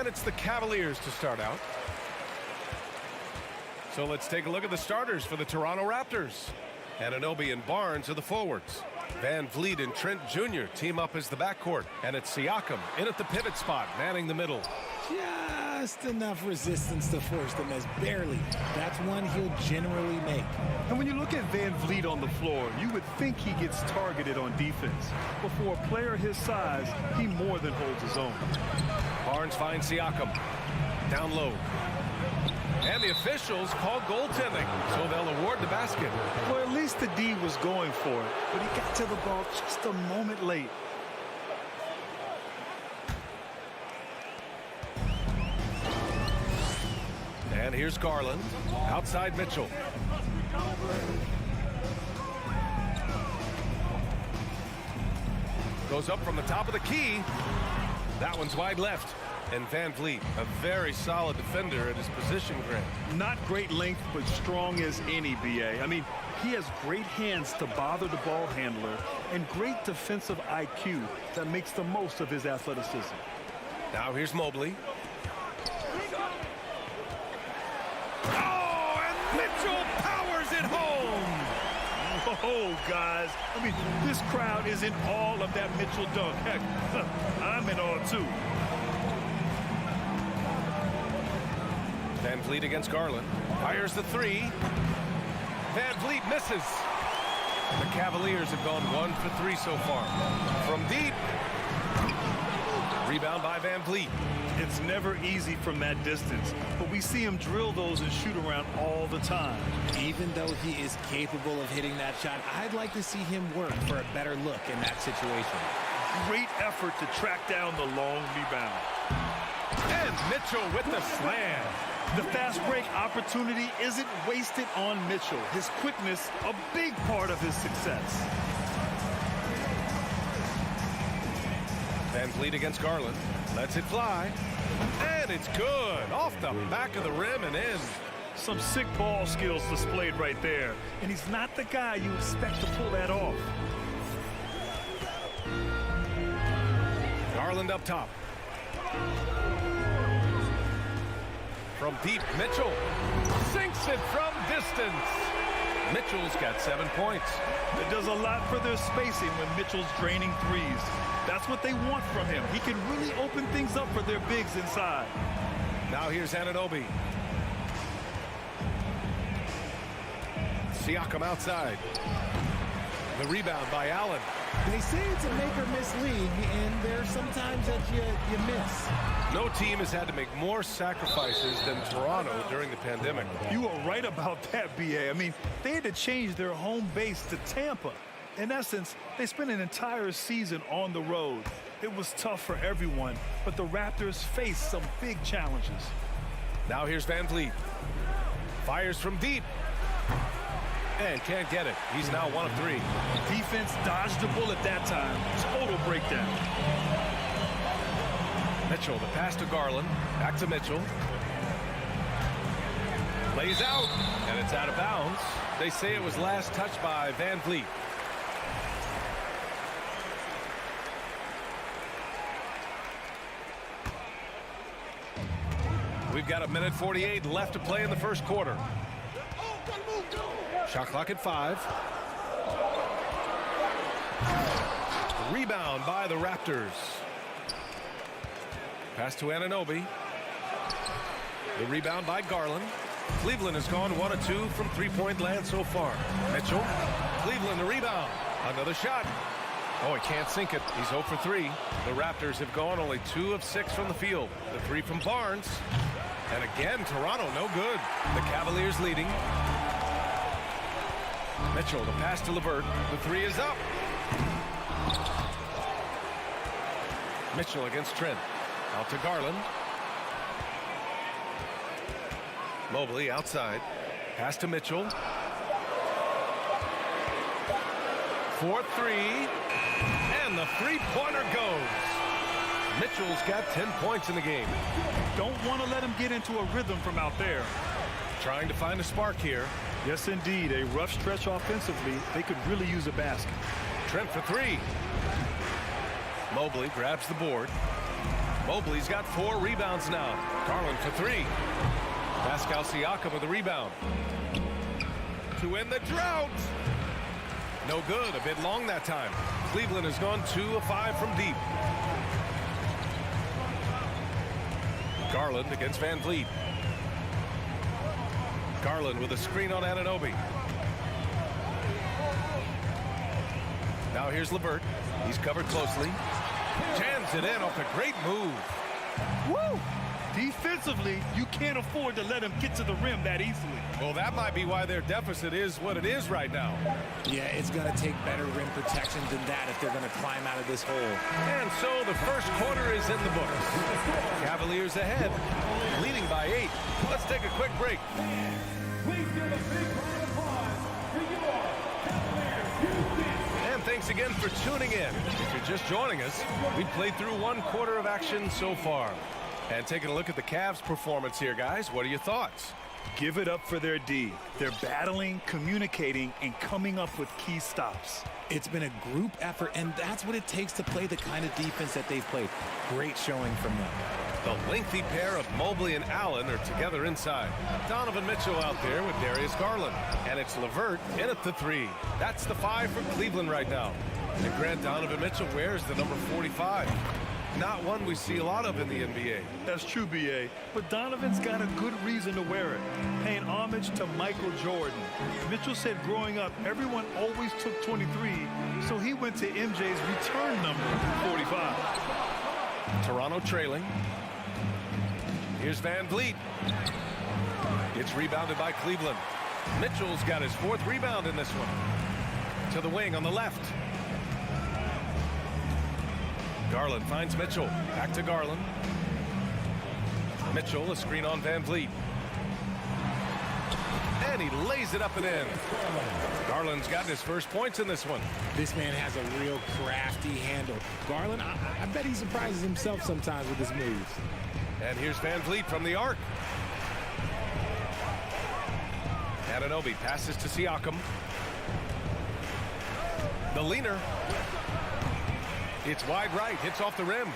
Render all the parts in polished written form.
And it's the Cavaliers to start out. So let's take a look at the starters for the Toronto Raptors. Anunoby and Barnes are the forwards. Van Vliet and Trent Jr. team up as the backcourt. And it's Siakam in at the pivot spot, manning the middle. Just enough resistance to force them as barely. That's one he'll generally make. And when you look at Van Vliet on the floor, you would think he gets targeted on defense. But for a player his size, he more than holds his own. Barnes finds Siakam. Down low. And the officials call goaltending, so they'll award the basket. Well, at least the D was going for it, but he got to the ball just a moment late. And here's Garland. Outside Mitchell. Goes up from the top of the key. That one's wide left. And Van Vliet, a very solid defender at his position, Grant. Not great length, but strong as any, B.A. I mean, he has great hands to bother the ball handler and great defensive IQ that makes the most of his athleticism. Now here's Mobley. Mitchell powers it home. Oh, guys. I mean, this crowd is in awe of that Mitchell dunk. Heck, I'm in awe, too. Van Vliet against Garland. Fires the three. Van Vliet misses. The Cavaliers have gone 1 for 3 so far. From deep. Rebound by Van Vliet. It's never easy from that distance, but we see him drill those and shoot around all the time. Even though he is capable of hitting that shot, I'd like to see him work for a better look in that situation. Great effort to track down the long rebound. And Mitchell with the slam. The fast break opportunity isn't wasted on Mitchell. His quickness, a big part of his success. Van Vliet against Garland. Lets it fly. And it's good. Off the back of the rim and in. Some sick ball skills displayed right there. And he's not the guy you expect to pull that off. Garland up top. From deep, Mitchell sinks it from distance. Mitchell's got 7 points. It does a lot for their spacing when Mitchell's draining threes. That's what they want from him. He can really open things up for their bigs inside. Now here's Anunoby. Siakam outside. The rebound by Allen. They say it's a make or miss league, and there's sometimes that you miss. No team has had to make more sacrifices than Toronto during the pandemic. You are right about that, B.A. I mean, they had to change their home base to Tampa. In essence, they spent an entire season on the road. It was tough for everyone, but the Raptors faced some big challenges. Now here's Van Vliet. Fires from deep. And can't get it. He's now 1 of 3. Defense dodged the bullet that time. Total breakdown. Mitchell, the pass to Garland. Back to Mitchell. Lays out, and it's out of bounds. They say it was last touched by Van Vliet. We've got 1:48 left to play in the first quarter. Shot clock at 5. Rebound by the Raptors. Pass to Anunoby. The rebound by Garland. Cleveland has gone 1 of 2 from three-point land so far. Mitchell. Cleveland the rebound. Another shot. Oh, he can't sink it. He's 0 for 3. The Raptors have gone only 2 of 6 from the field. The 3 from Barnes. And again, Toronto no good. The Cavaliers leading. Mitchell, the pass to LeVert. The 3 is up. Mitchell against Trent. Out to Garland. Mobley outside. Pass to Mitchell. 4-3. And the three-pointer goes. Mitchell's got 10 points in the game. Don't want to let him get into a rhythm from out there. Trying to find a spark here. Yes, indeed. A rough stretch offensively. They could really use a basket. Trent for 3. Mobley grabs the board. Mobley's got 4 rebounds now. Garland for 3. Pascal Siakam with the rebound. To end the drought. No good. A bit long that time. Cleveland has gone 2 of 5 from deep. Garland against Van Vliet. Garland with a screen on Anunoby. Now here's LeVert. He's covered closely. Jams it in off a great move. Woo! Defensively, you can't afford to let him get to the rim that easily. Well, that might be why their deficit is what it is right now. Yeah, it's going to take better rim protection than that if they're going to climb out of this hole. And so the first quarter is in the books. Cavaliers ahead, leading by 8. Let's take a quick break. Please give a big round of applause for your Cavaliers Houston. And thanks again for tuning in. If you're just joining us, we've played through 1 quarter of action so far. And taking a look at the Cavs' performance here, guys, what are your thoughts? Give it up for their D. They're battling, communicating, and coming up with key stops. It's been a group effort, and that's what it takes to play the kind of defense that they've played. Great showing from them. The lengthy pair of Mobley and Allen are together inside. Donovan Mitchell out there with Darius Garland. And it's LeVert in at the 3. That's the 5 for Cleveland right now. And Grant, Donovan Mitchell wears the number 45. Not one we see a lot of in the NBA. That's true, B.A., but Donovan's got a good reason to wear it, paying homage to Michael Jordan. Mitchell said growing up, everyone always took 23, so he went to MJ's return number, 45. Toronto trailing. Here's Van Vliet. It's rebounded by Cleveland. Mitchell's got his 4th rebound in this one. To the wing on the left. Garland finds Mitchell. Back to Garland. Mitchell, a screen on Van Vliet. And he lays it up and in. Garland's gotten his first points in this one. This man has a real crafty handle. Garland, I bet he surprises himself sometimes with his moves. And here's Van Vliet from the arc. Anunoby passes to Siakam. The leaner. It's wide right, hits off the rim.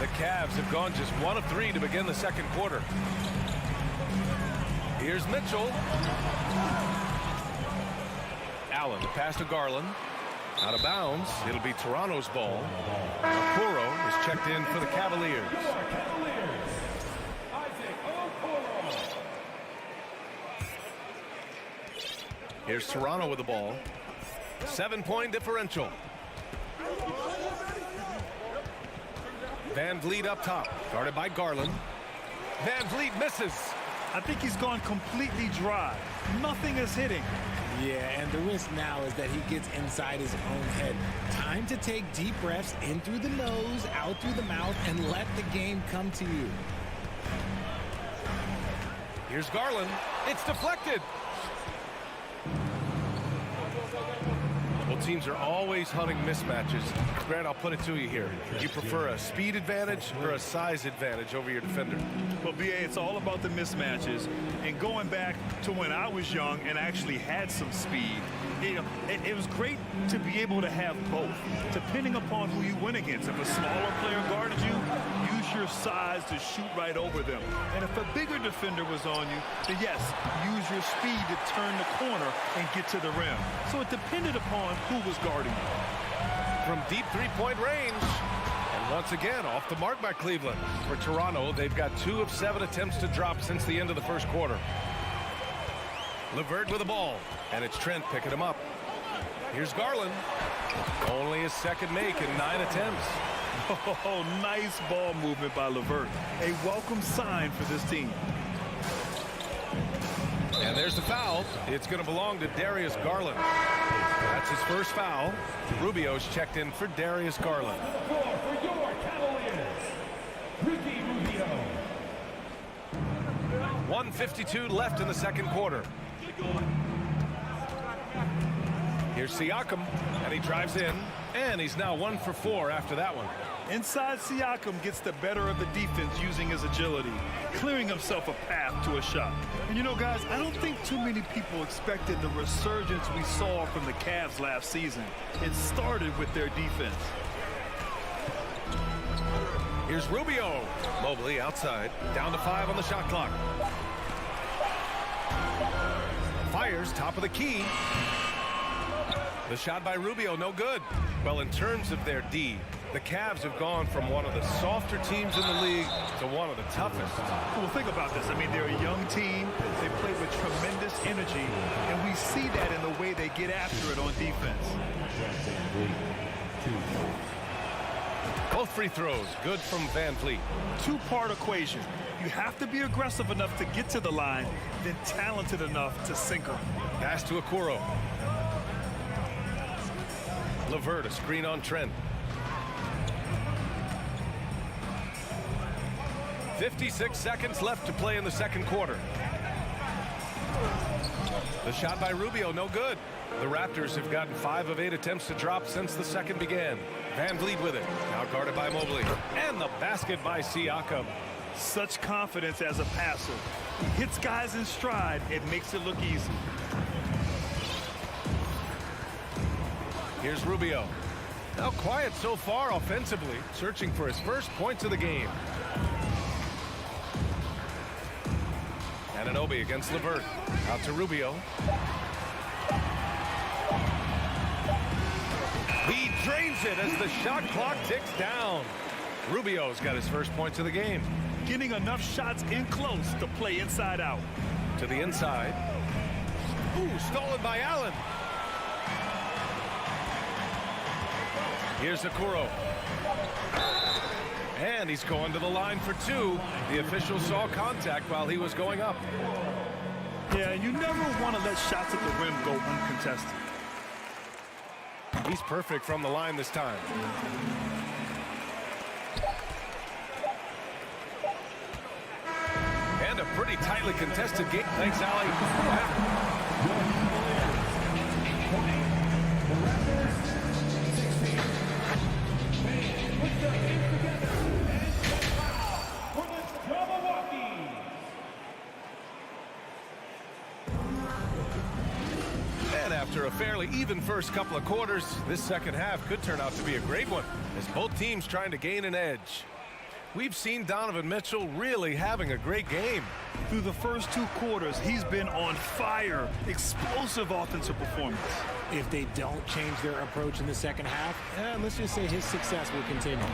The Cavs have gone just 1 of 3 to begin the second quarter. Here's Mitchell. Allen, the pass to Garland. Out of bounds, it'll be Toronto's ball. Okoro is checked in for the Cavaliers. Here's Toronto with the ball. 7-point differential. Van Vliet up top, guarded by Garland. Van Vliet misses. I think he's gone completely dry. Nothing is hitting. Yeah, and the risk now is that he gets inside his own head. Time to take deep breaths in through the nose, out through the mouth, and let the game come to you. Here's Garland. It's deflected. Well, teams are always hunting mismatches. Grant, I'll put it to you here. Do you prefer a speed advantage or a size advantage over your defender? Well, B.A., it's all about the mismatches. And going back to when I was young and actually had some speed, it was great to be able to have both, depending upon who you went against. If a smaller player guarded you, use your size to shoot right over them. And if a bigger defender was on you, then yes, use your speed to turn the corner and get to the rim. So it depended upon who was guarding you. From deep 3-point range. And once again, off the mark by Cleveland. For Toronto, they've got 2 of 7 attempts to drop since the end of the first quarter. LeVert with the ball. And it's Trent picking him up. Here's Garland. Only his second make in 9 attempts. Oh, nice ball movement by LeVert. A welcome sign for this team. And there's the foul. It's going to belong to Darius Garland. That's his first foul. Rubio's checked in for Darius Garland. For your Cavaliers, Ricky Rubio. 1:52 left in the second quarter. Here's Siakam, and he drives in, and he's now 1 for 4 after that one. Inside, Siakam gets the better of the defense using his agility, clearing himself a path to a shot. And you know, guys, I don't think too many people expected the resurgence we saw from the Cavs last season. It started with their defense. Here's Rubio. Mobley outside. Down to 5 on the shot clock. Fires top of the key. The shot by Rubio, no good. Well, in terms of their D, the Cavs have gone from one of the softer teams in the league to one of the toughest. Well, think about this. I mean, they're a young team. They play with tremendous energy, and we see that in the way they get after it on defense. Both free throws, good from Van Vliet. Two-part equation. You have to be aggressive enough to get to the line, then talented enough to sink her. Pass to Okoro. LeVert, a screen on Trent. 56 seconds left to play in the second quarter. The shot by Rubio, no good. The Raptors have gotten 5 of 8 attempts to drop since the second began. Van Vliet with it, now guarded by Mobley. And the basket by Siakam. Such confidence as a passer. He hits guys in stride. It makes it look easy. Here's Rubio. Now quiet so far offensively, searching for his first points of the game. Anunoby against LeVert. Out to Rubio. He drains it as the shot clock ticks down. Rubio's got his first points of the game. Getting enough shots in close to play inside out. To the inside. Ooh, stolen by Allen. Here's Okoro. And he's going to the line for 2. The official saw contact while he was going up. Yeah, you never want to let shots at the rim go uncontested. He's perfect from the line this time. And a pretty tightly contested game. Thanks, Allie. And after a fairly even first couple of quarters, this second half could turn out to be a great one as both teams trying to gain an edge. We've seen Donovan Mitchell really having a great game. Through the first 2 quarters, he's been on fire. Explosive offensive performance. If they don't change their approach in the second half, let's just say his success will continue.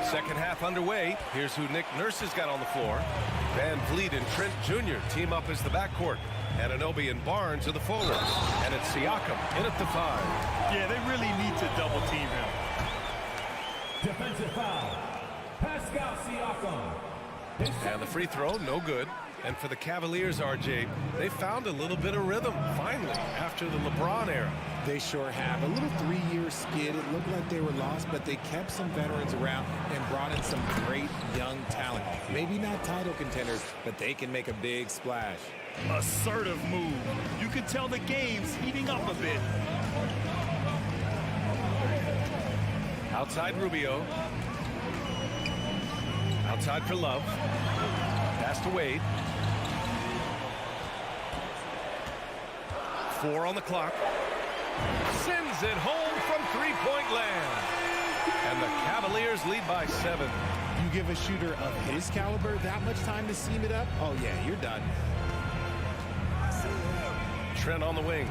Second half underway. Here's who Nick Nurse has got on the floor. Van Vliet and Trent Jr. team up as the backcourt. Anunoby and Barnes are the forwards. And it's Siakam in at the 5. Yeah, they really need to double team him. Defensive foul. Pascal Siakam. And the free throw, no good. And for the Cavaliers, RJ, they found a little bit of rhythm, finally, after the LeBron era. They sure have. A little 3-year skid. It looked like they were lost, but they kept some veterans around and brought in some great young talent. Maybe not title contenders, but they can make a big splash. Assertive move. You can tell the game's heating up a bit. Outside Rubio. Outside for Love. Pass to Wade. 4 on the clock. Sends it home from 3-point land. And the Cavaliers lead by 7. You give a shooter of his caliber that much time to seam it up? Oh, yeah, you're done. Trent on the wing.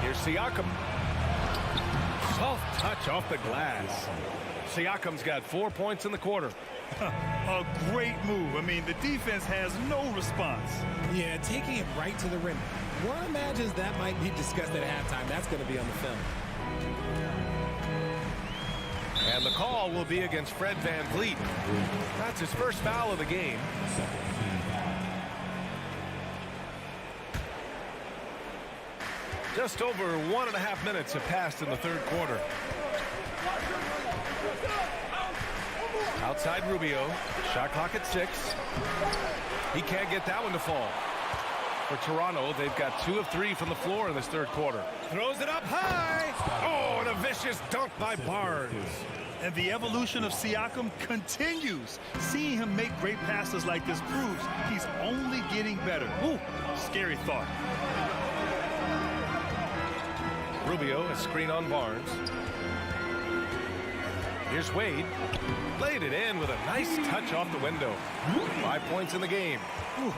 Here's Siakam. Soft touch off the glass. Siakam's got 4 points in the quarter. A great move. I mean, the defense has no response. Yeah, taking it right to the rim. One imagines that might be discussed at halftime. That's going to be on the film. And the call will be against Fred Van Vliet. That's his first foul of the game. Just over 1.5 minutes have passed in the third quarter. Outside Rubio. Shot clock at 6. He can't get that one to fall. For Toronto, they've got 2 of 3 from the floor in this third quarter. Throws it up high. Oh, and a vicious dunk by Barnes. And the evolution of Siakam continues. Seeing him make great passes like this proves he's only getting better. Ooh, scary thought. Rubio, a screen on Barnes. Here's Wade. Laid it in with a nice touch off the window. 5 points in the game. Ooh,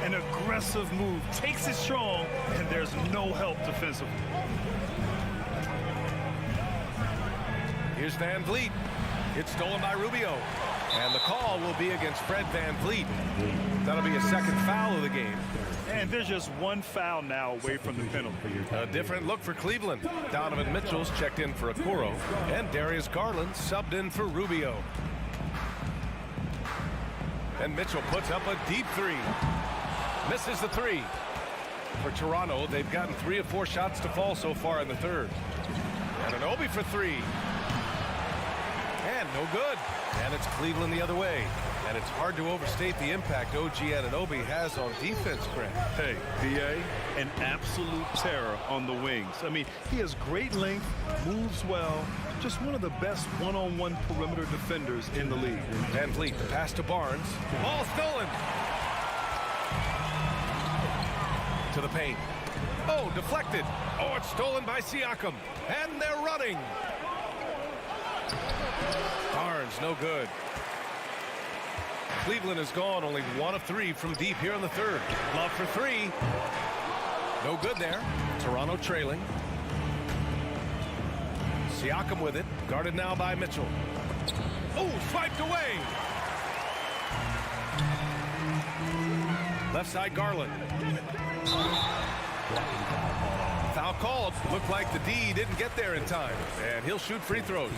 an aggressive move. Takes it strong, and there's no help defensively. Here's Van Vliet. It's stolen by Rubio. And the call will be against Fred Van Vliet. That'll be a second foul of the game. And there's just one foul now away from the penalty. A different look for Cleveland. Donovan Mitchell's checked in for Okoro. And Darius Garland subbed in for Rubio. And Mitchell puts up a deep three. Misses the three. For Toronto, they've gotten 3 of 4 shots to fall so far in the third. Anunoby for 3. And no good. And it's Cleveland the other way. And it's hard to overstate the impact OG Anunoby has on defense, Grant. Hey, B.A., an absolute terror on the wings. I mean, he has great length, moves well, just one of the best one-on-one perimeter defenders in the league. Van Vliet, the pass to Barnes. Ball stolen. To the paint. Oh, deflected. Oh, it's stolen by Siakam. And they're running. Barnes, no good. Cleveland has gone only 1 of 3 from deep here in the third. Love for 3. No good there. Toronto trailing. Siakam with it. Guarded now by Mitchell. Oh, swiped away. Left side Garland. Foul called. Looked like the D didn't get there in time. And he'll shoot free throws.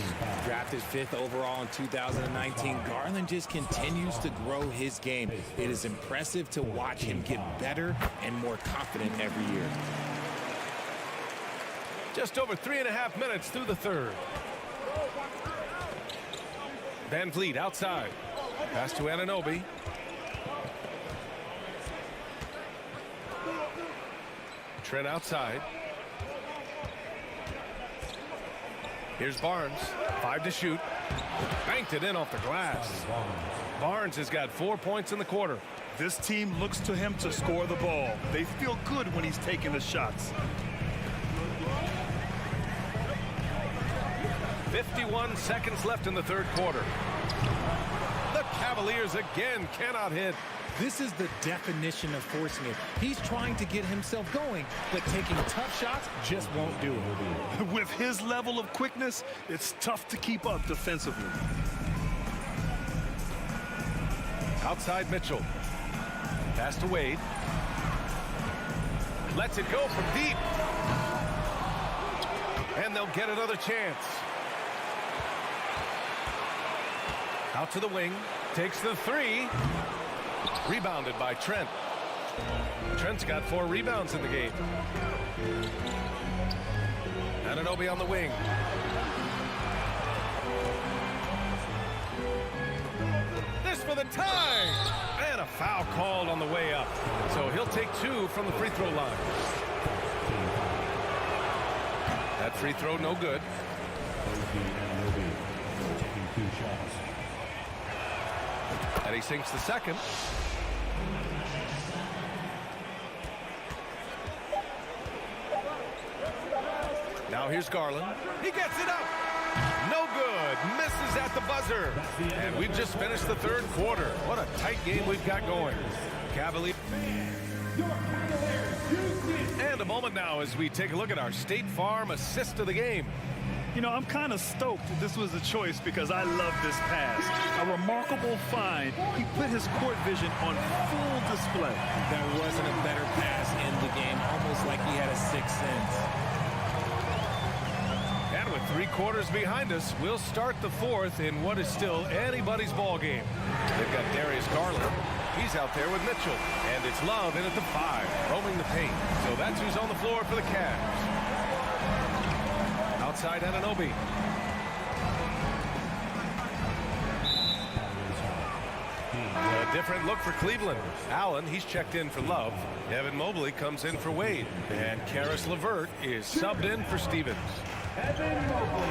Drafted 5th overall in 2019, Garland just continues to grow his game. It is impressive to watch him get better and more confident every year. Just over 3.5 minutes through the third. Van Vliet outside. Pass to Anunoby. Trent outside. Here's Barnes. 5 to shoot. Banked it in off the glass. Barnes has got 4 points in the quarter. This team looks to him to score the ball. They feel good when he's taking the shots. 51 seconds left in the third quarter. The Cavaliers again cannot hit. This is the definition of forcing it. He's trying to get himself going, but taking tough shots just won't do it. With his level of quickness, it's tough to keep up defensively. Outside Mitchell. Pass to Wade. Lets it go from deep. And they'll get another chance. Out to the wing. Takes the 3. Rebounded by Trent. Trent's got 4 rebounds in the game. Anunoby on the wing. This for the tie! And a foul called on the way up. So he'll take 2 from the free throw line. That free throw no good. And he sinks the second. Now here's Garland. He gets it up. No good. Misses at the buzzer. And we've just finished the third quarter. What a tight game we've got going. Cavaliers. And a moment now as we take a look at our State Farm assist of the game. You know, I'm kind of stoked this was a choice because I love this pass. A remarkable find. He put his court vision on full display. There wasn't a better pass in the game, almost like he had a sixth sense. And with 3 quarters behind us, we'll start the fourth in what is still anybody's ball game. They've got Darius Garland. He's out there with Mitchell. And it's Love in at the 5, roaming the paint. So that's who's on the floor for the Cavs. Outside Anunoby. A different look for Cleveland. Allen, he's checked in for Love. Evan Mobley comes in for Wade. And Karis LeVert is subbed in for Stevens. Evan Mobley.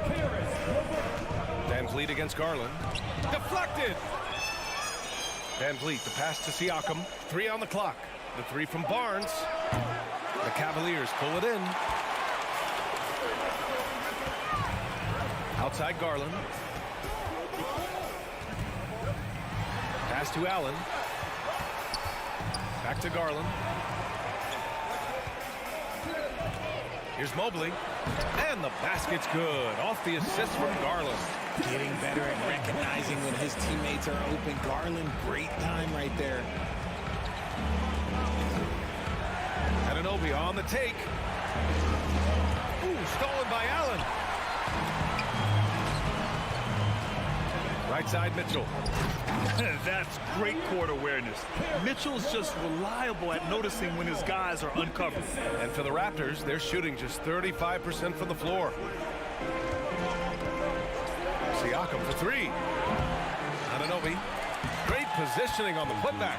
Karis LeVert. Van Vliet against Garland. Deflected! Van Vliet, the pass to Siakam. 3 on the clock. The 3 from Barnes. The Cavaliers pull it in. Outside Garland. Pass to Allen. Back to Garland. Here's Mobley. And the basket's good. Off the assist from Garland. Getting better at recognizing when his teammates are open. Garland, great time right there. Anunoby on the take. Ooh, stolen by Allen. Right side Mitchell. That's great court awareness. Mitchell's just reliable at noticing when his guys are uncovered. And for the Raptors, they're shooting just 35% from the floor. Siakam for three. Anunoby. Great positioning on the putback.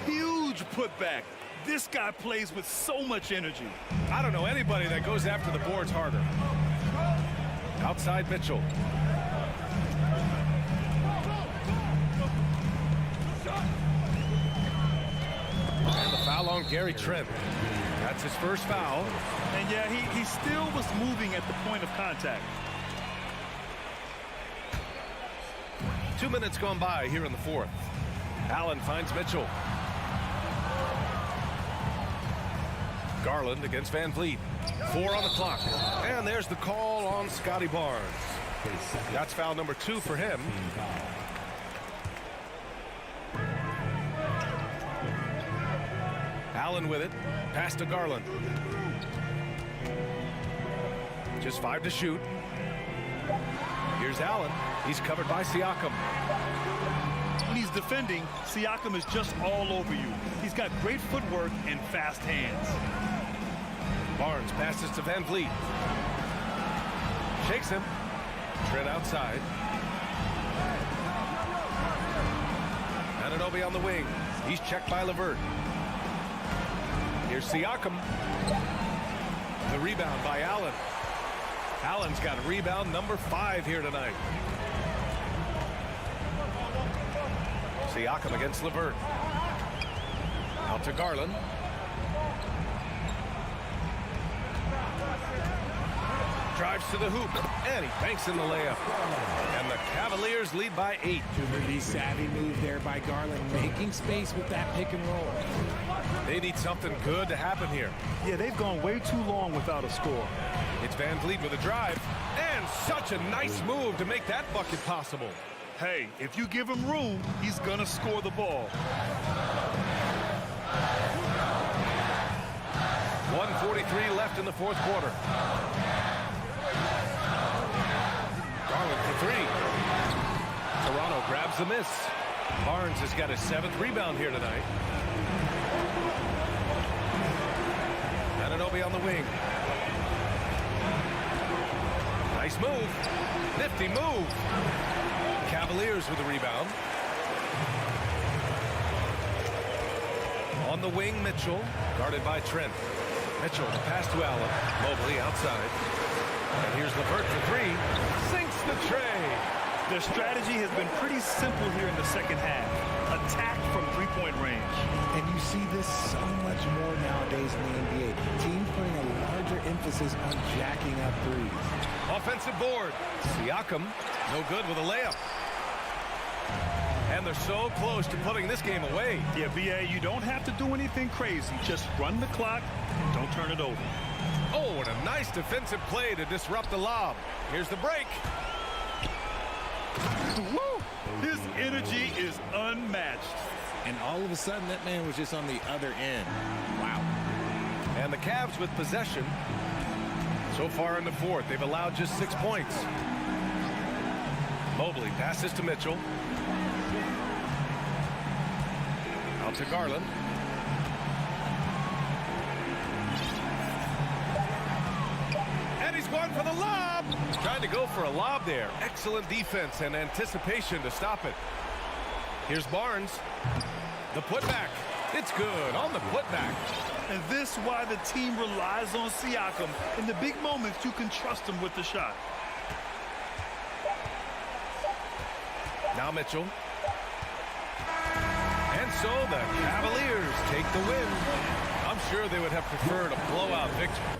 Huge putback. This guy plays with so much energy. I don't know anybody that goes after the boards harder. Outside Mitchell. And the foul on Gary Trent. That's his first foul. And yeah, he still was moving at the point of contact. 2 minutes gone by here in the fourth. Allen finds Mitchell. Garland against Van Vliet. 4 on the clock. And there's the call on Scotty Barnes. That's foul number 2 for him. Allen with it. Pass to Garland. Just 5 to shoot. Here's Allen. He's covered by Siakam. When he's defending, Siakam is just all over you. He's got great footwork and fast hands. Barnes passes to Van Vliet. Shakes him. Trent outside. Anunoby on the wing. He's checked by LeVert. Here's Siakam. The rebound by Allen. Allen's got rebound number 5 here tonight. Siakam against LeVert. Out to Garland. Drives to the hoop, and he banks in the layup. And the Cavaliers lead by 8. Pretty savvy move there by Garland, making space with that pick and roll. They need something good to happen here. Yeah, they've gone way too long without a score. It's Van Vliet with a drive, and such a nice move to make that bucket possible. Hey, if you give him room, he's gonna score the ball. 1:43 left in the fourth quarter. Garland for 3. Toronto grabs the miss. Barnes has got his 7th rebound here tonight. Anunoby on the wing. Nice move. Nifty move. Cavaliers with the rebound. On the wing, Mitchell, guarded by Trent. Mitchell, the pass to Allen. Mobley outside. And here's LeVert for 3. Sinks the tray. Their strategy has been pretty simple here in the second half. Attack from three-point range. And you see this so much more nowadays in the NBA. Teams putting a larger emphasis on jacking up threes. Offensive board. Siakam, no good with a layup. And they're so close to putting this game away. Yeah, BA, you don't have to do anything crazy. Just run the clock and don't turn it over. Oh, and a nice defensive play to disrupt the lob. Here's the break. Woo! His energy is unmatched. And all of a sudden, that man was just on the other end. Wow. And the Cavs with possession. So far in the fourth, they've allowed just 6 points. Mobley passes to Mitchell. Out to Garland. And he's going for the lob. Trying to go for a lob there. Excellent defense and anticipation to stop it. Here's Barnes. The putback. It's good on the putback. And this is why the team relies on Siakam. In the big moments, you can trust him with the shot. Now Mitchell. And so the Cavaliers take the win. I'm sure they would have preferred a blowout victory.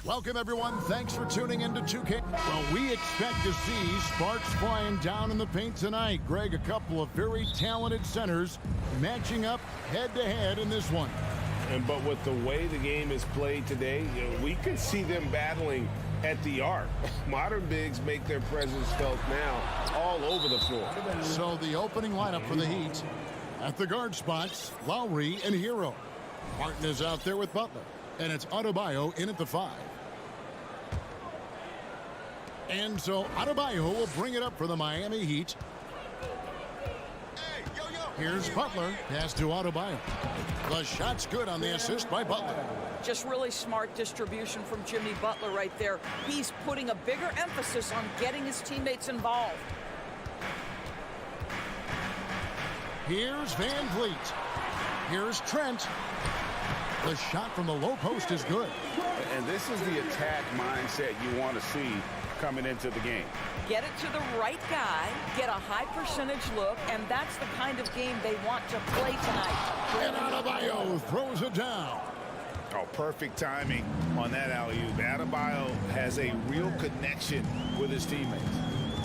Welcome, everyone. Thanks for tuning in to 2K. Well, we expect to see sparks flying down in the paint tonight. Greg, a couple of very talented centers matching up head-to-head in this one. But with the way the game is played today, we could see them battling at the arc. Modern bigs make their presence felt now all over the floor. So the opening lineup for the Heat. At the guard spots, Lowry and Hero. Martin is out there with Butler. And it's Adebayo in at the 5. And so Adebayo will bring it up for the Miami Heat. Here's Butler. Pass to Adebayo. The shot's good on the assist by Butler. Just really smart distribution from Jimmy Butler right there. He's putting a bigger emphasis on getting his teammates involved. Here's Van Vliet. Here's Trent. The shot from the low post is good. And this is the attack mindset you want to see coming into the game. Get it to the right guy, get a high percentage look, and that's the kind of game they want to play tonight. And Adebayo throws it down. Oh, perfect timing on that alley-oop. Adebayo has a real connection with his teammates.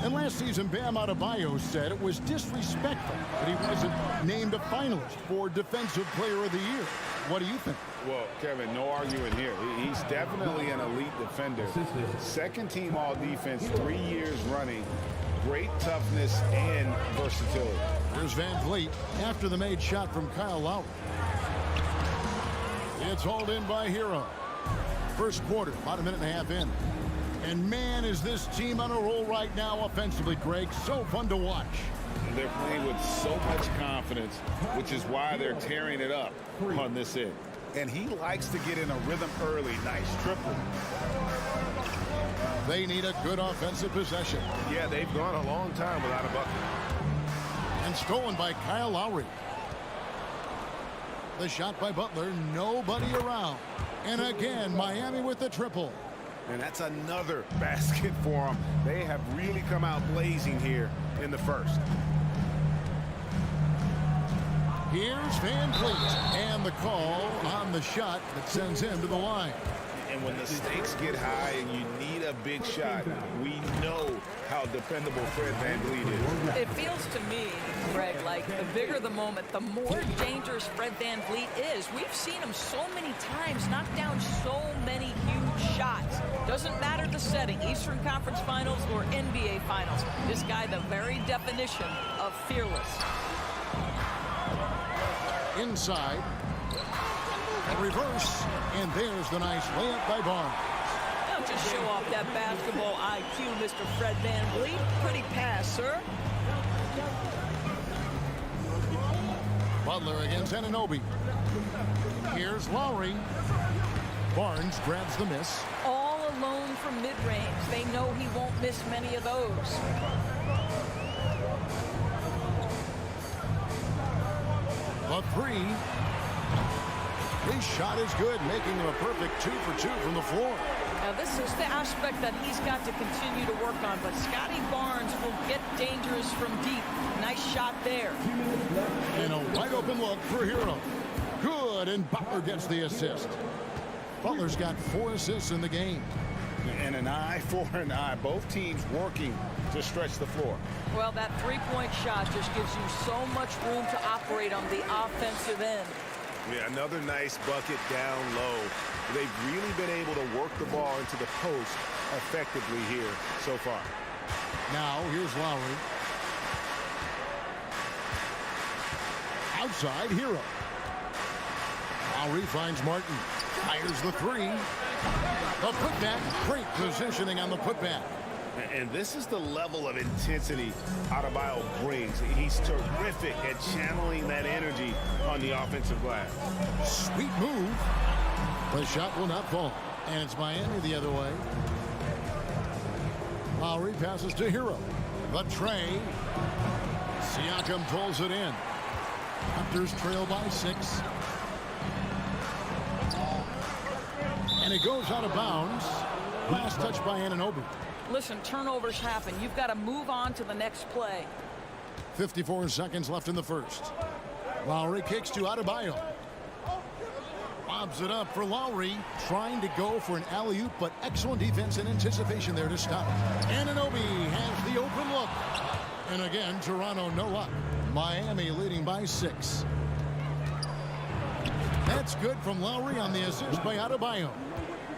And last season, Bam Adebayo said it was disrespectful that he wasn't named a finalist for Defensive Player of the Year. What do you think? Well, Kevin, no arguing here. He's definitely an elite defender. Second team all defense, 3 years running. Great toughness and versatility. Here's Van Vliet after the made shot from Kyle Lowry. It's hauled in by Hero. First quarter, about a minute and a half in. And man, is this team on a roll right now offensively, Greg. So fun to watch. They're playing with so much confidence, which is why they're tearing it up on this end. And he likes to get in a rhythm early. Nice triple. They need a good offensive possession. Yeah, they've gone a long time without a bucket. And stolen by Kyle Lowry. The shot by Butler, nobody around. And again, Miami with the triple. And that's another basket for them. They have really come out blazing here in the first. Here's Van Vliet, and the call on the shot that sends him to the line. And when the stakes get high and you need a big shot, we know how dependable Fred VanVleet is. It feels to me, Greg, like the bigger the moment, the more dangerous Fred VanVleet is. We've seen him so many times knock down so many huge shots. Doesn't matter the setting, Eastern Conference Finals or NBA Finals. This guy, the very definition of fearless. Inside. And reverse. And there's the nice layup by Barnes. Don't just show off that basketball IQ, Mr. Fred VanVleet. Pretty pass, sir. Butler against Anunoby. Here's Lowry. Barnes grabs the miss. All alone from mid-range. They know he won't miss many of those. A three. His shot is good, making him a perfect 2 for 2 from the floor. Now, this is the aspect that he's got to continue to work on, but Scotty Barnes will get dangerous from deep. Nice shot there. And a wide open look for Hero. Good, and Butler gets the assist. Butler's got 4 assists in the game. And an eye for an eye. Both teams working to stretch the floor. Well, that three-point shot just gives you so much room to operate on the offensive end. Yeah, another nice bucket down low. They've really been able to work the ball into the post effectively here so far. Now, here's Lowry. Outside, Hero. Lowry finds Martin. Fires the three. The putback. Great positioning on the putback. And this is the level of intensity Adebayo brings. He's terrific at channeling that energy on the offensive glass. Sweet move. The shot will not fall. And it's Miami the other way. Lowry passes to Hero. The tray. Siakam pulls it in. Raptors trail by 6. And it goes out of bounds. Last touch by Anunoby. Listen, turnovers happen. You've got to move on to the next play. 54 seconds left in the first. Lowry kicks to Adebayo. Lobs it up for Lowry. Trying to go for an alley-oop, but excellent defense and anticipation there to stop it. Anunoby has the open look. And again, Toronto no luck. Miami leading by 6. That's good from Lowry on the assist by Adebayo.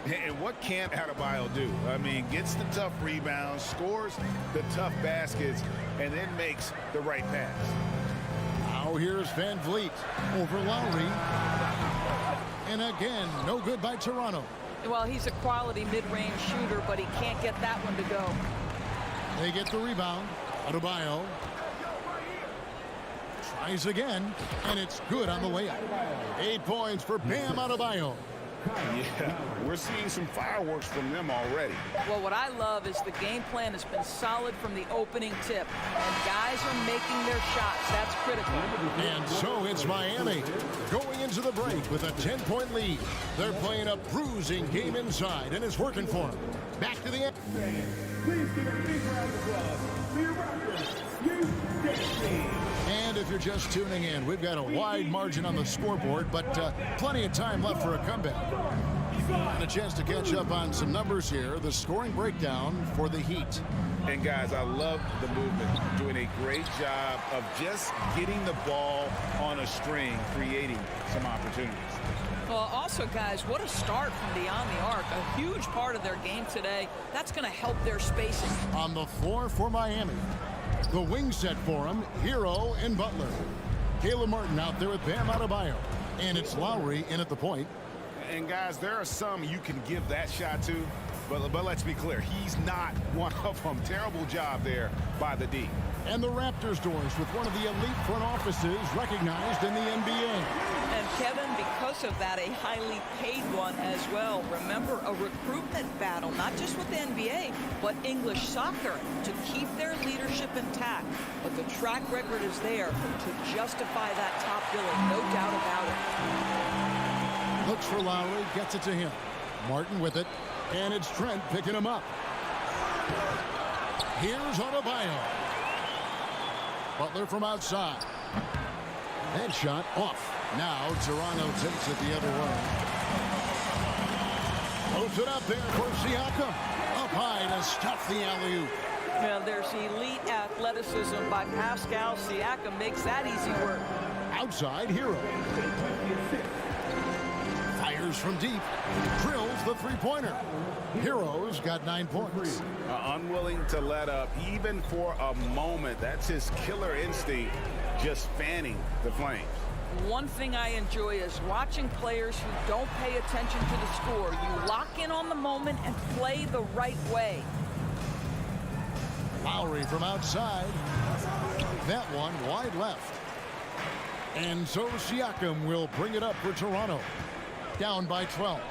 And what can't Adebayo do? I mean, gets the tough rebounds, scores the tough baskets, and then makes the right pass. Now here's Van Vliet over Lowry. And again, no good by Toronto. Well, he's a quality mid-range shooter, but he can't get that one to go. They get the rebound. Adebayo. Tries again, and it's good on the way up. 8 points for Bam Adebayo. Yeah, we're seeing some fireworks from them already. Well, what I love is the game plan has been solid from the opening tip, and guys are making their shots. That's critical. And so it's Miami going into the break with a 10-point lead. They're playing a bruising game inside, and it's working for them. Back to the end. Please give a big round of applause for your Raptors, USA. And if you're just tuning in, we've got a wide margin on the scoreboard, but plenty of time left for a comeback. And a chance to catch up on some numbers here. The scoring breakdown for the Heat. And guys, I love the movement. Doing a great job of just getting the ball on a string, creating some opportunities. Well, also, guys, what a start from beyond the arc. A huge part of their game today. That's going to help their spacing. On the floor for Miami, the wing set for him, Hero and Butler. Caleb Martin out there with Bam Adebayo. And it's Lowry in at the point. And guys, there are some you can give that shot to, but let's be clear, he's not one of them. Terrible job there by the D. And the Raptors doors with one of the elite front offices recognized in the NBA. And Kevin, because of that, a highly paid one as well. Remember, a recruitment battle, not just with the NBA, but English soccer to keep their leadership intact. But the track record is there to justify that top billing, no doubt about it. Looks for Lowry, gets it to him. Martin with it, and it's Trent picking him up. Here's Adebayo. Butler from outside. That shot off. Now Toronto takes it the other way. Moves it up there for Siakam. Up high to stuff the alley-oop. Well, there's elite athleticism by Pascal Siakam. Makes that easy work. Outside, Hero. Fires from deep. Drills the three-pointer. Hero's got 9 points. Unwilling to let up even for a moment. That's his killer instinct, just fanning the flames. One thing I enjoy is watching players who don't pay attention to the score. You lock in on the moment and play the right way. Lowry from outside. That one wide left. And so Siakam will bring it up for Toronto. Down by 12.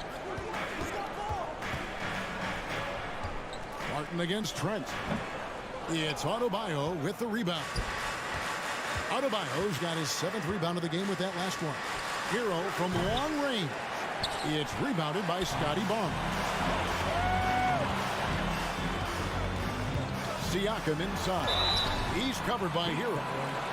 Martin against Trent. It's Adebayo with the rebound. Adebayo's got his 7th rebound of the game with that last one. Hero from long range. It's rebounded by Scotty Barnes. Siakam inside. He's covered by Hero.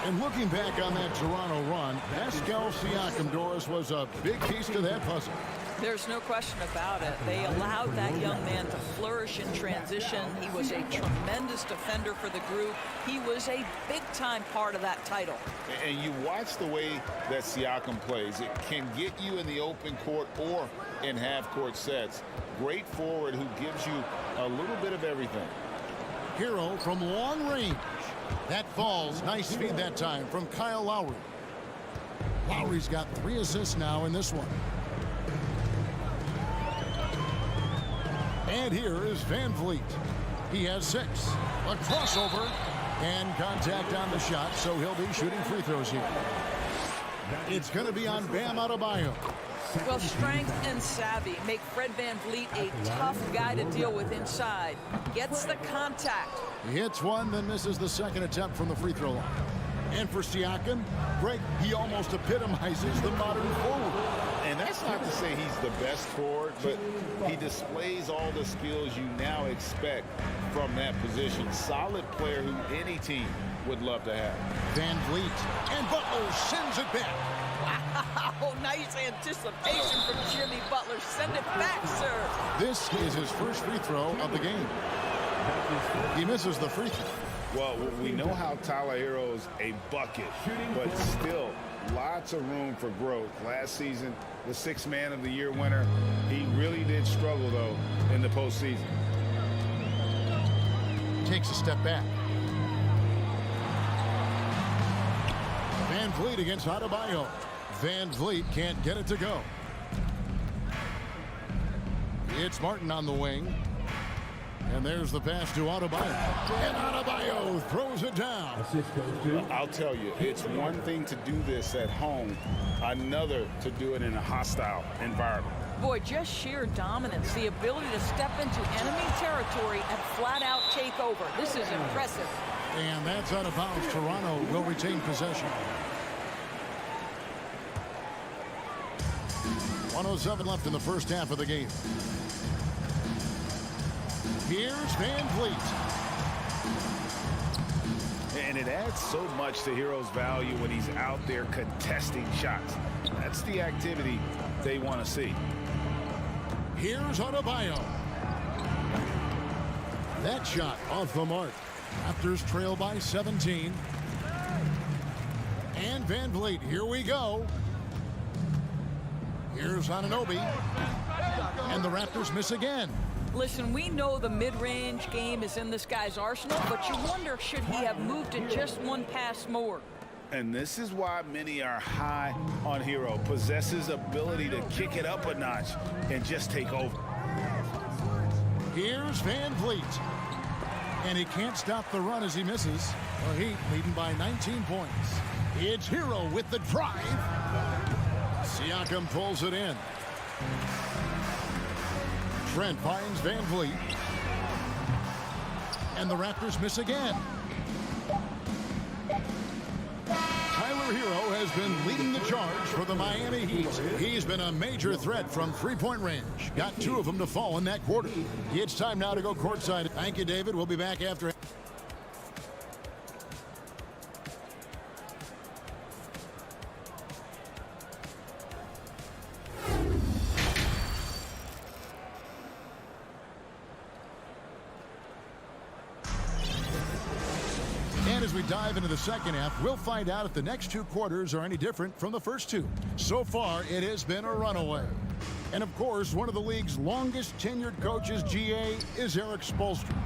And looking back on that Toronto run, Pascal Siakam, Doris, was a big piece to that puzzle. There's no question about it. They allowed that young man to flourish in transition. He was a tremendous defender for the group. He was a big-time part of that title. And you watch the way that Siakam plays. It can get you in the open court or in half-court sets. Great forward who gives you a little bit of everything. Hero from long range. That falls. Nice feed that time from Kyle Lowry. Lowry's got 3 assists now in this one. And here is Van Vliet. He has 6. A crossover and contact on the shot, so he'll be shooting free throws here. It's going to be on Bam Adebayo. Well, strength and savvy make Fred Van Vliet a tough guy to deal with inside. Gets the contact. He hits one, then misses the second attempt from the free throw line. And for Siakam, Greg, he almost epitomizes the modern forward. And that's not to say he's the best forward, but he displays all the skills you now expect from that position. Solid player who any team would love to have. Van Vliet, and Butler sends it back. Oh, nice anticipation from Jimmy Butler. Send it back, sir. This is his first free throw of the game. He misses the free throw. Well, we know how Tyler Hero's a bucket, but still lots of room for growth. Last season, the 6th Man of the Year winner. He really did struggle, though, in the postseason. Takes a step back. Van Vliet against Adebayo. Van Vliet can't get it to go. It's Martin on the wing. And there's the pass to Adebayo. And Adebayo throws it down. I'll tell you, it's one thing to do this at home, another to do it in a hostile environment. Boy, just sheer dominance, the ability to step into enemy territory and flat out take over. This is impressive. And that's out of bounds. Toronto will retain possession. 1:07 left in the first half of the game. Here's Van Vliet. And it adds so much to Hero's value when he's out there contesting shots. That's the activity they want to see. Here's Adebayo. That shot off the mark. Raptors trail by 17. And Van Vliet, here we go. Here's Anunoby. And the Raptors miss again. Listen, we know the mid-range game is in this guy's arsenal, but you wonder, should he have moved it just one pass more? And this is why many are high on Hero. Possesses ability to kick it up a notch and just take over. Here's Van Vliet. And he can't stop the run as he misses. The Heat leading by 19 points. It's Hero with the drive. Siakam pulls it in. Trent finds Van Vliet. And the Raptors miss again. Tyler Hero has been leading the charge for the Miami Heat. He's been a major threat from three-point range. Got 2 of them to fall in that quarter. It's time now to go courtside. Thank you, David. We'll be back after. As we dive into the second half, we'll find out if the next 2 quarters are any different from the first 2. So far, it has been a runaway. And of course, one of the league's longest tenured coaches, GA, is Eric Spoelstra.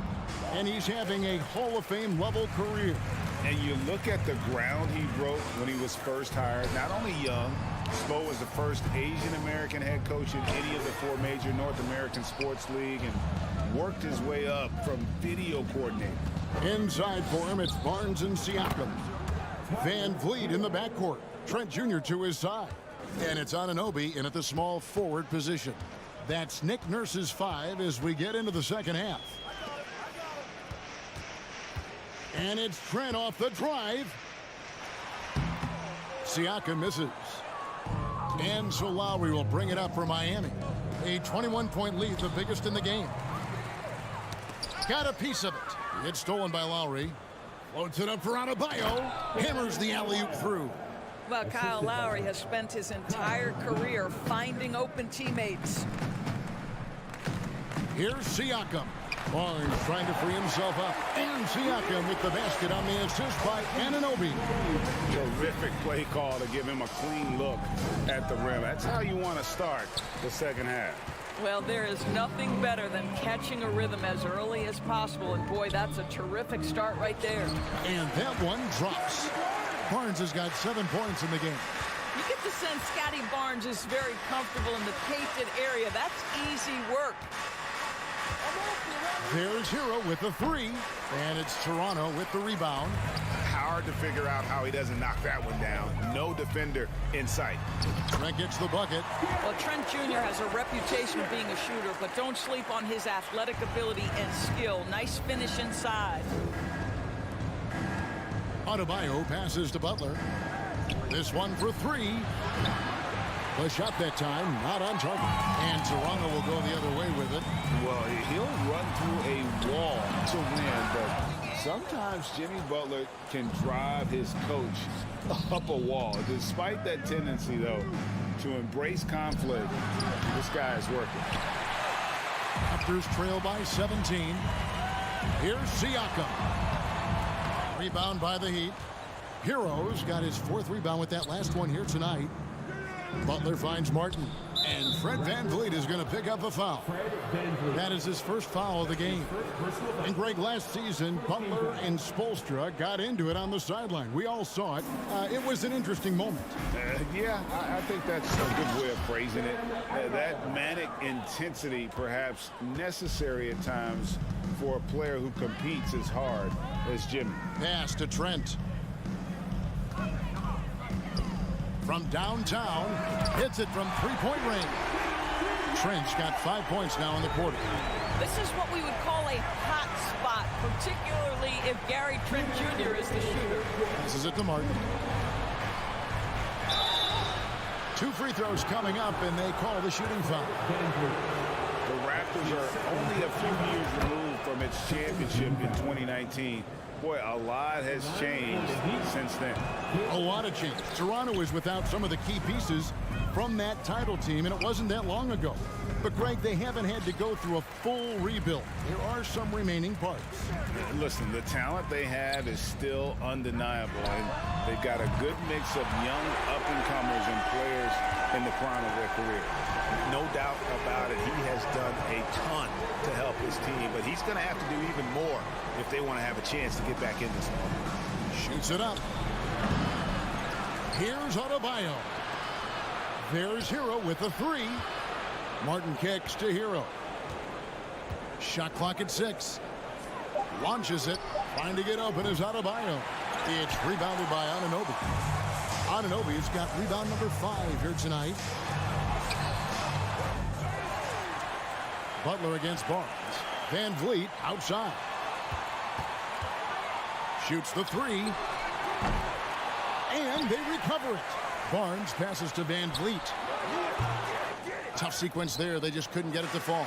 And he's having a Hall of Fame level career. And you look at the ground he broke when he was first hired. Not only young, Spo was the first Asian American head coach in any of the 4 major North American sports league and worked his way up from video coordinator. Inside for him, it's Barnes and Siakam. Van Vliet in the backcourt. Trent Jr. to his side. And it's Anunoby in at the small forward position. That's Nick Nurse's 5 as we get into the second half. And it's Trent off the drive. Siakam misses. And so Lowry will bring it up for Miami. A 21-point lead, the biggest in the game. Got a piece of it. It's stolen by Lowry. Floats it up for Adebayo. Hammers the alley-oop through. Well, Kyle Lowry has spent his entire career finding open teammates. Here's Siakam. Barnes trying to free himself up. And Siakam with the basket on the assist by Anunoby. Terrific play call to give him a clean look at the rim. That's how you want to start the second half. Well, there is nothing better than catching a rhythm as early as possible. And boy, that's a terrific start right there. And that one drops. Barnes has got 7 points in the game. You get the sense Scotty Barnes is very comfortable in the painted area. That's easy work. There's Hero with the 3. And it's Toronto with the rebound. Hard to figure out how he doesn't knock that one down. No defender in sight. Trent gets the bucket. Well, Trent Jr. has a reputation of being a shooter, but don't sleep on his athletic ability and skill. Nice finish inside. Adebayo passes to Butler. This one for 3. The shot that time, not on target. And Toronto will go the other way with it. Well, he'll run through a wall to win, but sometimes Jimmy Butler can drive his coach up a wall. Despite that tendency, though, to embrace conflict, this guy is working. Raptors trail by 17. Here's Siakam. Rebound by the Heat. Hero's got his 4th rebound with that last one here tonight. Butler finds Martin. And Fred VanVleet is going to pick up a foul. That is his first foul of the game. And Greg, last season, Butler and Spoelstra got into it on the sideline. We all saw it. It was an interesting moment. Yeah, I think that's a good way of phrasing it. That manic intensity, perhaps necessary at times for a player who competes as hard as Jimmy. Pass to Trent. From downtown, hits it from three-point range. Trent's got 5 points now in the quarter. This is what we would call a hot spot, particularly if Gary Trent Jr. is the shooter. This is it to Martin. 2 free throws coming up, and they call the shooting foul. The Raptors are only a few years removed from its championship in 2019. Boy, a lot has changed since then. A lot of change. Toronto is without some of the key pieces from that title team, and it wasn't that long ago. But, Greg, they haven't had to go through a full rebuild. There are some remaining parts. Listen, the talent they have is still undeniable, and they've got a good mix of young up-and-comers and players in the prime of their career. No doubt about it. He has done a ton to help his team, but he's going to have to do even more if they want to have a chance to get back in this one. Shoots it up. Here's Adebayo. There's Hero with a 3. Martin kicks to Hero. Shot clock at 6. Launches it. Trying to get open is Adebayo. It's rebounded by Anunoby. Anunoby's got rebound number 5 here tonight. Butler against Barnes. VanVleet outside. Shoots the 3. And they recover it. Barnes passes to VanVleet. Tough sequence there. They just couldn't get it to fall.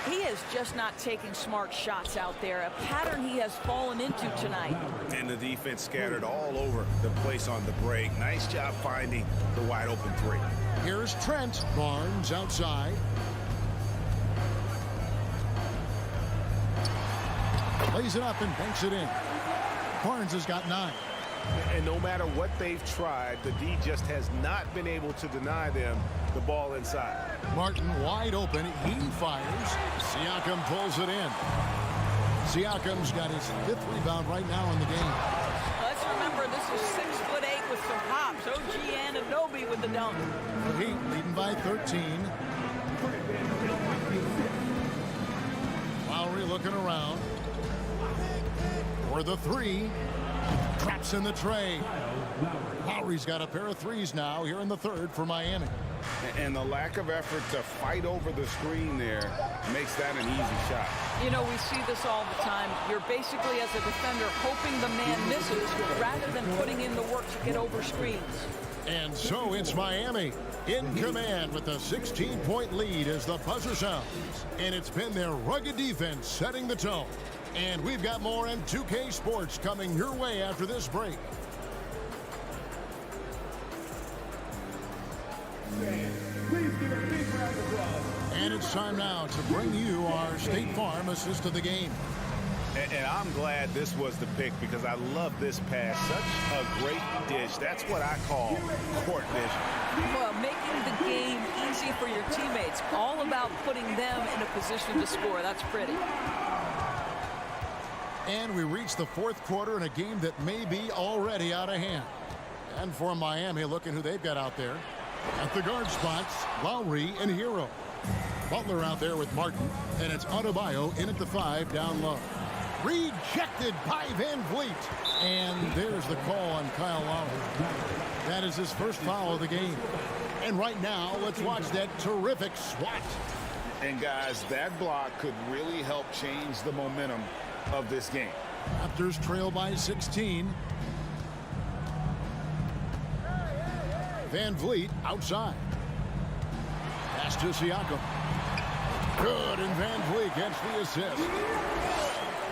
He is just not taking smart shots out there, a pattern he has fallen into tonight. And the defense scattered all over the place on the break. Nice job finding the wide open 3. Here's Trent. Barnes outside. Lays it up and banks it in. Barnes has got 9. And no matter what they've tried, the D just has not been able to deny them the ball inside. Martin wide open. He fires. Siakam pulls it in. Siakam's got his 5th rebound right now in the game. Let's remember this is 6'8" with some hops. OG Anunoby with the dunk. The Heat leading by 13. Lowry looking around. For the 3. Traps in the tray. Lowry's got a pair of 3s now here in the 3rd for Miami. And the lack of effort to fight over the screen there makes that an easy shot. You know, we see this all the time. You're basically, as a defender, hoping the man misses rather than putting in the work to get over screens. And so it's Miami in command with a 16-point lead as the buzzer sounds. And it's been their rugged defense setting the tone. And we've got more M2K Sports coming your way after this break. Please give a big round of applause. And it's time now to bring you our State Farm assist of the game. And I'm glad this was the pick because I love this pass. Such a great dish. That's what I call court vision. Well, making the game easy for your teammates. All about putting them in a position to score. That's pretty. And we reach the 4th quarter in a game that may be already out of hand. And for Miami, look at who they've got out there. At the guard spots, Lowry and Hero. Butler out there with Martin, and it's Adebayo in at the 5 down low. Rejected by VanVleet. And there's the call on Kyle Lowry. That is his first foul of the game. And right now, let's watch that terrific swat. And guys, that block could really help change the momentum of this game. Raptors trail by 16. VanVleet outside. Pass to Siakam. Good, and VanVleet gets the assist.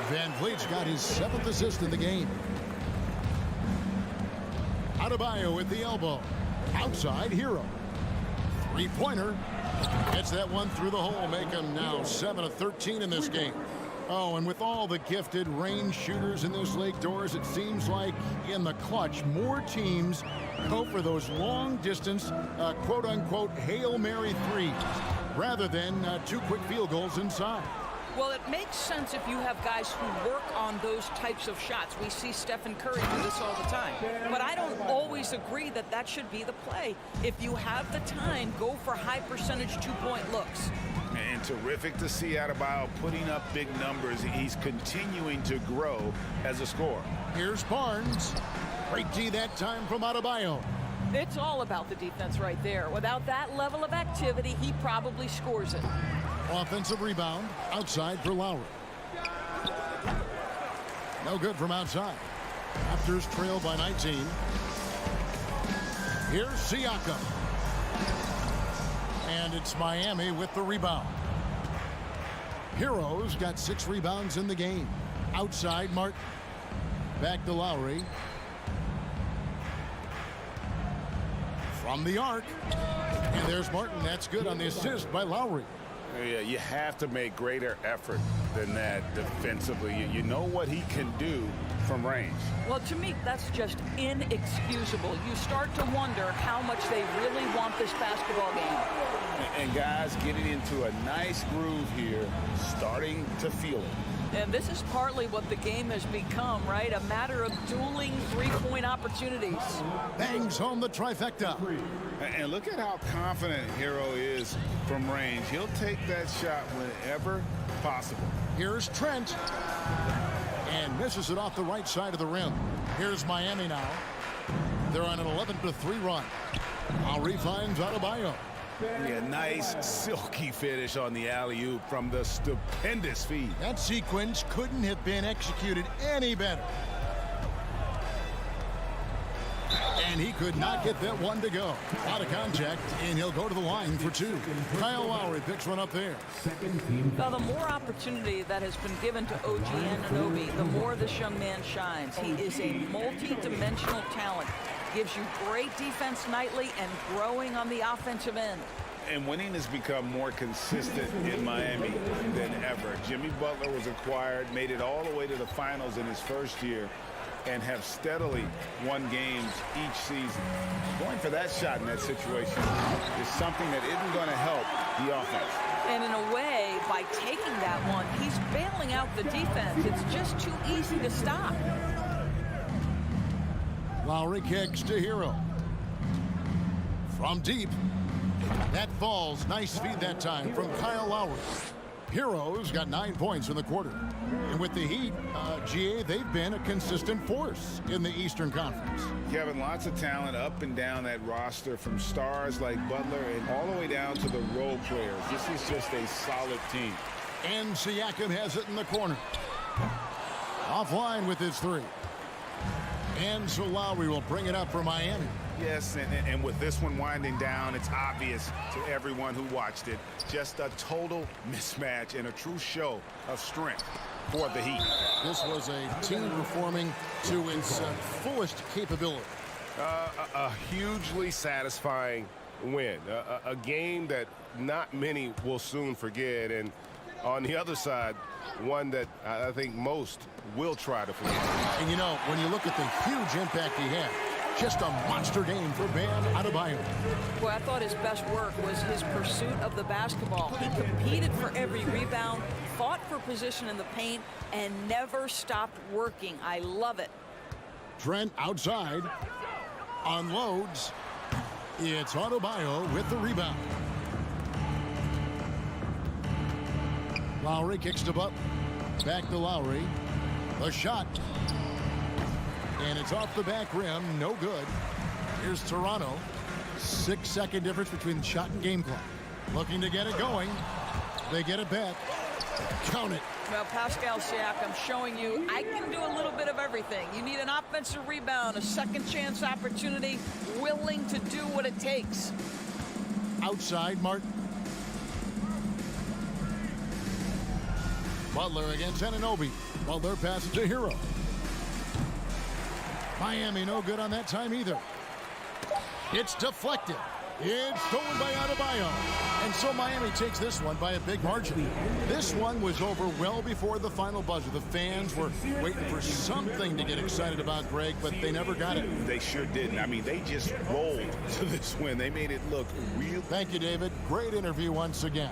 VanVleet's got his 7th assist in the game. Adebayo with the elbow. Outside, Hero. 3-pointer. Gets that one through the hole, make him now 7 of 13 in this game. Oh, and with all the gifted range shooters in this league, Doors, it seems like in the clutch, more teams go for those long-distance, quote-unquote, Hail Mary threes, rather than 2 quick field goals inside. Well, it makes sense if you have guys who work on those types of shots. We see Stephen Curry do this all the time. But I don't always agree that that should be the play. If you have the time, go for high-percentage 2-point looks. And terrific to see Adebayo putting up big numbers. He's continuing to grow as a scorer. Here's Barnes. Great D that time from Adebayo. It's all about the defense right there. Without that level of activity, he probably scores it. Offensive rebound outside for Lowry. No good from outside. Raptors trail by 19. Here's Siakam. And it's Miami with the rebound. Heroes got 6 rebounds in the game. Outside Martin. Back to Lowry. From the arc. And there's Martin. That's good on the assist by Lowry. Yeah, you have to make greater effort than that defensively. You know what he can do from range. Well, to me, that's just inexcusable. You start to wonder how much they really want this basketball game. And guys getting into a nice groove here, starting to feel it. And this is partly what the game has become, right? A matter of dueling 3-point opportunities. Bangs home the trifecta. And look at how confident Hero is from range. He'll take that shot whenever possible. Here's Trent. And misses it off the right side of the rim. Here's Miami now. They're on an 11-3 run. Lowry finds Adebayo. Yeah, nice silky finish on the alley-oop from the stupendous feed. That sequence couldn't have been executed any better. And he could not get that one to go. Out of contact, and he'll go to the line for 2. Kyle Lowry picks one up there. Now, the more opportunity that has been given to OG Anunoby, the more this young man shines. He is a multi-dimensional talent. Gives you great defense nightly and growing on the offensive end. And winning has become more consistent in Miami than ever. Jimmy Butler was acquired, made it all the way to the finals in his first year, and have steadily won games each season. Going for that shot in that situation is something that isn't going to help the offense. And in a way, by taking that one, he's bailing out the defense. It's just too easy to stop. Lowry kicks to Hero. From deep. That falls. Nice feed that time from Kyle Lowry. Heroes got 9 points in the quarter. And with the Heat, GA, they've been a consistent force in the Eastern Conference. Kevin, lots of talent up and down that roster, from stars like Butler and all the way down to the role players. This is just a solid team. And Siakam has it in the corner. Offline with his 3. And so Lowry will bring it up for Miami. Yes, and with this one winding down, it's obvious to everyone who watched it. Just a total mismatch and a true show of strength for the Heat. This was a team performing to its fullest capability. A hugely satisfying win. A game that not many will soon forget. And on the other side, one that I think most will try to forget. And you know, when you look at the huge impact he had, just a monster game for Bam Adebayo. Boy, I thought his best work was his pursuit of the basketball. He competed for every rebound, fought for position in the paint, and never stopped working. I love it. Trent outside, unloads. It's Adebayo with the rebound. Lowry kicks to Butler. Back to Lowry. The shot. And it's off the back rim. No good. Here's Toronto. 6-second difference between the shot and game clock. Looking to get it going. They get it back. Count it. Well, Pascal Siakam showing you I can do a little bit of everything. You need an offensive rebound, a second chance opportunity, willing to do what it takes. Outside, Martin. Butler against Anunoby. Butler passes to Hero. Miami no good on that time either. It's deflected. It's stolen by Adebayo. And so Miami takes this one by a big margin. This one was over well before the final buzzer. The fans were waiting for something to get excited about, Greg, but they never got it. They sure didn't. I mean, they just rolled to this win. They made it look real. Thank you, David. Great interview once again.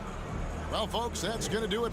Well, folks, that's going to do it.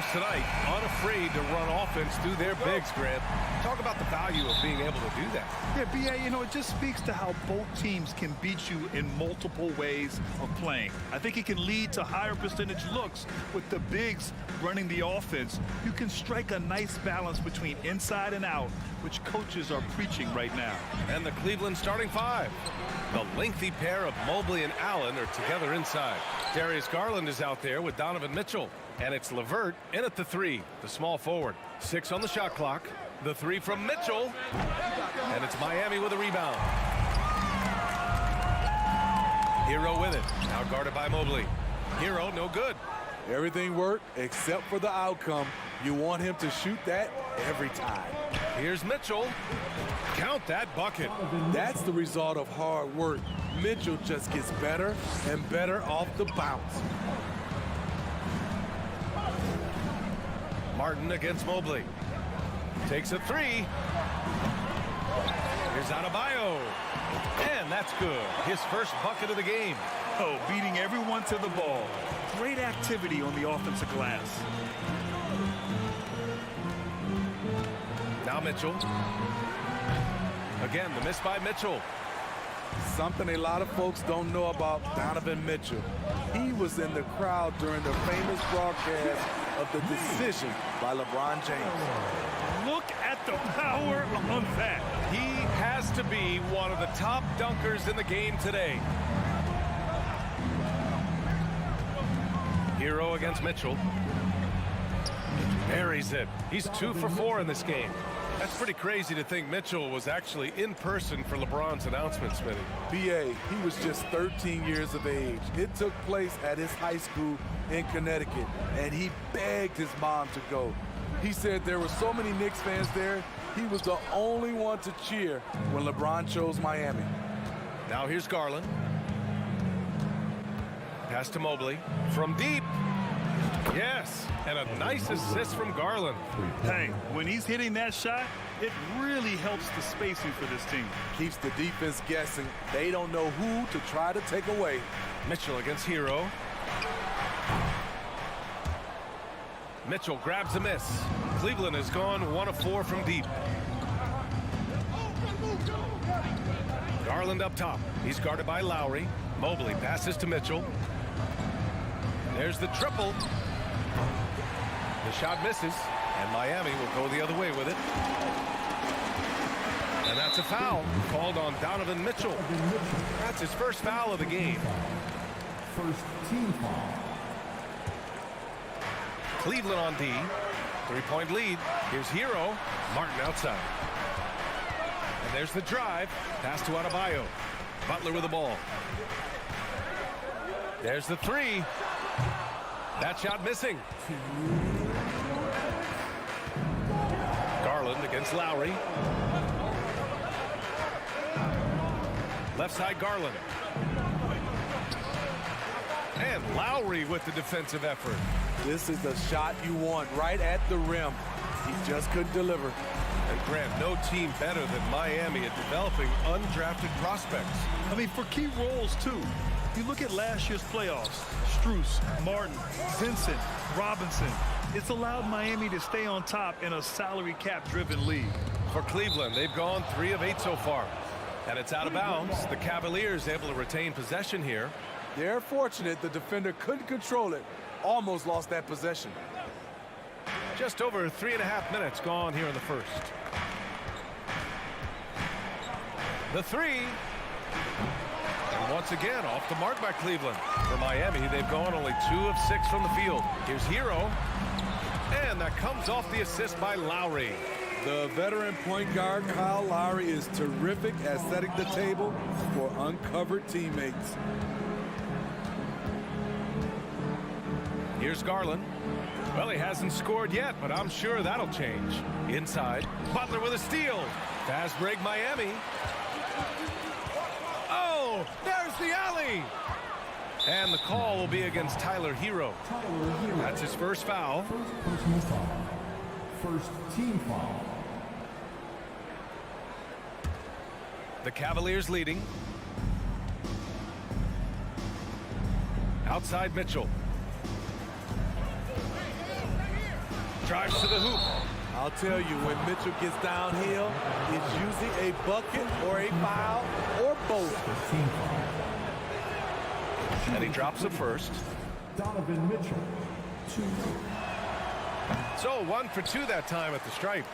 teams tonight unafraid to run offense through their bigs, Grant. Talk about the value of being able to do that. Yeah, B.A., it just speaks to how both teams can beat you in multiple ways of playing. I think it can lead to higher percentage looks with the bigs running the offense. You can strike a nice balance between inside and out, which coaches are preaching right now. And the Cleveland starting five. The lengthy pair of Mobley and Allen are together inside. Darius Garland is out there with Donovan Mitchell. And it's LeVert in at the three, the small forward. 6 on the shot clock. The three from Mitchell. And it's Miami with a rebound. Hero with it. Now guarded by Mobley. Hero, no good. Everything worked except for the outcome. You want him to shoot that every time. Here's Mitchell. Count that bucket. That's the result of hard work. Mitchell just gets better and better off the bounce. Martin against Mobley. Takes a three. Here's Adebayo. And that's good. His first bucket of the game. Oh, beating everyone to the ball. Great activity on the offensive glass. Now Mitchell. Again, the miss by Mitchell. Something a lot of folks don't know about Donovan Mitchell. He was in the crowd during the famous broadcast of the decision by LeBron James. Look at the power of that. He has to be one of the top dunkers in the game today. Hero against Mitchell. Buries it. He's 2 for 4 in this game. That's pretty crazy to think Mitchell was actually in person for LeBron's announcement, Smitty. B.A., he was just 13 years of age. It took place at his high school in Connecticut, and he begged his mom to go. He said there were so many Knicks fans there, he was the only one to cheer when LeBron chose Miami. Now here's Garland. Pass to Mobley. From deep. Yes, and a nice assist from Garland. Hey, when he's hitting that shot, it really helps the spacing for this team. Keeps the defense guessing. They don't know who to try to take away. Mitchell against Hero. Mitchell grabs a miss. Cleveland has gone 1 of 4 from deep. Garland up top. He's guarded by Lowry. Mobley passes to Mitchell. There's the triple. The shot misses, and Miami will go the other way with it. And that's a foul called on Donovan Mitchell. That's his first foul of the game. First team foul. Cleveland on D. 3-point lead. Here's Hero. Martin outside. And there's the drive. Pass to Adebayo. Butler with the ball. There's the three. That shot missing. Garland against Lowry. Left side Garland. And Lowry with the defensive effort. This is the shot you want right at the rim. He just couldn't deliver. And Grant, no team better than Miami at developing undrafted prospects. I mean, for key roles, too. You look at last year's playoffs. Strus, Martin, Vincent, Robinson. It's allowed Miami to stay on top in a salary cap-driven league. For Cleveland, they've gone 3 of 8 so far. And it's out of bounds. The Cavaliers able to retain possession here. They're fortunate the defender couldn't control it. Almost lost that possession. Just over 3.5 minutes gone here in the first. The three. And once again, off the mark by Cleveland. For Miami, they've gone only 2 of 6 from the field. Here's Hero. And that comes off the assist by Lowry. The veteran point guard, Kyle Lowry, is terrific at setting the table for uncovered teammates. Here's Garland. Well, he hasn't scored yet, but I'm sure that'll change. Inside, Butler with a steal. Fast break, Miami. Oh, there's the alley. And the call will be against Tyler Hero. That's his first foul. First personal foul. First team foul. The Cavaliers leading. Outside Mitchell. Drives to the hoop. I'll tell you, when Mitchell gets downhill, it's usually a bucket or a foul or both. And he drops it first. Donovan Mitchell, 2. So 1 for 2 that time at the stripe.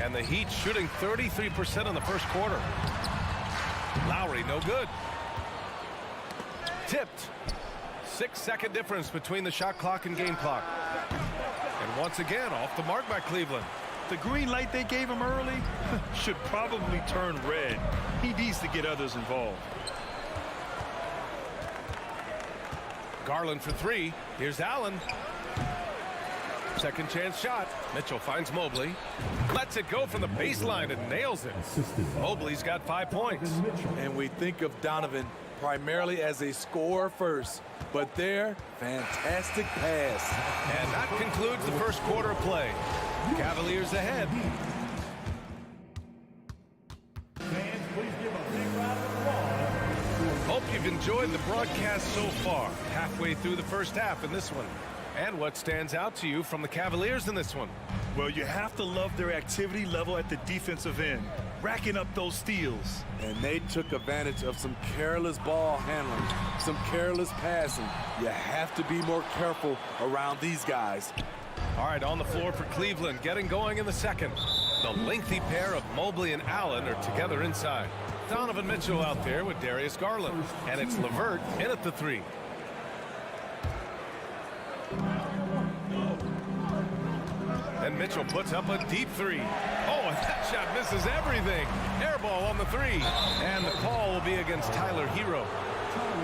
And the Heat shooting 33% in the first quarter. Lowry, no good. Tipped. 6-second difference between the shot clock and game clock. And once again, off the mark by Cleveland. The green light they gave him early should probably turn red. He needs to get others involved. Garland for 3. Here's Allen. Second chance shot. Mitchell finds Mobley. Lets it go from the baseline and nails it. Mobley's got 5 points. And we think of Donovan primarily as a scorer first, but there, fantastic pass. And that concludes the first quarter of play. Cavaliers ahead. Fans, please give a big round of applause. Hope you've enjoyed the broadcast so far. Halfway through the first half in this one. And what stands out to you from the Cavaliers in this one? Well, you have to love their activity level at the defensive end, racking up those steals. And they took advantage of some careless ball handling, some careless passing. You have to be more careful around these guys. All right, on the floor for Cleveland, getting going in the second. The lengthy pair of Mobley and Allen are together inside. Donovan Mitchell out there with Darius Garland. And it's LeVert in at the 3. And Mitchell puts up a deep 3. Oh, and that shot misses everything. Air ball on the 3. And the call will be against Tyler Hero.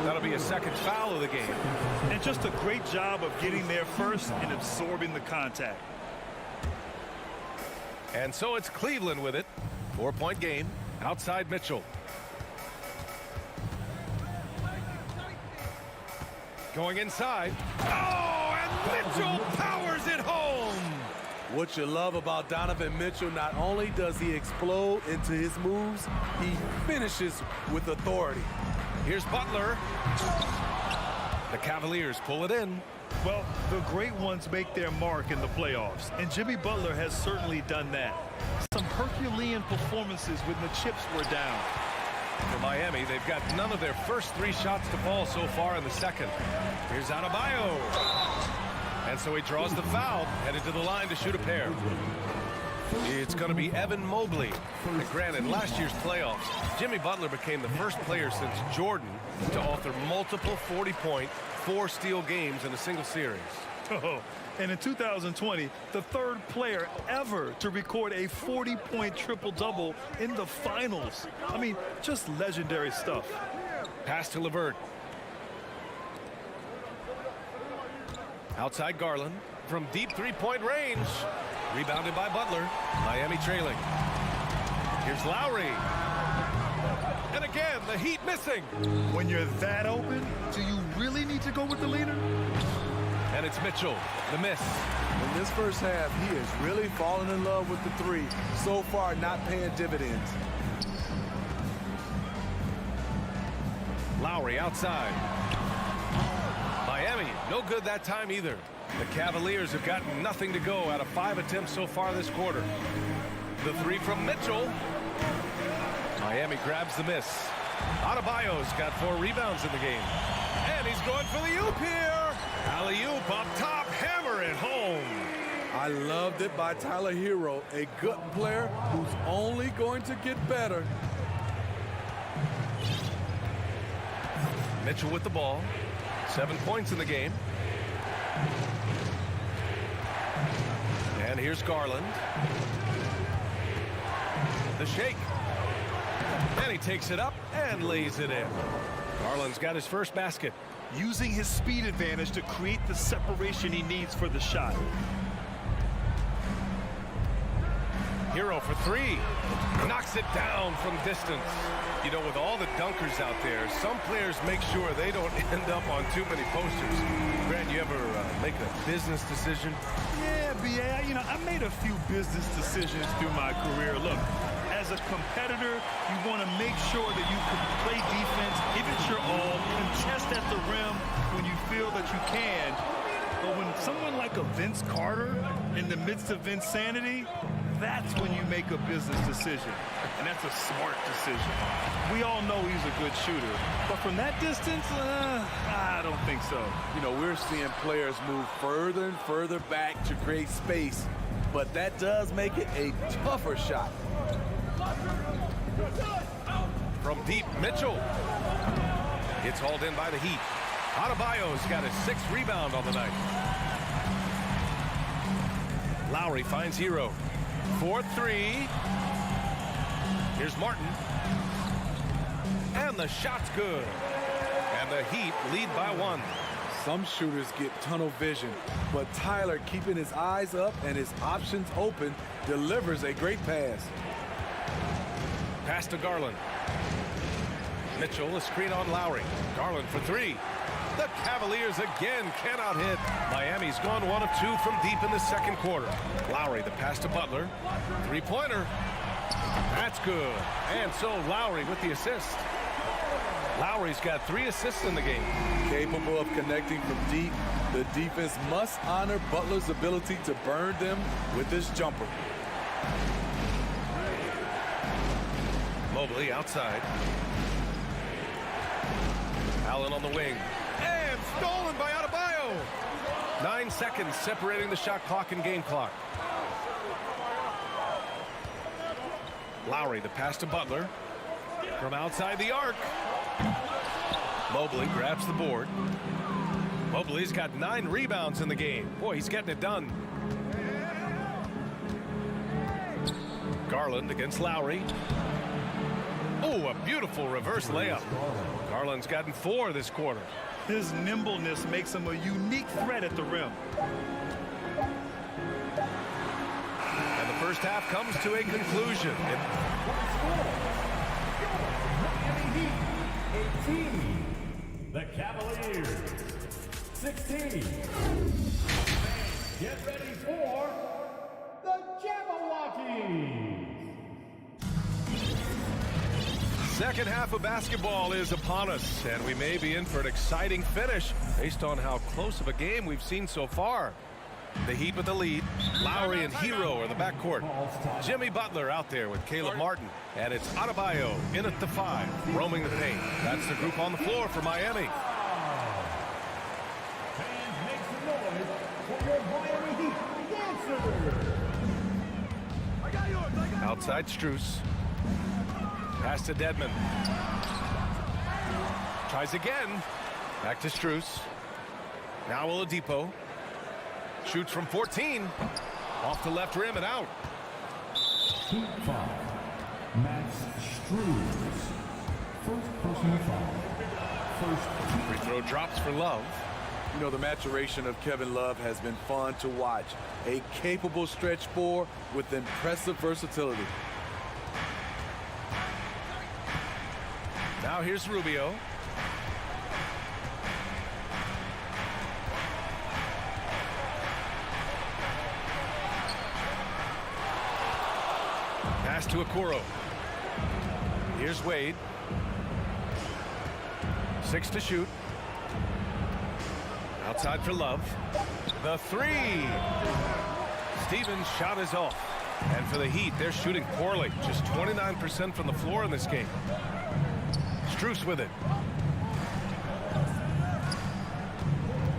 That'll be a second foul of the game. And just a great job of getting there first and absorbing the contact. And so it's Cleveland with it. 4-point game. Outside Mitchell. Going inside. Oh, and Mitchell powers it home. What you love about Donovan Mitchell, not only does he explode into his moves, he finishes with authority. Here's Butler. The Cavaliers pull it in. Well, the great ones make their mark in the playoffs, and Jimmy Butler has certainly done that. Some Herculean performances when the chips were down. For Miami, they've got none of their first 3 shots to fall so far in the second. Here's Adebayo. And so he draws the foul, headed to the line to shoot a pair. It's going to be Evan Mobley. And granted, last year's playoffs, Jimmy Butler became the first player since Jordan to author multiple 40-point, 4-steal games in a single series. Oh, and in 2020, the 3rd player ever to record a 40-point triple-double in the finals. I mean, just legendary stuff. Pass to LeVert. Outside Garland from deep 3-point range. Rebounded by Butler. Miami trailing. Here's Lowry. And again, the Heat missing. When you're that open, do you really need to go with the leader? And it's Mitchell, the miss. In this first half, he is really falling in love with the 3. So far, not paying dividends. Lowry outside. Miami, no good that time either. The Cavaliers have gotten nothing to go out of 5 attempts so far this quarter. The 3 from Mitchell. Miami grabs the miss. Adebayo's got 4 rebounds in the game. And he's going for the oop here. Alley-oop up top, hammer it home. I loved it by Tyler Hero, a good player who's only going to get better. Mitchell with the ball. 7 points in the game. And here's Garland. The shake. And he takes it up and lays it in. Garland's got his first basket. Using his speed advantage to create the separation he needs for the shot. Hero for 3. Knocks it down from distance. You know, with all the dunkers out there, some players make sure they don't end up on too many posters. Grant, you ever make a business decision? Yeah, B.A., you know, I made a few business decisions through my career. Look, as a competitor, you want to make sure that you can play defense, give it your all, contest at the rim when you feel that you can. But when someone like a Vince Carter in the midst of insanity, that's when you make a business decision. And that's a smart decision. We all know he's a good shooter. But from that distance, I don't think so. You know, we're seeing players move further and further back to create space, but that does make it a tougher shot. From deep, Mitchell. It's hauled in by the Heat. Adebayo's got his 6th rebound on the night. Lowry finds Hero. 4-3. Here's Martin. And the shot's good. And the Heat lead by 1. Some shooters get tunnel vision, but Tyler, keeping his eyes up and his options open, delivers a great pass. Pass to Garland. Mitchell, a screen on Lowry. Garland for 3. The Cavaliers again cannot hit. Miami's gone 1 of 2 from deep in the second quarter. Lowry, the pass to Butler. 3-pointer. That's good. And so Lowry with the assist. Lowry's got 3 assists in the game. Capable of connecting from deep, the defense must honor Butler's ability to burn them with this jumper. Mobley outside. Allen on the wing. And stolen by Adebayo. 9 seconds separating the shot clock and game clock. Lowry, the pass to Butler. From outside the arc. Mobley grabs the board. Mobley's got 9 rebounds in the game. Boy, he's getting it done. Garland against Lowry. Oh, a beautiful reverse layup. Garland's gotten 4 this quarter. His nimbleness makes him a unique threat at the rim. And the first half comes to a conclusion. Miami Heat, 18. The Cavaliers, 16. Get ready for the Jabberwockies. Second half of basketball is upon us, and we may be in for an exciting finish based on how close of a game we've seen so far. The Heat with the lead. Lowry and Hero are in the backcourt. Jimmy Butler out there with Caleb Martin. And it's Adebayo in at the 5, roaming the paint. That's the group on the floor for Miami. Fans, make some noise for your Miami Heat dancers. Outside Strus. Pass to Dedmon. Tries again. Back to Strus. Now Oladipo. Shoots from 14. Off the left rim and out. Heat foul. Max Strus. First personal foul. Free throw drops for Love. You know, the maturation of Kevin Love has been fun to watch. A capable stretch 4 with impressive versatility. Now here's Rubio. Pass to Okoro. Here's Wade. 6 to shoot. Outside for Love. The 3. Stevens' shot is off. And for the Heat, they're shooting poorly. Just 29% from the floor in this game. Strus with it.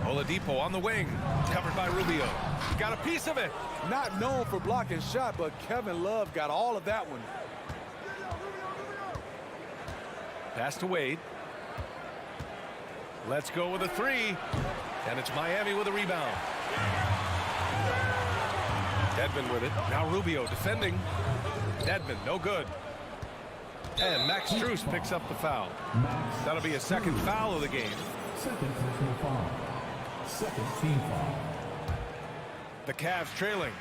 Oladipo on the wing. Covered by Rubio. Got a piece of it. Not known for blocking shot, but Kevin Love got all of that one. Pass to Wade. Let's go with a 3. And it's Miami with a rebound. Dedmon with it. Now Rubio defending. Dedmon, no good. And Max Strus picks up the foul. That'll be a second foul of the game. Second personal foul. Second team foul. The Cavs trailing.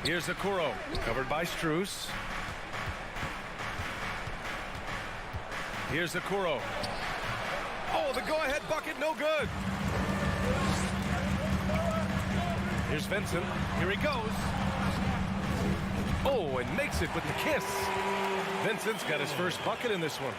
Here's Okoro, covered by Strus. Here's Okoro. Oh, the go-ahead bucket, no good. Here's Vincent. Here he goes. Oh, and makes it with the kiss. Vincent's got his first bucket in this one.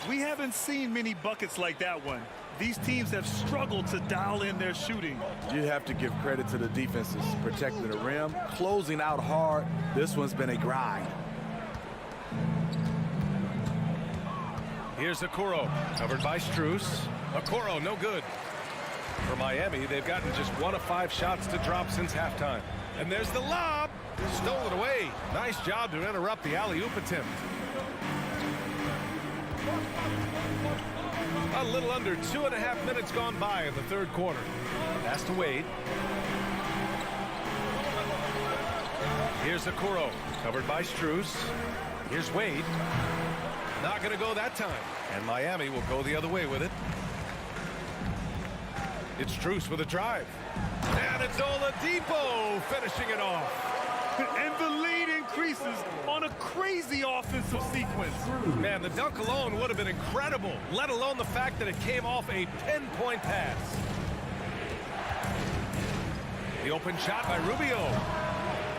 We haven't seen many buckets like that one. These teams have struggled to dial in their shooting. You have to give credit to the defenses, protecting the rim, closing out hard. This one's been a grind. Here's Okoro, covered by Strus. Okoro, no good. For Miami, they've gotten just 1 of 5 shots to drop since halftime. And there's the lob. Stolen away. Nice job to interrupt the alley-oop attempt. A little under 2.5 minutes gone by in the third quarter. Pass to Wade. Here's Okoro, covered by Strus. Here's Wade. Not going to go that time. And Miami will go the other way with it. It's Strus with a drive. And it's Oladipo finishing it off. And the lead increases on a crazy offensive sequence. Man, the dunk alone would have been incredible, let alone the fact that it came off a pinpoint pass. The open shot by Rubio.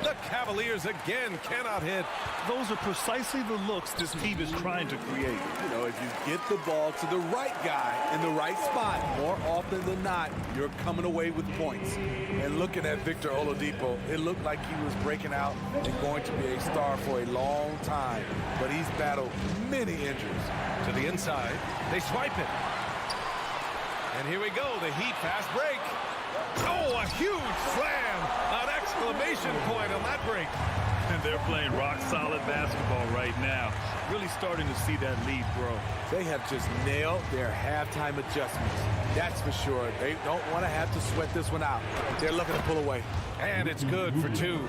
The Cavaliers again cannot hit. Those are precisely the looks this team is trying to create. You know, if you get the ball to the right guy in the right spot, more often than not, you're coming away with points. And looking at Victor Oladipo, it looked like he was breaking out and going to be a star for a long time. But he's battled many injuries. To the inside, they swipe it. And here we go, the Heat fast break. Oh, a huge slam! An exclamation point on that break. And they're playing rock-solid basketball right now. Really starting to see that lead grow. They have just nailed their halftime adjustments. That's for sure. They don't want to have to sweat this one out. They're looking to pull away. And it's good for 2.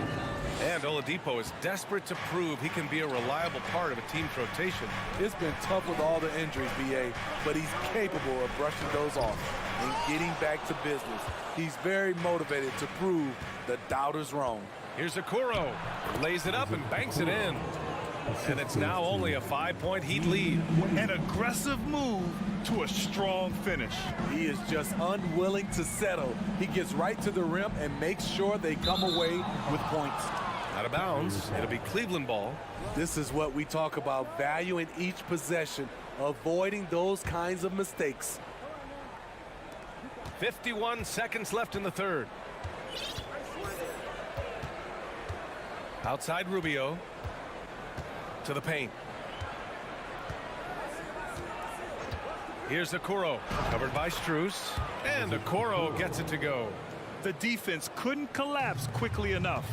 And Oladipo is desperate to prove he can be a reliable part of a team's rotation. It's been tough with all the injuries, BA, but he's capable of brushing those off and getting back to business. He's very motivated to prove the doubters wrong. Here's Okoro. Lays it up and banks it in. And it's now only a 5-point Heat lead. An aggressive move to a strong finish. He is just unwilling to settle. He gets right to the rim and makes sure they come away with points. Out of bounds. It'll be Cleveland ball. This is what we talk about, valuing each possession, avoiding those kinds of mistakes. 51 seconds left in the third. Outside Rubio. To the paint. Here's Okoro, covered by Strus. And Okoro gets it to go. The defense couldn't collapse quickly enough.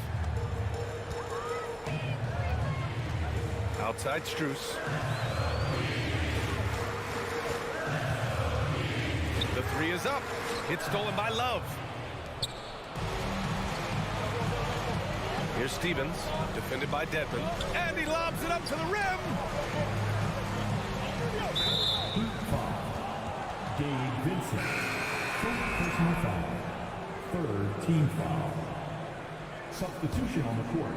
Outside Strus. The 3 is up. It's stolen by Love. Here's Stevens, defended by Dedmon. And he lobs it up to the rim. Gabe Vincent. First personal foul. Third team foul. Substitution on the court.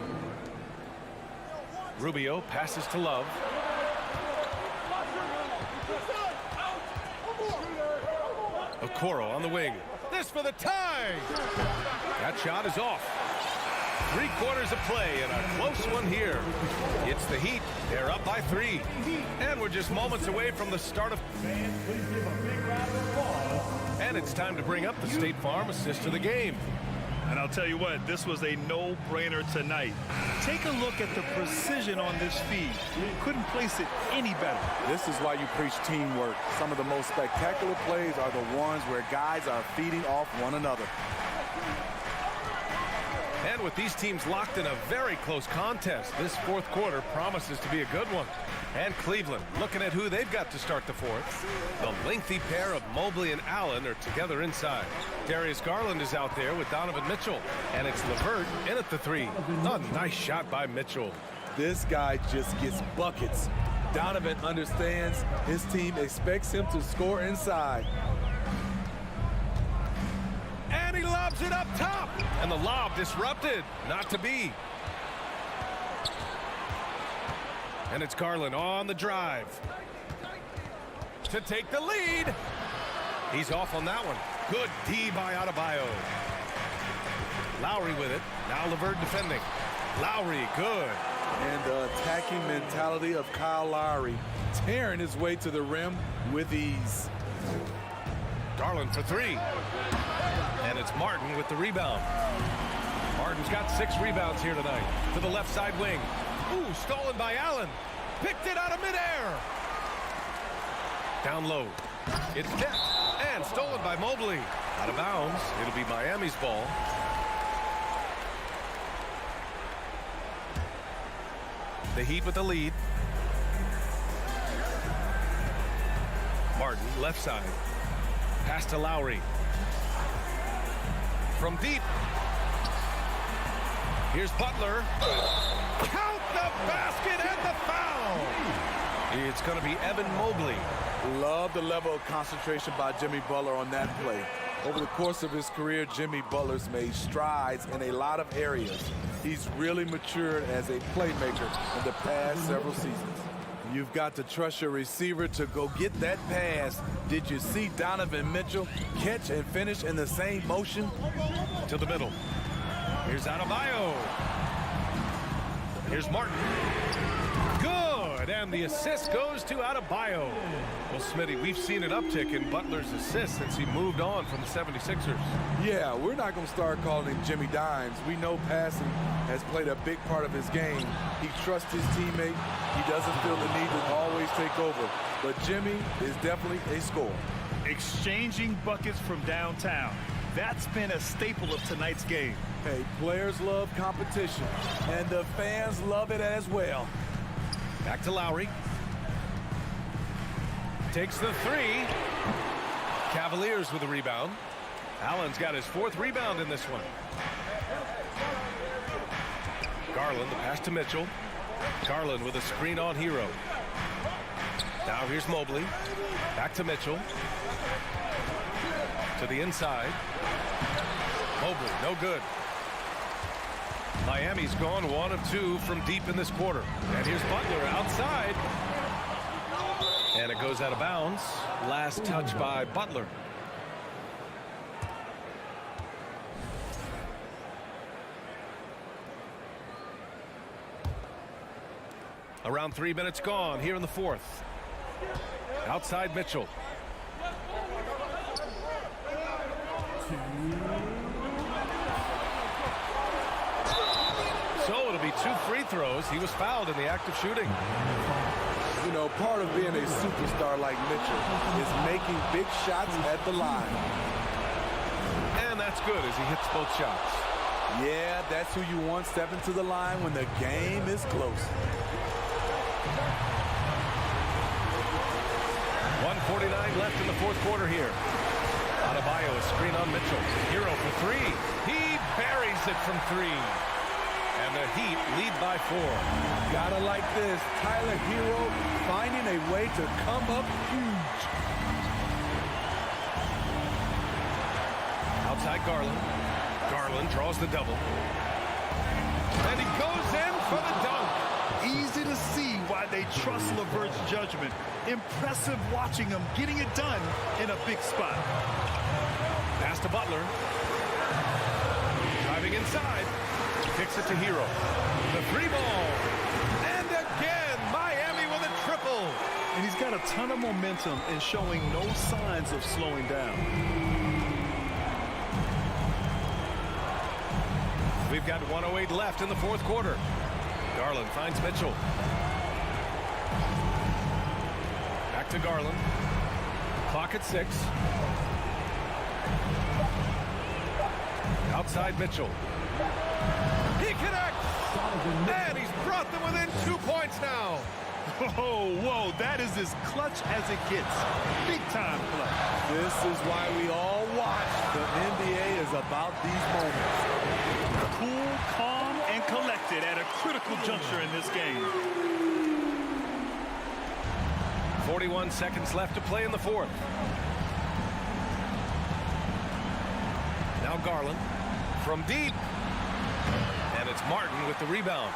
Rubio passes to Love. Okoro on the wing. This for the tie. That shot is off. 3 quarters of play and a close one here. It's the Heat. They're up by 3. And we're just moments away from the start of... And it's time to bring up the State Farm assist of the game. And I'll tell you what, this was a no-brainer tonight. Take a look at the precision on this feed. Couldn't place it any better. This is why you preach teamwork. Some of the most spectacular plays are the ones where guys are feeding off one another. And with these teams locked in a very close contest, this fourth quarter promises to be a good one. And Cleveland looking at who they've got to start the fourth. The lengthy pair of Mobley and Allen are together inside. Darius Garland is out there with Donovan Mitchell. And it's LeVert in at the 3. A nice shot by Mitchell. This guy just gets buckets. Donovan understands his team expects him to score inside. And he lobs it up top. And the lob disrupted. Not to be. And it's Garland on the drive. To take the lead. He's off on that one. Good D by Adebayo. Lowry with it. Now LeVert defending. Lowry, good. And the attacking mentality of Kyle Lowry, tearing his way to the rim with ease. Garland for three. And it's Martin with the rebound. Martin's got 6 rebounds here tonight. To the left side wing. Ooh, stolen by Allen. Picked it out of midair. Down low. It's tipped and stolen by Mobley. Out of bounds. It'll be Miami's ball. The Heat with the lead. Martin, left side. Pass to Lowry. From deep. Here's Butler. Count the basket and the foul. It's going to be Evan Mobley. Love the level of concentration by Jimmy Butler on that play. Over the course of his career, Jimmy Butler's made strides in a lot of areas. He's really matured as a playmaker in the past several seasons. You've got to trust your receiver to go get that pass. Did you see Donovan Mitchell catch and finish in the same motion? To the middle. Here's Adebayo. Here's Martin. Good, and the assist goes to Adebayo. Well, Smitty, we've seen an uptick in Butler's assists since he moved on from the 76ers. Yeah, we're not going to start calling him Jimmy Dimes. We know passing has played a big part of his game. He trusts his teammate. He doesn't feel the need to always take over. But Jimmy is definitely a scorer. Exchanging buckets from downtown. That's been a staple of tonight's game. Hey, players love competition, and the fans love it as well. Back to Lowry. Takes the three. Cavaliers with a rebound. Allen's got his 4th rebound in this one. Garland, the pass to Mitchell. Garland with a screen on Hero. Now here's Mobley. Back to Mitchell. To the inside. Mobley, no good. Miami's gone 1 of 2 from deep in this quarter. And here's Butler outside. And it goes out of bounds. Last touch by Butler. Around 3 minutes gone here in the 4th. Outside Mitchell. So it'll be 2 free throws. He was fouled in the act of shooting. You know, part of being a superstar like Mitchell is making big shots at the line. And that's good as he hits both shots. Yeah, that's who you want stepping to the line when the game is close. 1:49 left in the 4th quarter here. Adebayo, a screen on Mitchell. Hero for 3. He buries it from 3. And the Heat lead by 4. Gotta like this. Tyler Hero finding a way to come up huge. Outside Garland. Garland draws the double. And he goes in for the dunk. Easy to see why they trust LeVert's judgment. Impressive watching him getting it done in a big spot. Pass to Butler. Driving inside. Kicks it to Hero. The 3 ball. And again, Miami with a triple. And he's got a ton of momentum and showing no signs of slowing down. We've got 1:08 left in the 4th quarter. Garland finds Mitchell. Back to Garland. Clock at 6. Outside Mitchell. He connects! And he's brought them within 2 points now. Whoa, that is as clutch as it gets. Big time clutch. This is why we all watch. The NBA is about these moments. Cool, calm, and collected at a critical juncture in this game. 41 seconds left to play in the 4th. Now Garland from deep. And it's Martin with the rebound.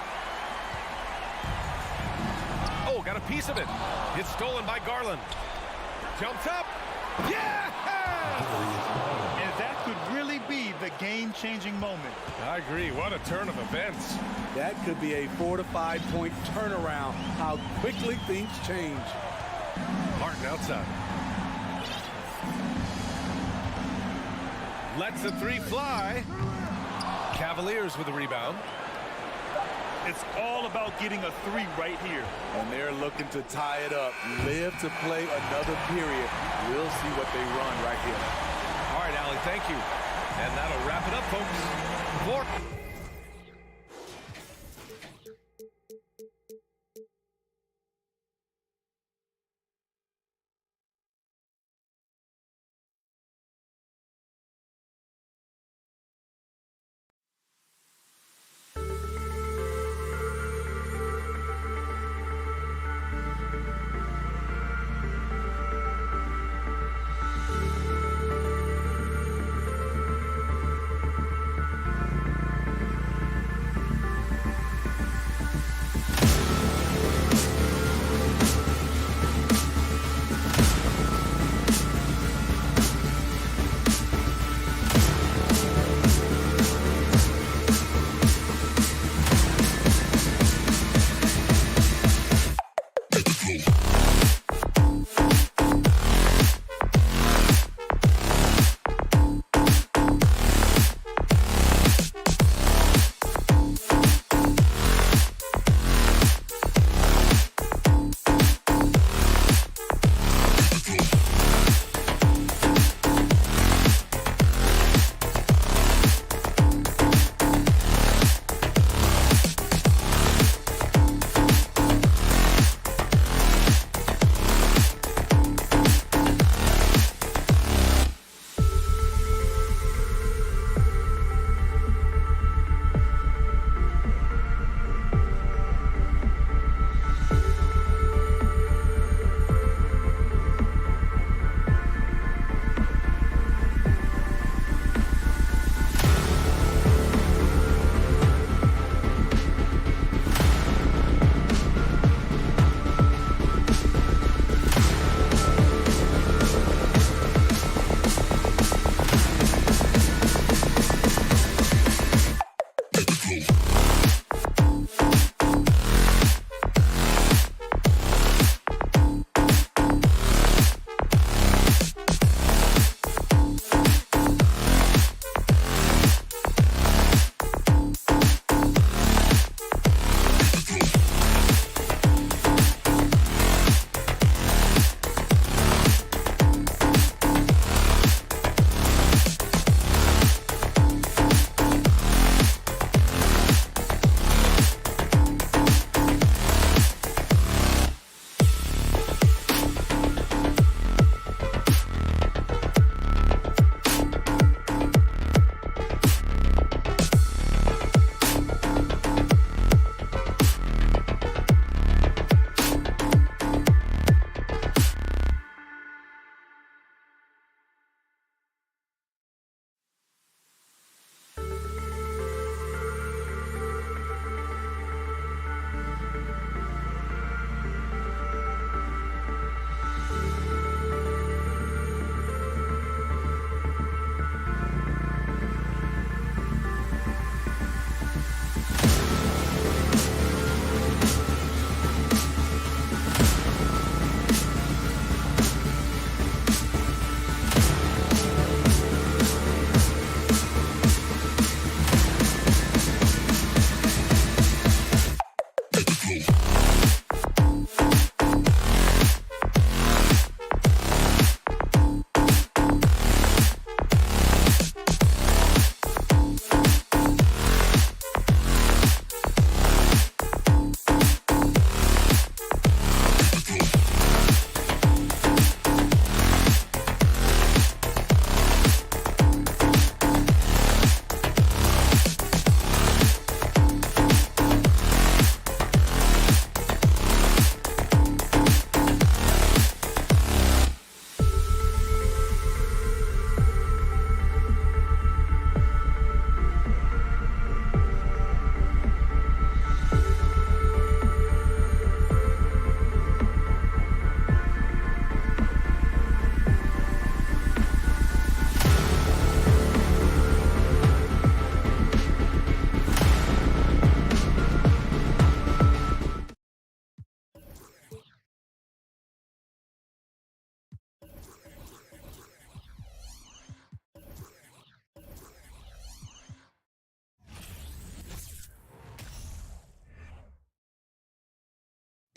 Oh, got a piece of it. It's stolen by Garland. Jumps up. Yeah! And that could really be the game-changing moment. I agree. What a turn of events. That could be a 4 to 5 point turnaround. How quickly things change. Martin outside. Lets the three fly. Cavaliers with the rebound. It's all about getting a three right here. And they're looking to tie it up. Live to play another period. We'll see what they run right here. All right, Allie, thank you. And that'll wrap it up, folks.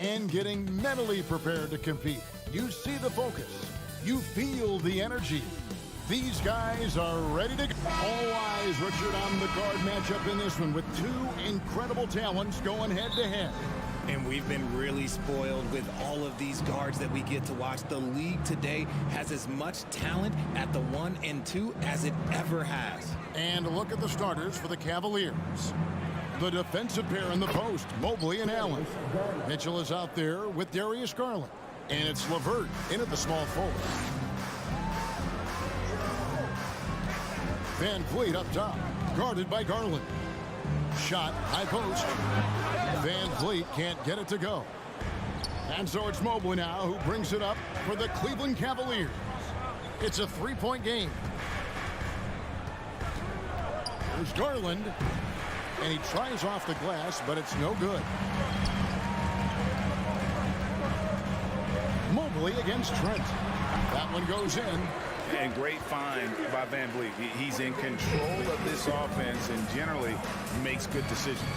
and getting mentally prepared to compete. You see the focus. You feel the energy. These guys are ready to go. All eyes, Richard, on the guard matchup in this one with two incredible talents going head-to-head. And we've been really spoiled with all of these guards that we get to watch. The league today has as much talent at the 1 and 2 as it ever has. And look at the starters for the Cavaliers. The defensive pair in the post, Mobley and Allen. Mitchell is out there with Darius Garland. And it's LeVert in at the small forward. Van Vliet up top, guarded by Garland. Shot, high post. Van Vliet can't get it to go. And so it's Mobley now who brings it up for the Cleveland Cavaliers. It's a three-point game. There's Garland. And he tries off the glass, but it's no good. Mobley against Trent. That one goes in. And great find by Van Vliet. He's in control of this offense and generally makes good decisions.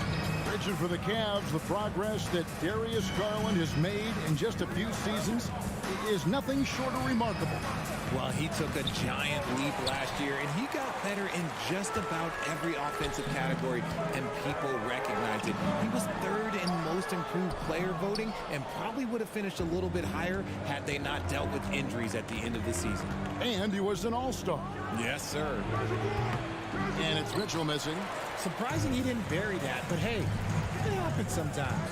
Richard, for the Cavs, the progress that Darius Garland has made in just a few seasons is nothing short of remarkable. Well, he took a giant leap last year, and he got better in just about every offensive category, and people recognized it. He was third in most improved player voting and probably would have finished a little bit higher had they not dealt with injuries at the end of the season. And he was an all-star. Yes, sir. And it's Mitchell missing. Surprising he didn't bury that, but hey, it happens sometimes.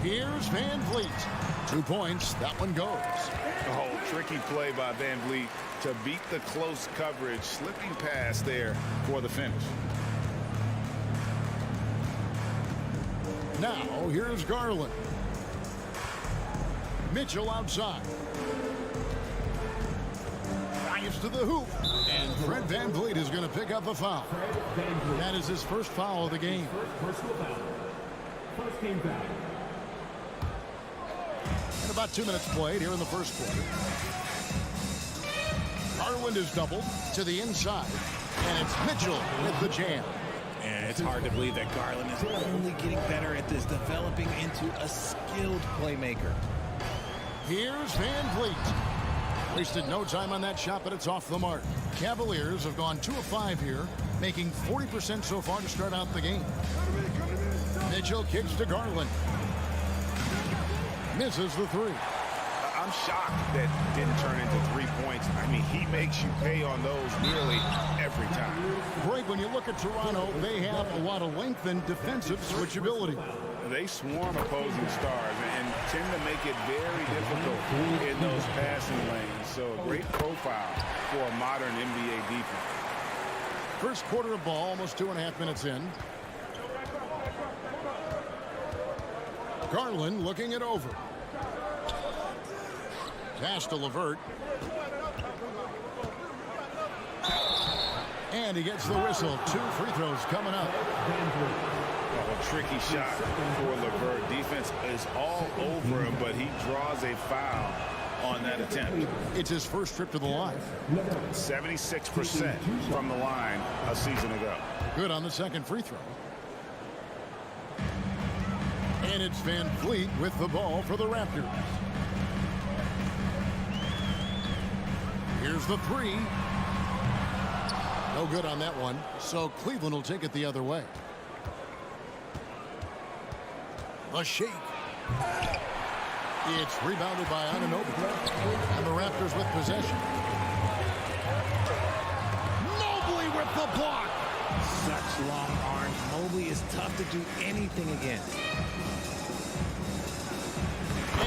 Here's Van Vliet. 2 points. That one goes. Oh, tricky play by Van Vliet to beat the close coverage. Slipping pass there for the finish. Now, here's Garland. Mitchell outside. Drives to the hoop. And Fred Van Vliet is going to pick up a foul. That is his first foul of the game. First game foul. And about 2 minutes played here in the first quarter. Garland is doubled to the inside. And it's Mitchell with the jam. And it's hard to believe that Garland is only getting better at this, developing into a skilled playmaker. Here's Van Vliet. Wasted no time on that shot, but it's off the mark. Cavaliers have gone 2 of 5 here, making 40% so far to start out the game. Mitchell kicks to Garland. Misses the three. I'm shocked that didn't turn into 3 points. I mean, he makes you pay on those nearly every time. Greg, when you look at Toronto, they have a lot of length and defensive switchability. They swarm opposing stars and tend to make it very difficult in those passing lanes. So a great profile for a modern NBA defense. First quarter of ball, almost 2.5 minutes in. Garland looking it over. Pass to LeVert. And he gets the whistle. 2 free throws coming up. A tricky shot for LeVert. Defense is all over him, but he draws a foul on that attempt. It's his first trip to the line. 76% from the line a season ago. Good on the second free throw. And it's Van Vliet with the ball for the Raptors. Here's the three. No good on that one. So Cleveland will take it the other way. A shake. It's rebounded by Anunoby. And the Raptors with possession. Mobley with the block. Such long arms. Mobley is tough to do anything against.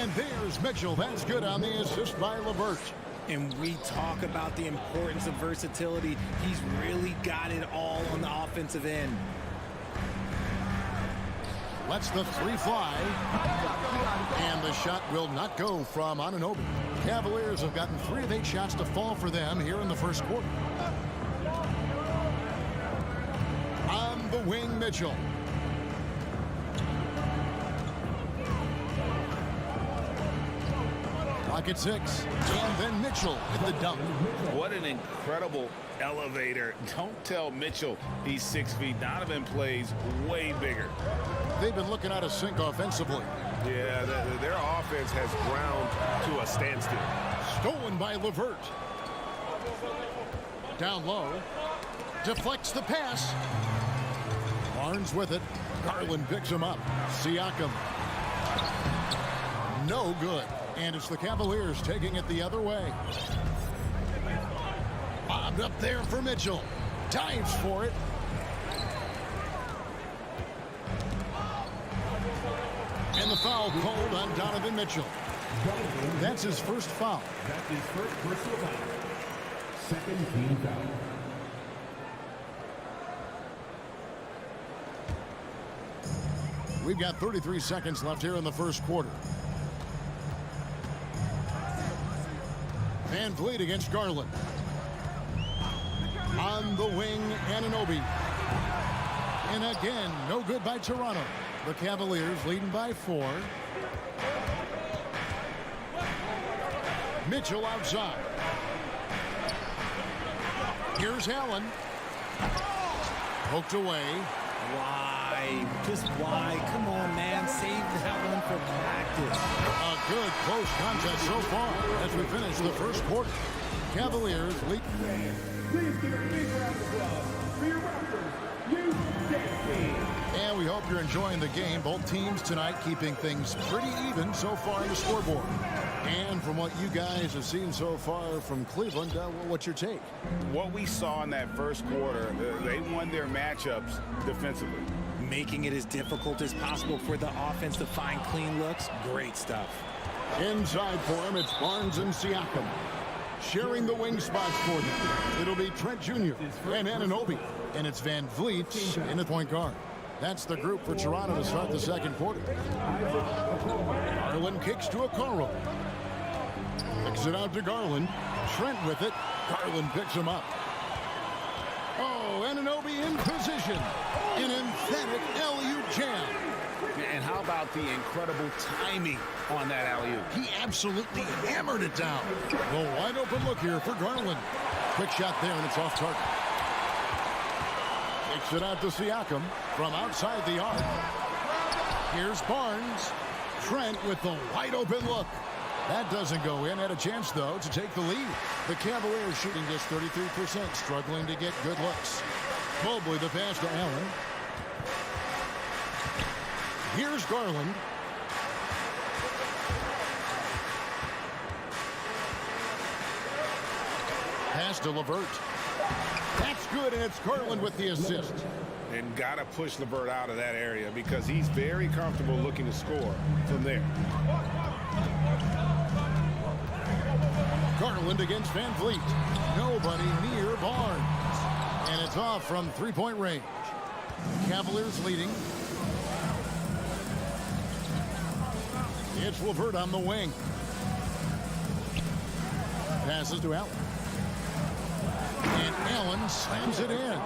And there's Mitchell. That's good on the assist by LeVert. And we talk about the importance of versatility. He's really got it all on the offensive end. Lets the three fly. And the shot will not go from Anunoby. Cavaliers have gotten 3 of 8 shots to fall for them here in the first quarter. On the wing, Mitchell. Clock at 6. And then Mitchell with the dunk. What an incredible elevator. Don't tell Mitchell he's 6 feet. Donovan plays way bigger. They've been looking out of sync offensively. Yeah, their offense has ground to a standstill. Stolen by LeVert. Down low. Deflects the pass. Barnes with it. Garland picks him up. Siakam. No good. And it's the Cavaliers taking it the other way. Bobbed up there for Mitchell. Dives for it. And the foul called on Donovan Mitchell. That's his first foul. That's his first personal foul. Second team foul. We've got 33 seconds left here in the first quarter. Van Vliet against Garland. On the wing, Anunoby. And again, no good by Toronto. The Cavaliers leading by 4. Mitchell outside. Here's Allen. Poked away. Why? Just why? Come on, man. Save that one for practice. A good close contest so far as we finish the first quarter. Cavaliers lead. Please give a big round of applause for your Raptors. You And we hope you're enjoying the game. Both teams tonight keeping things pretty even so far in the scoreboard. And from what you guys have seen so far from Cleveland, what's your take? What we saw in that first quarter, they won their matchups defensively. Making it as difficult as possible for the offense to find clean looks. Great stuff. Inside for him, it's Barnes and Siakam. Sharing the wing spots for them. It'll be Trent Jr. and Anunoby. And it's Van Vliet in the point guard. That's the group for Toronto to start the second quarter. Garland kicks to Okoro. Kicks it out to Garland. Trent with it. Garland picks him up. Oh, Anunoby in position. An emphatic LU jam. And how about the incredible timing on that alley-oop? He absolutely hammered it down. The wide open look here for Garland. Quick shot there, and it's off target. Kicks it out to Siakam from outside the arc. Here's Barnes. Trent with the wide open look. That doesn't go in. Had a chance, though, to take the lead. The Cavaliers shooting just 33%, struggling to get good looks. Mobley the pass to Allen. Here's Garland. Pass to LeVert. That's good, and it's Garland with the assist. And got to push LeVert out of that area because he's very comfortable looking to score from there. Garland against Van Vliet. Nobody near Barnes. And it's off from three-point range. Cavaliers leading. It's LeVert on the wing. Passes to Allen. And Allen slams it in.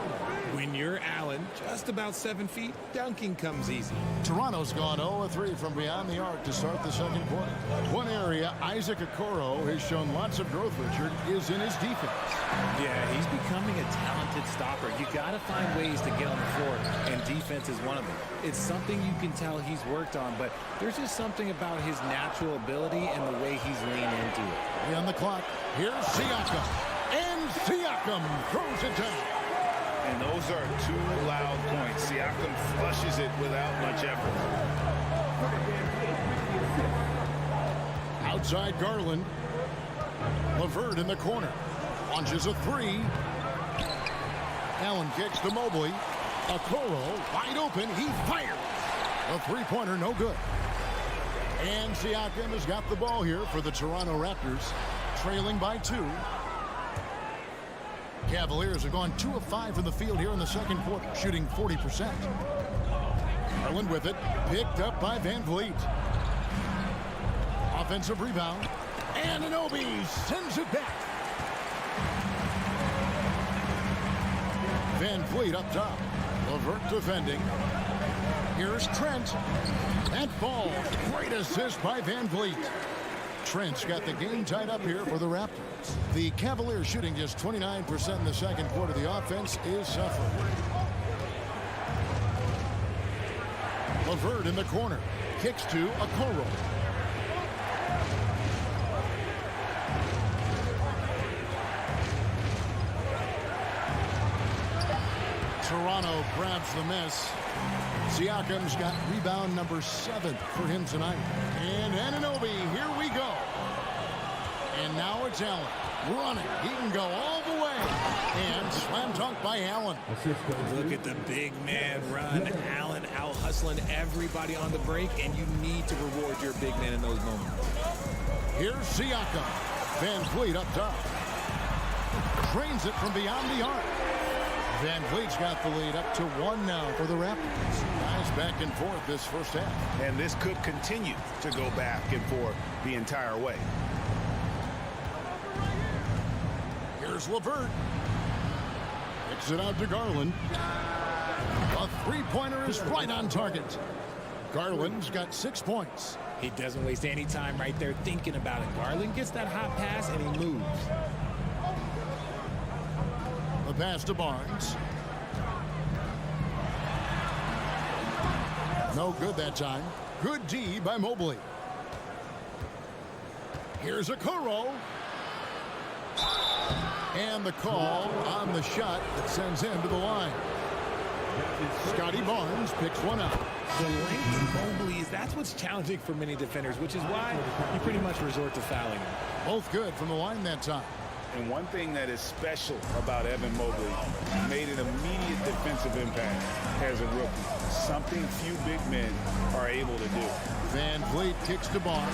When you're Allen, just about 7 feet, dunking comes easy. Toronto's gone 0-3 from beyond the arc to start the second quarter. One area Isaac Okoro has shown lots of growth, Richard, is in his defense. Yeah, he's becoming a talented stopper. You got to find ways to get on the floor, and defense is one of them. It's something you can tell he's worked on, but there's just something about his natural ability and the way he's leaned into it. On the clock, here's Siakam. And Siakam throws it down. And those are two loud points. Siakam flushes it without much effort. Outside Garland. LeVert in the corner. Launches a three. Allen kicks to Mobley. Okoro wide open. He fires. A three-pointer, no good. And Siakam has got the ball here for the Toronto Raptors. Trailing by 2. Cavaliers have gone 2 of 5 from the field here in the second quarter, shooting 40%. Garland with it, picked up by Van Vliet. Offensive rebound. Anunoby sends it back. Van Vliet up top. LeVert defending. Here's Trent. That ball, great assist by Van Vliet. Trent's got the game tied up here for the Raptors. The Cavaliers shooting just 29% in the second quarter. The offense is suffering. LeVert in the corner. Kicks to Okoro. Toronto grabs the miss. Siakam's got rebound number 7 for him tonight. And Anunoby, here we go. And now it's Allen running. He can go all the way. And slam dunk by Allen. Look at the big man run. Allen out hustling everybody on the break, and you need to reward your big man in those moments. Here's Siakam. Van Fleet up top. Trains it from beyond the arc. Van Vliet's got the lead up to 1 now for the Raptors. Guys back and forth this first half. And this could continue to go back and forth the entire way. Here's LeVert. Kicks it out to Garland. A three-pointer is right on target. Garland's got 6 points. He doesn't waste any time right there thinking about it. Garland gets that hot pass, and he moves. The pass to Barnes. No good that time. Good D by Mobley. Here's Okoro. And the call on the shot that sends him to the line. Scotty Barnes picks one up. The length of Mobley that's what's challenging for many defenders, which is why you pretty much resort to fouling him. Both good from the line that time. And one thing that is special about Evan Mobley, made an immediate defensive impact as a rookie. Something few big men are able to do. Van Vliet kicks to Barnes.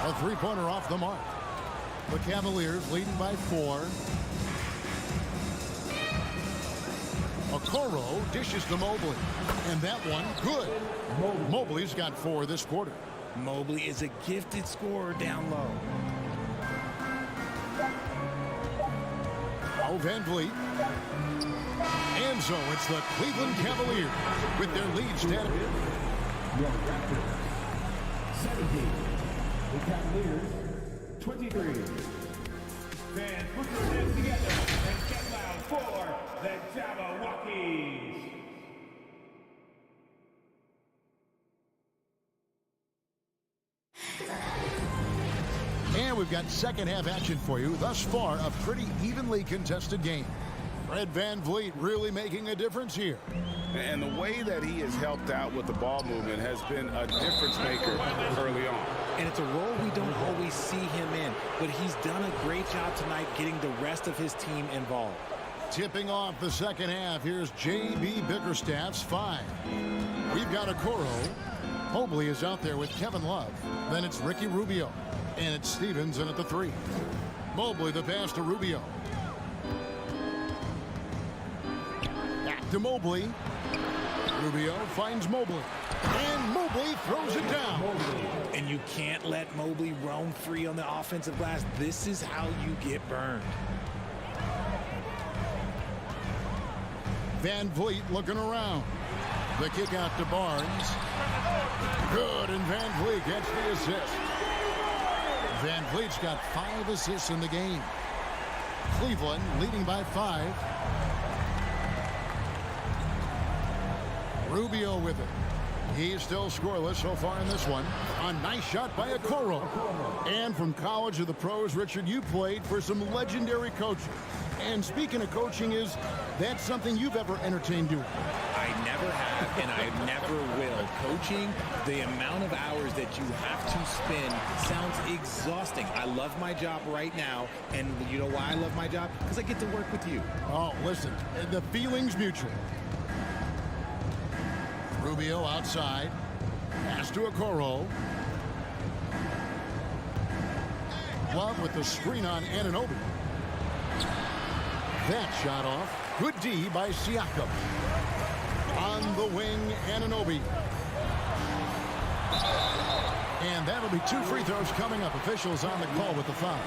A three-pointer off the mark. The Cavaliers leading by 4. Okoro dishes to Mobley. And that one, good. Mobley's got 4 this quarter. Mobley is a gifted scorer down low. Now Van Vliet. And so it's the Cleveland Cavaliers with their lead stand. Your Raptors, 17. The Cavaliers, 23. Fans, put your hands together and get loud for the Jabberwockies. And we've got second half action for you. Thus far, a pretty evenly contested game. Fred Van Vliet really making a difference here. And the way that he has helped out with the ball movement has been a difference maker early on. And it's a role we don't always see him in, but he's done a great job tonight getting the rest of his team involved. Tipping off the second half, here's J.B. Bickerstaff's 5. We've got Okoro. Mobley is out there with Kevin Love. Then it's Ricky Rubio. And it's Stevenson at the 3. Mobley the pass to Rubio. Back to Mobley. Rubio finds Mobley. And Mobley throws it down. And you can't let Mobley roam free on the offensive glass. This is how you get burned. Van Vliet looking around. The kick out to Barnes. Good, and Van Vliet gets the assist. Van Vliet's got 5 assists in the game. Cleveland leading by 5. Rubio with it. He's still scoreless so far in this one. A nice shot by Okoro. And from college to the pros, Richard, you played for some legendary coaches. And speaking of coaching, is that something you've ever entertained doing? I never have, and I never will. Coaching, the amount of hours that you have to spend sounds exhausting. I love my job right now, and you know why I love my job? Because I get to work with you. Oh, listen, the feeling's mutual. Rubio outside. Pass to Okoro. Love with the screen on Anunoby. That shot off. Good D by Siakam. On the wing, Anunoby. And that'll be 2 free throws coming up. Officials on the call with the foul.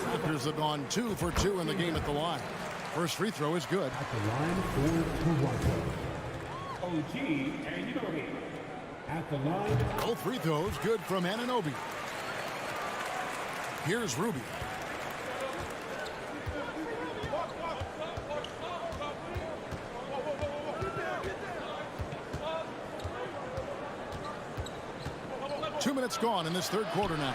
Raptors have gone 2 for 2 in the game at the line. First free throw is good. At the line for Toronto, OG Anunoby. At the line. Both free throws good from Anunoby. Here's Rubio. Two minutes gone in this third quarter now.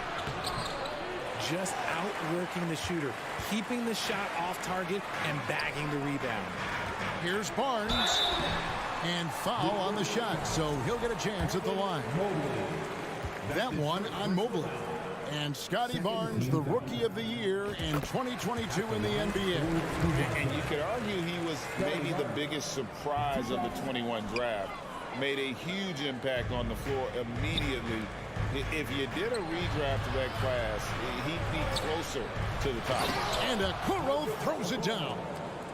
Just outworking the shooter, keeping the shot off target and bagging the rebound. Here's Barnes. And foul on the shot, so he'll get a chance at the line. That one on Mobley. And Scotty Barnes, the Rookie of the Year in 2022 in the NBA. And you could argue he was maybe the biggest surprise of the 21 draft. Made a huge impact on the floor immediately. If you did a redraft of that class, he'd be closer to the top. And Okoro throws it down.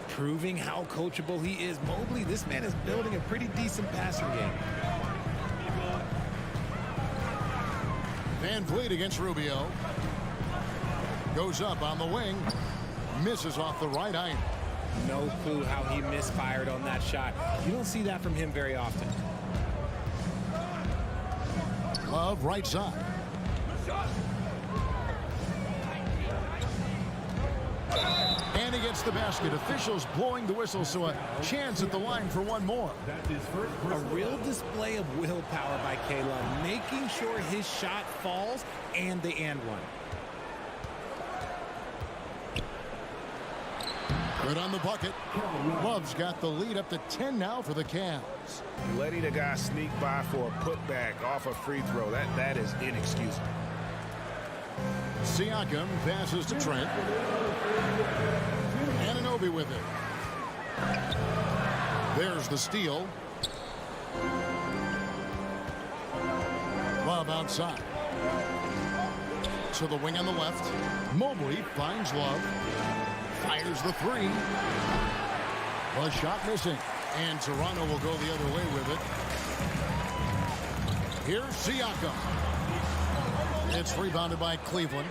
Proving how coachable he is. Mobley, this man is building a pretty decent passing game. Van Vliet against Rubio. Goes up on the wing. Misses off the right iron. No clue how he misfired on that shot. You don't see that from him very often. Love right side. And he gets the basket. Officials blowing the whistle, so a chance at the line for one more. A real display of willpower by Kalon, making sure his shot falls and the and one. Good on the bucket. Love's got the lead up to 10 now for the Cavs. Letting a guy sneak by for a putback off a free throw, that is inexcusable. Siakam passes to Trent. Anunoby with it. There's the steal. Love outside. To the wing on the left. Mobley finds Love. Fires the three. The shot missing. And Toronto will go the other way with it. Here's Siakam. It's rebounded by Cleveland.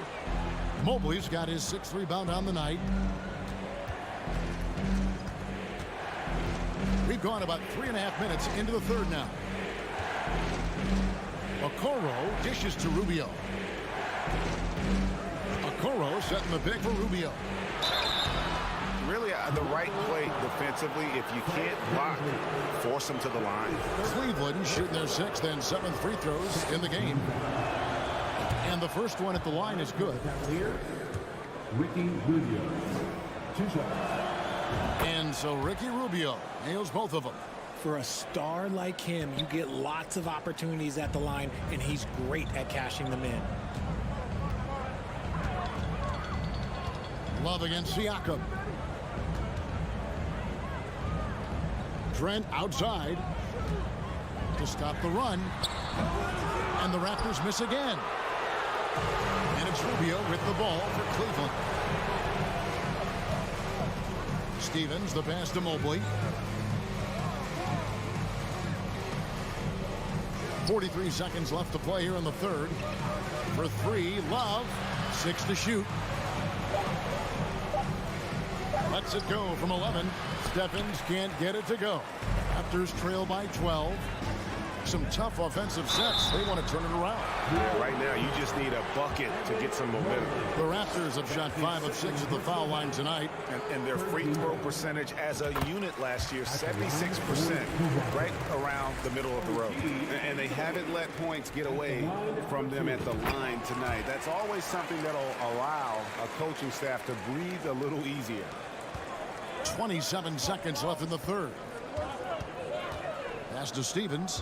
Mobley's got his 6th rebound on the night. We've gone about 3.5 minutes into the third now. Okoro dishes to Rubio. Okoro setting the pick for Rubio. Really the right play defensively. If you can't block, force them to the line. Cleveland shooting their 6th and 7th free throws in the game. And the first one at the line is good. Ricky Rubio. 2 shots. And so Ricky Rubio nails both of them. For a star like him, you get lots of opportunities at the line, and he's great at cashing them in. Love against Siakam. Trent outside to stop the run. And the Raptors miss again. And it's Rubio with the ball for Cleveland. Stevens, the pass to Mobley. 43 seconds left to play here in the third. For 3, Love. 6 to shoot. Lets it go from 11. Stephens can't get it to go. Raptors trail by 12. Some tough offensive sets. They want to turn it around. Yeah, right now, you just need a bucket to get some momentum. The Raptors have shot 5 of 6 at the foul line tonight. And their free throw percentage as a unit last year, 76%, right around the middle of the road. And they haven't let points get away from them at the line tonight. That's always something that'll allow a coaching staff to breathe a little easier. 27 seconds left in the third. Pass to Stevens.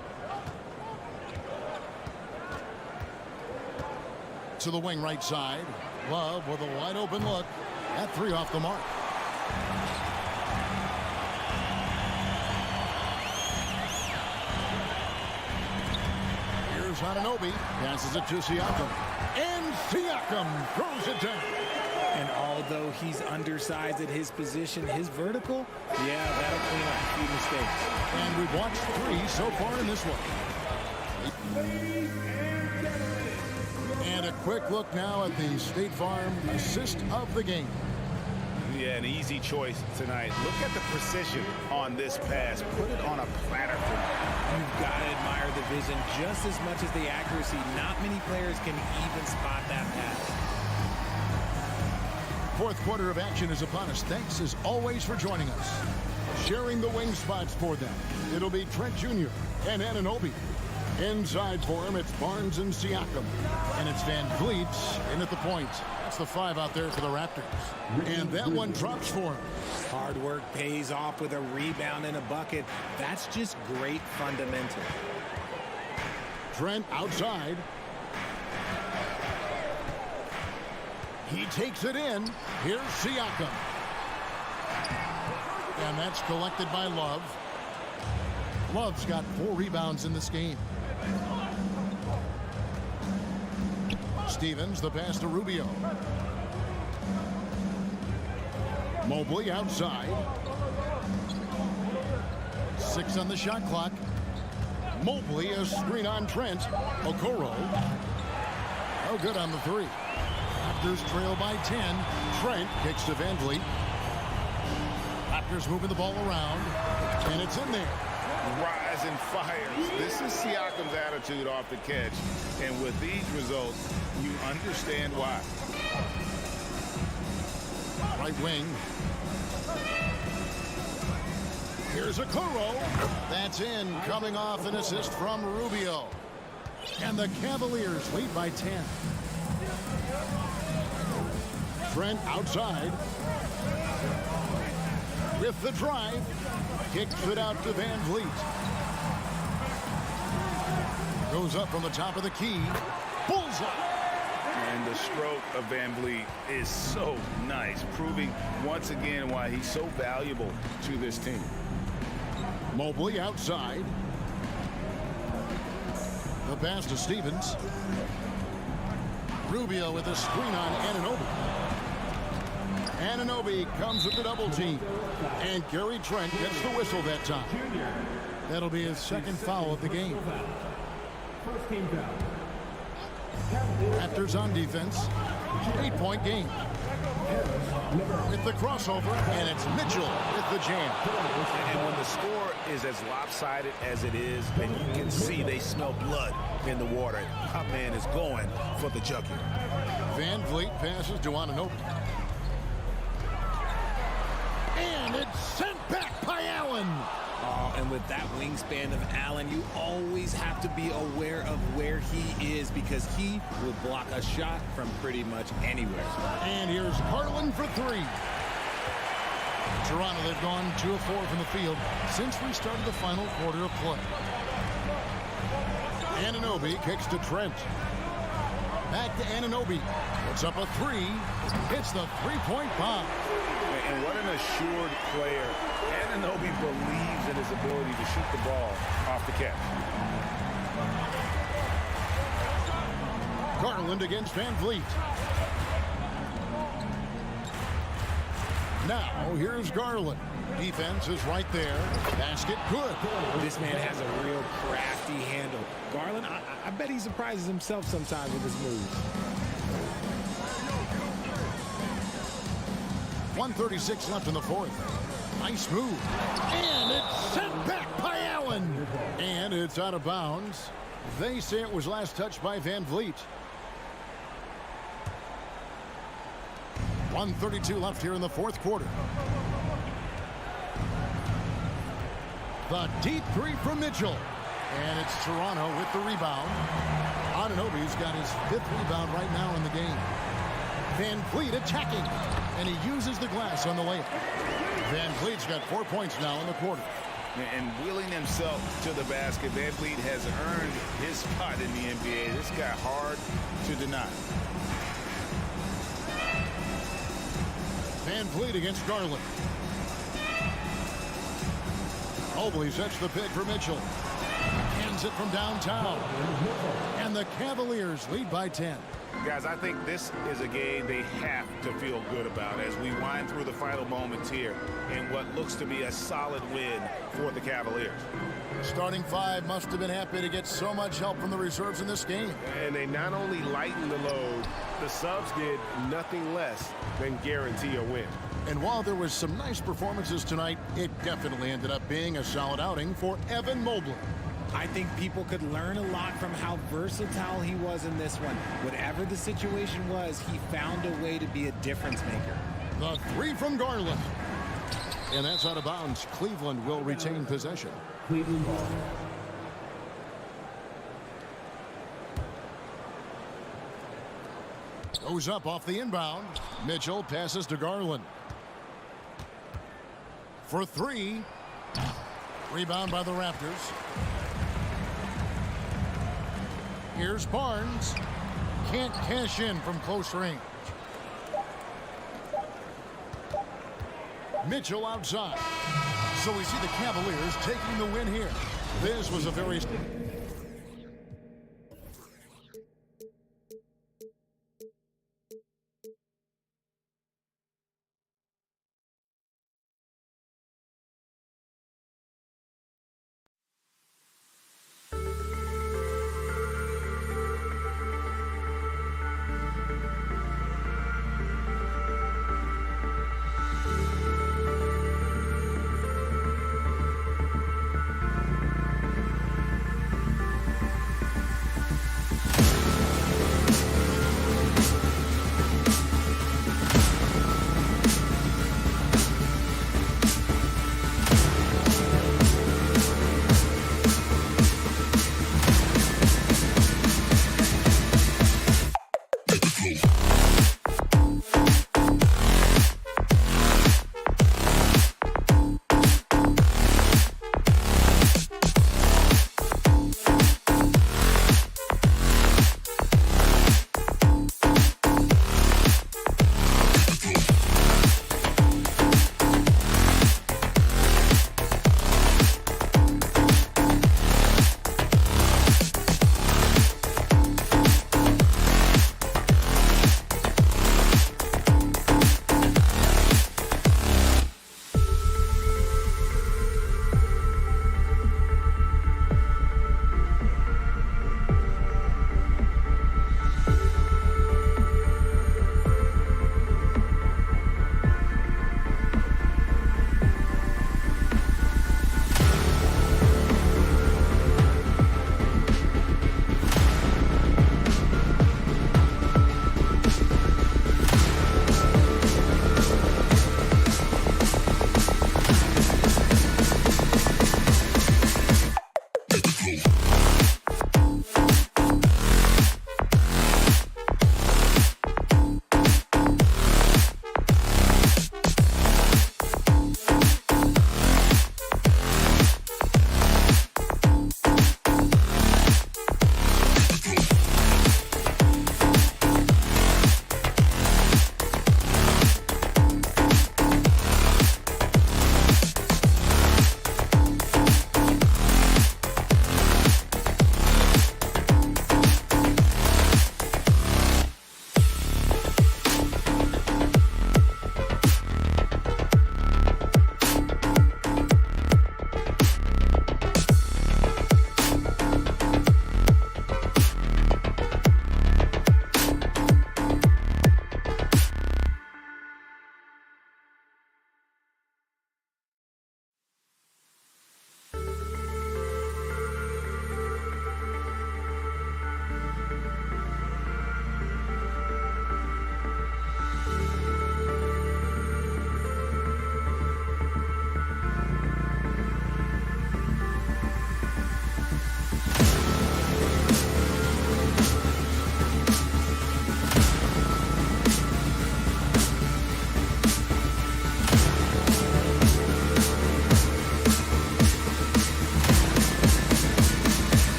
To the wing right side. Love with a wide open look. At 3 off the mark. Here's Anunoby. Passes it to Siakam. And Siakam throws it down. And although he's undersized at his position, his vertical, yeah, that'll clean up a few mistakes. And we've watched 3 so far in this one. And a quick look now at the State Farm assist of the game. Yeah, an easy choice tonight. Look at the precision on this pass. Put it on a platter. You've got to admire the vision just as much as the accuracy. Not many players can even spot that pass. Fourth quarter of action is upon us. Thanks as always for joining us. Sharing the wing spots for them, it'll be Trent Jr. and Anunoby. Inside for him, it's Barnes and Siakam. And it's Van Vliet in at the point. That's the 5 out there for the Raptors. And that one drops for him. Hard work pays off with a rebound and a bucket. That's just great fundamental. Trent outside. He takes it in. Here's Siakam. And that's collected by Love. Love's got 4 rebounds in this game. Stevens, the pass to Rubio. Mobley outside. 6 on the shot clock. Mobley, a screen on Trent. Okoro. Oh, good on the 3. Raptors trail by 10. Trent kicks to Van Vliet. Raptors moving the ball around. And it's in there. Rise and fires. This is Siakam's attitude off the catch. And with these results, you understand why. Right wing. Here's Okoro. That's in, coming off an assist from Rubio. And the Cavaliers lead by 10. Trent outside. With the drive. Kicks it out to Van Vliet. Goes up from the top of the key. Bullseye. And the stroke of Van Vliet is so nice, proving once again why he's so valuable to this team. Mobley outside. The pass to Stevens. Rubio with a screen on Anunoby. Anunoby comes with the double team. And Gary Trent gets the whistle that time. That'll be his second foul of the game. First team foul. Raptors on defense. 8-point game. With the crossover, and it's Mitchell with the jam. And when the score is as lopsided as it is, and you can see they smell blood in the water, my man is going for the jugular. Van Vliet passes to Anunoby. And it's sent back by Allen. And with that wingspan of Allen, you always have to be aware of where he is because he will block a shot from pretty much anywhere. And here's Garland for 3. Toronto, they've gone 2 of 4 from the field since we started the final quarter of play. Anunoby kicks to Trent. Back to Anunoby. Puts up a 3. Hits the 3-point bomb. And what an assured player. Anunoby believes in his ability to shoot the ball off the catch. Garland against Van Vliet. Now, here's Garland. Defense is right there. Basket good. This man has a real crafty handle. Garland, I bet he surprises himself sometimes with his moves. 1:36 left in the 4th. Nice move. And it's sent back by Allen. And it's out of bounds. They say it was last touched by Van Vliet. 1:32 left here in the 4th quarter. The deep 3 from Mitchell. And it's Toronto with the rebound. Anunoby's got his 5th rebound right now in the game. Van Vliet attacking. And he uses the glass on the layup. Van Vliet's got 4 points now in the quarter. And wheeling himself to the basket, Van Vliet has earned his spot in the NBA. This guy hard to deny. Van Vliet against Garland. Mobley sets the pick for Mitchell. Hands it from downtown. And the Cavaliers lead by 10. Guys, I think this is a game they have to feel good about as we wind through the final moments here in what looks to be a solid win for the Cavaliers. Starting 5 must have been happy to get so much help from the reserves in this game. And they not only lightened the load, the subs did nothing less than guarantee a win. And while there was some nice performances tonight, it definitely ended up being a solid outing for Evan Mobley. I think people could learn a lot from how versatile he was in this one. Whatever the situation was, he found a way to be a difference maker. The three from Garland. And that's out of bounds. Cleveland will retain possession. Cleveland ball. Goes up off the inbound. Mitchell passes to Garland. For three. Rebound by the Raptors. Here's Barnes. Can't cash in from close range. Mitchell outside. So we see the Cavaliers taking the win here. This was a very...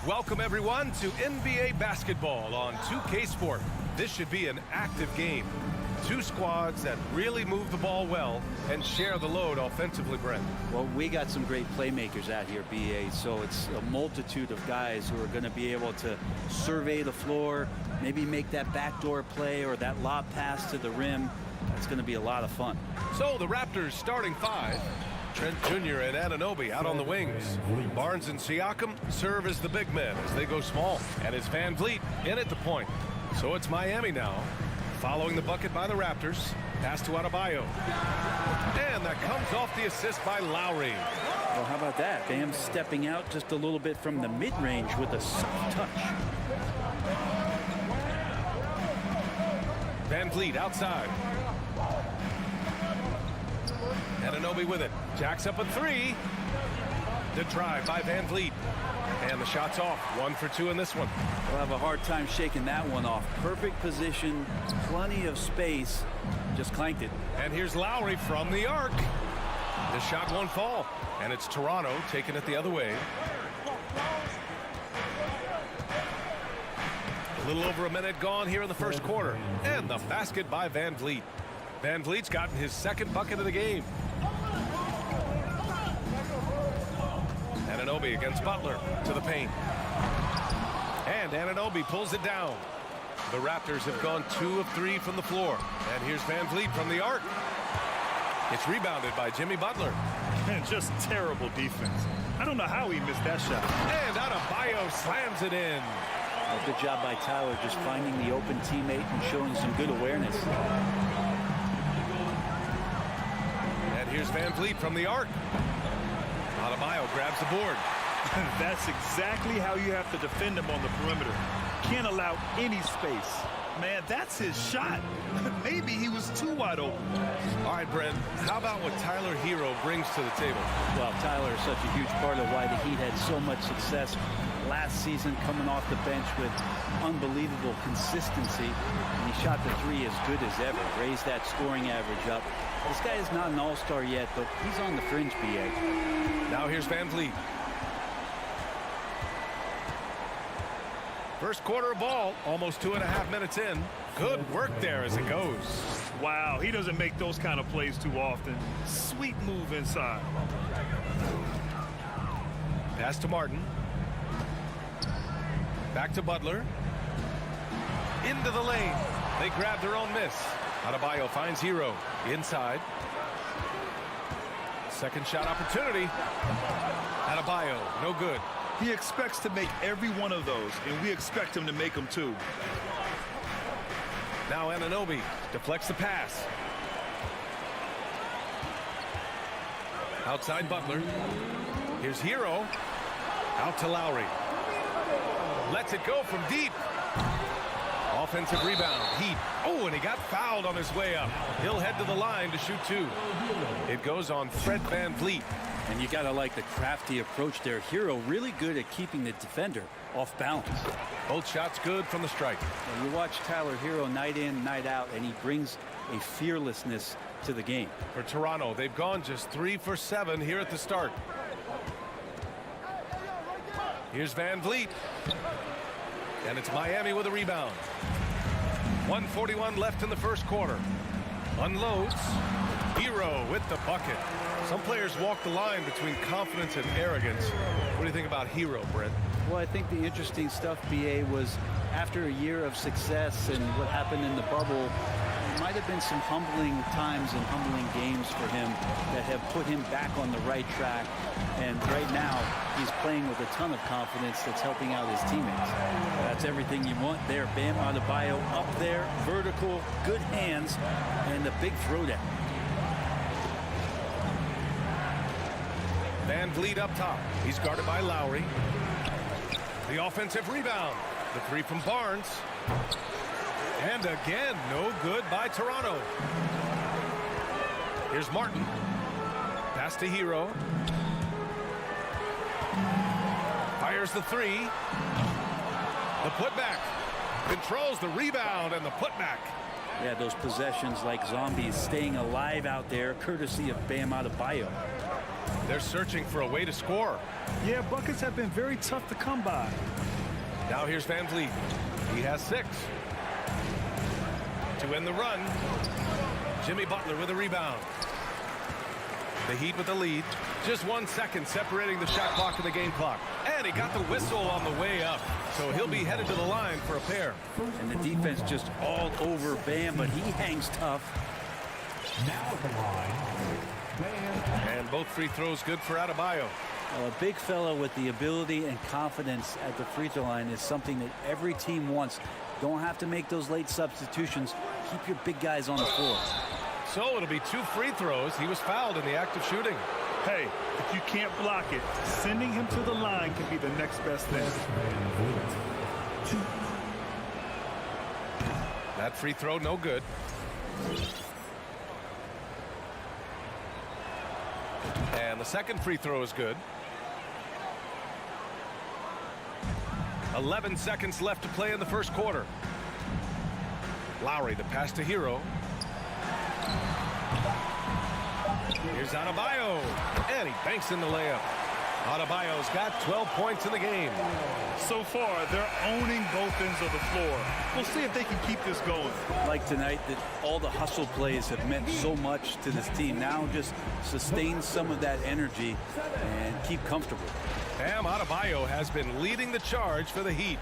Welcome, everyone, to NBA basketball on 2K Sport. This should be an active game. Two squads that really move the ball well and share the load offensively, Brent. Well, we got some great playmakers out here, BA, so it's a multitude of guys who are going to be able to survey the floor, maybe make that backdoor play or that lob pass to the rim. It's going to be a lot of fun. So the Raptors starting five. Trent Jr. and Anunoby out on the wings. Barnes and Siakam serve as the big men as they go small. And it's Van Vliet in at the point. So it's Miami now, following the bucket by the Raptors. Pass to Adebayo. And that comes off the assist by Lowry. Well, how about that? Bam stepping out just a little bit from the mid-range with a soft touch. Van Vliet outside. Anunoby with it. Jacks up a three. The drive by Van Vliet. And the shot's off. 1 for 2 in this one. We'll have a hard time shaking that one off. Perfect position, plenty of space. Just clanked it. And here's Lowry from the arc. The shot won't fall. And it's Toronto taking it the other way. A little over a minute gone here in the first quarter. And the basket by Van Vliet. Van Vliet's gotten his second bucket of the game. Anunoby against Butler to the paint. And Anunoby pulls it down. The Raptors have gone 2 of 3 from the floor. And here's Van Vliet from the arc. It's rebounded by Jimmy Butler. Man, just terrible defense. I don't know how he missed that shot. And Adebayo slams it in. Well, good job by Tyler just finding the open teammate and showing some good awareness. And here's Van Vliet from the arc. Adebayo grabs the board. That's exactly how you have to defend him on the perimeter. Can't allow any space. Man, that's his shot. Maybe he was too wide open. All right, Brent, how about what Tyler Hero brings to the table? Well, Tyler is such a huge part of why the Heat had so much success last season, coming off the bench with unbelievable consistency. And he shot the three as good as ever, raised that scoring average up. This guy is not an all-star yet, but he's on the fringe, BA. Now here's Van Vliet. First quarter of ball, almost 2.5 minutes in. Good work there as it goes. Wow, he doesn't make those kind of plays too often. Sweet move inside. Pass to Martin. Back to Butler. Into the lane. They grab their own miss. Adebayo finds Hero inside. Second shot opportunity. Adebayo, no good. He expects to make every one of those, and we expect him to make them too. Now Anunoby deflects the pass. Outside Butler. Here's Hero. Out to Lowry. Lets it go from deep. Offensive rebound. Heat. Oh, and he got fouled on his way up. He'll head to the line to shoot 2. It goes on Fred Van Vliet. And you got to like the crafty approach there. Hero really good at keeping the defender off balance. Both shots good from the strike. And you watch Tyler Hero night in, night out, and he brings a fearlessness to the game. For Toronto, they've gone just 3 for 7 here at the start. Here's Van Vliet. And it's Miami with a rebound. 1:41 left in the first quarter. Unloads. Hero with the bucket. Some players walk the line between confidence and arrogance. What do you think about Hero, Brent? Well, I think the interesting stuff, BA, was after a year of success and what happened in the bubble, there might have been some humbling times and humbling games for him that have put him back on the right track. And right now, he's playing with a ton of confidence that's helping out his teammates. That's everything you want there. Bam Adebayo up there, vertical, good hands, and the big throwdown. Van Vliet up top. He's guarded by Lowry. The offensive rebound. The three from Barnes. And again, no good by Toronto. Here's Martin. Pass to Hero. Fires the three. The putback. Controls the rebound and the putback. Yeah, those possessions like zombies staying alive out there, courtesy of Bam Adebayo. They're searching for a way to score. Yeah, buckets have been very tough to come by. Now here's Van Vliet. He has 6. To end the run, Jimmy Butler with a rebound. The Heat with the lead. Just 1 second separating the shot clock and the game clock. And he got the whistle on the way up. So he'll be headed to the line for a pair. And the defense just all over Bam, but he hangs tough. Now at the line, Bam. And both free throws good for Adebayo. Well, a big fellow with the ability and confidence at the free throw line is something that every team wants. Don't have to make those late substitutions. Keep your big guys on the floor. So it'll be 2 free throws. He was fouled in the act of shooting. Hey, if you can't block it, sending him to the line can be the next best thing. That free throw, no good. And the second free throw is good. 11 seconds left to play in the first quarter. Lowry, the pass to Hero. Here's Adebayo, and he banks in the layup. Adebayo's got 12 points in the game. So far, they're owning both ends of the floor. We'll see if they can keep this going. Like tonight, that all the hustle plays have meant so much to this team. Now just sustain some of that energy and keep comfortable. Bam Adebayo has been leading the charge for the Heat.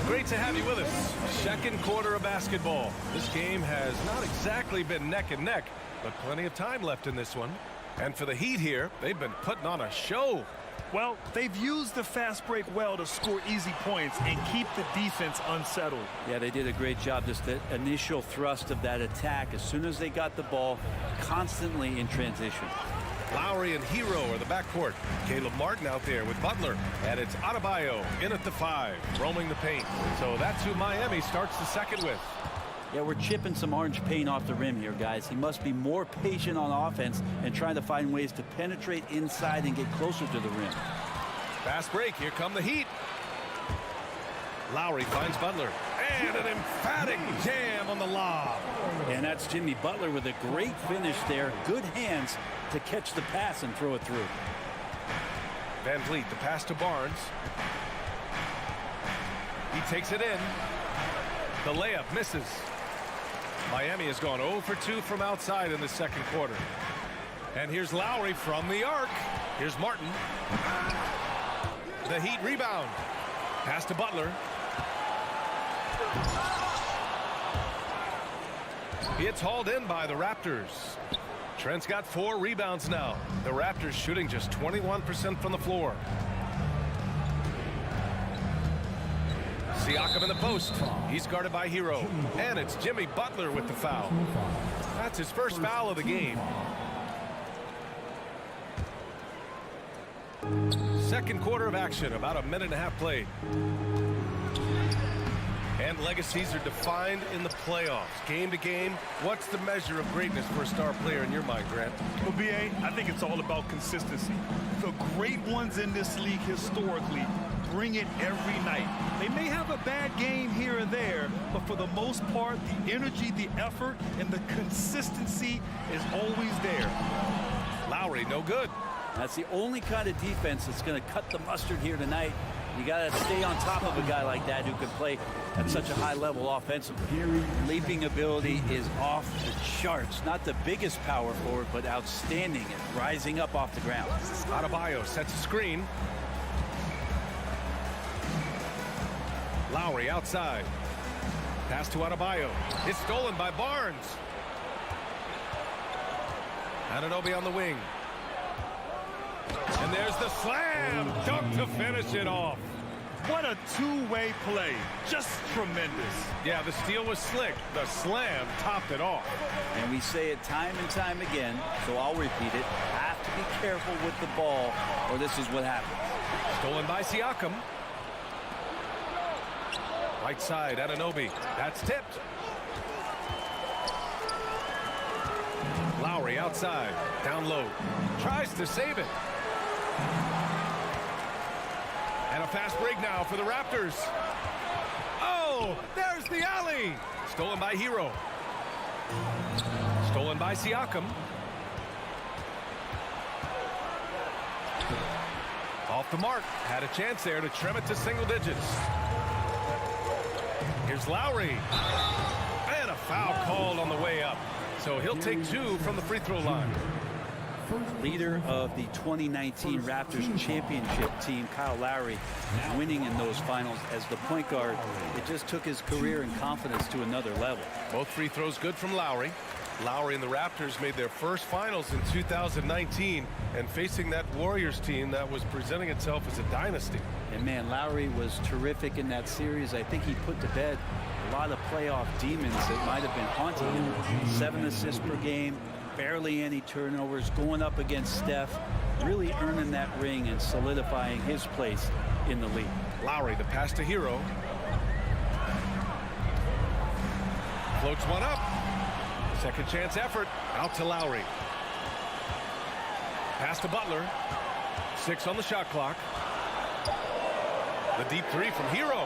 Great to have you with us. Second quarter of basketball. This game has not exactly been neck and neck, but plenty of time left in this one. And for the Heat here, they've been putting on a show. Well, they've used the fast break well to score easy points and keep the defense unsettled. Yeah, they did a great job. Just the initial thrust of that attack, as soon as they got the ball, constantly in transition. Lowry and Hero are the backcourt. Caleb Martin out there with Butler. And it's Adebayo in at the 5, roaming the paint. So that's who Miami starts the second with. Yeah, we're chipping some orange paint off the rim here, guys. He must be more patient on offense and trying to find ways to penetrate inside and get closer to the rim. Fast break. Here come the Heat. Lowry finds Butler. And an emphatic jam on the lob. And that's Jimmy Butler with a great finish there. Good hands to catch the pass and throw it through. Van Vliet, the pass to Barnes. He takes it in. The layup misses. Miami has gone 0 for 2 from outside in the second quarter. And here's Lowry from the arc. Here's Martin. The Heat rebound. Pass to Butler. It's hauled in by the Raptors. Trent's got 4 rebounds now. The Raptors shooting just 21% from the floor. Siakam in the post. He's guarded by Hero. And it's Jimmy Butler with the foul. That's his first foul of the game. Second quarter of action, about a minute and a half played. And legacies are defined in the playoffs. Game to game, what's the measure of greatness for a star player in your mind, Grant? Well, B.A., I think it's all about consistency. The great ones in this league historically bring it every night. They may have a bad game here and there, but for the most part, the energy, the effort, and the consistency is always there. Lowry, no good. That's the only kind of defense that's going to cut the mustard here tonight. You got to stay on top of a guy like that who can play at such a high level offensively. Leaping ability is off the charts. Not the biggest power forward, but outstanding at rising up off the ground. Adebayo sets a screen. Lowry outside. Pass to Adebayo. It's stolen by Barnes. Anunoby on the wing. And there's the slam dunk to finish it off. What a two-way play. Just tremendous. Yeah, the steal was slick. The slam topped it off. And we say it time and time again, so I'll repeat it. Have to be careful with the ball, or this is what happens. Stolen by Siakam. Right side, Anunoby. That's tipped. Lowry outside. Down low. Tries to save it. And a fast break now for the Raptors. Oh, there's the alley. Stolen by Hero. Stolen by Siakam. Off the mark. Had a chance there to trim it to single digits. Here's Lowry. And a foul called on the way up. So he'll take 2 from the free throw line. Leader of the 2019 Raptors championship team, Kyle Lowry, winning in those finals as the point guard. It just took his career and confidence to another level. Both free throws good from Lowry. Lowry and the Raptors made their first finals in 2019 and facing that Warriors team that was presenting itself as a dynasty. And man, Lowry was terrific in that series. I think he put to bed a lot of playoff demons that might have been haunting him. 7 assists per game, barely any turnovers, going up against Steph, really earning that ring and solidifying his place in the league. Lowry, the pass to Hero. Floats one up. Second chance effort. Out to Lowry. Pass to Butler. 6 on the shot clock. The deep 3 from Hero.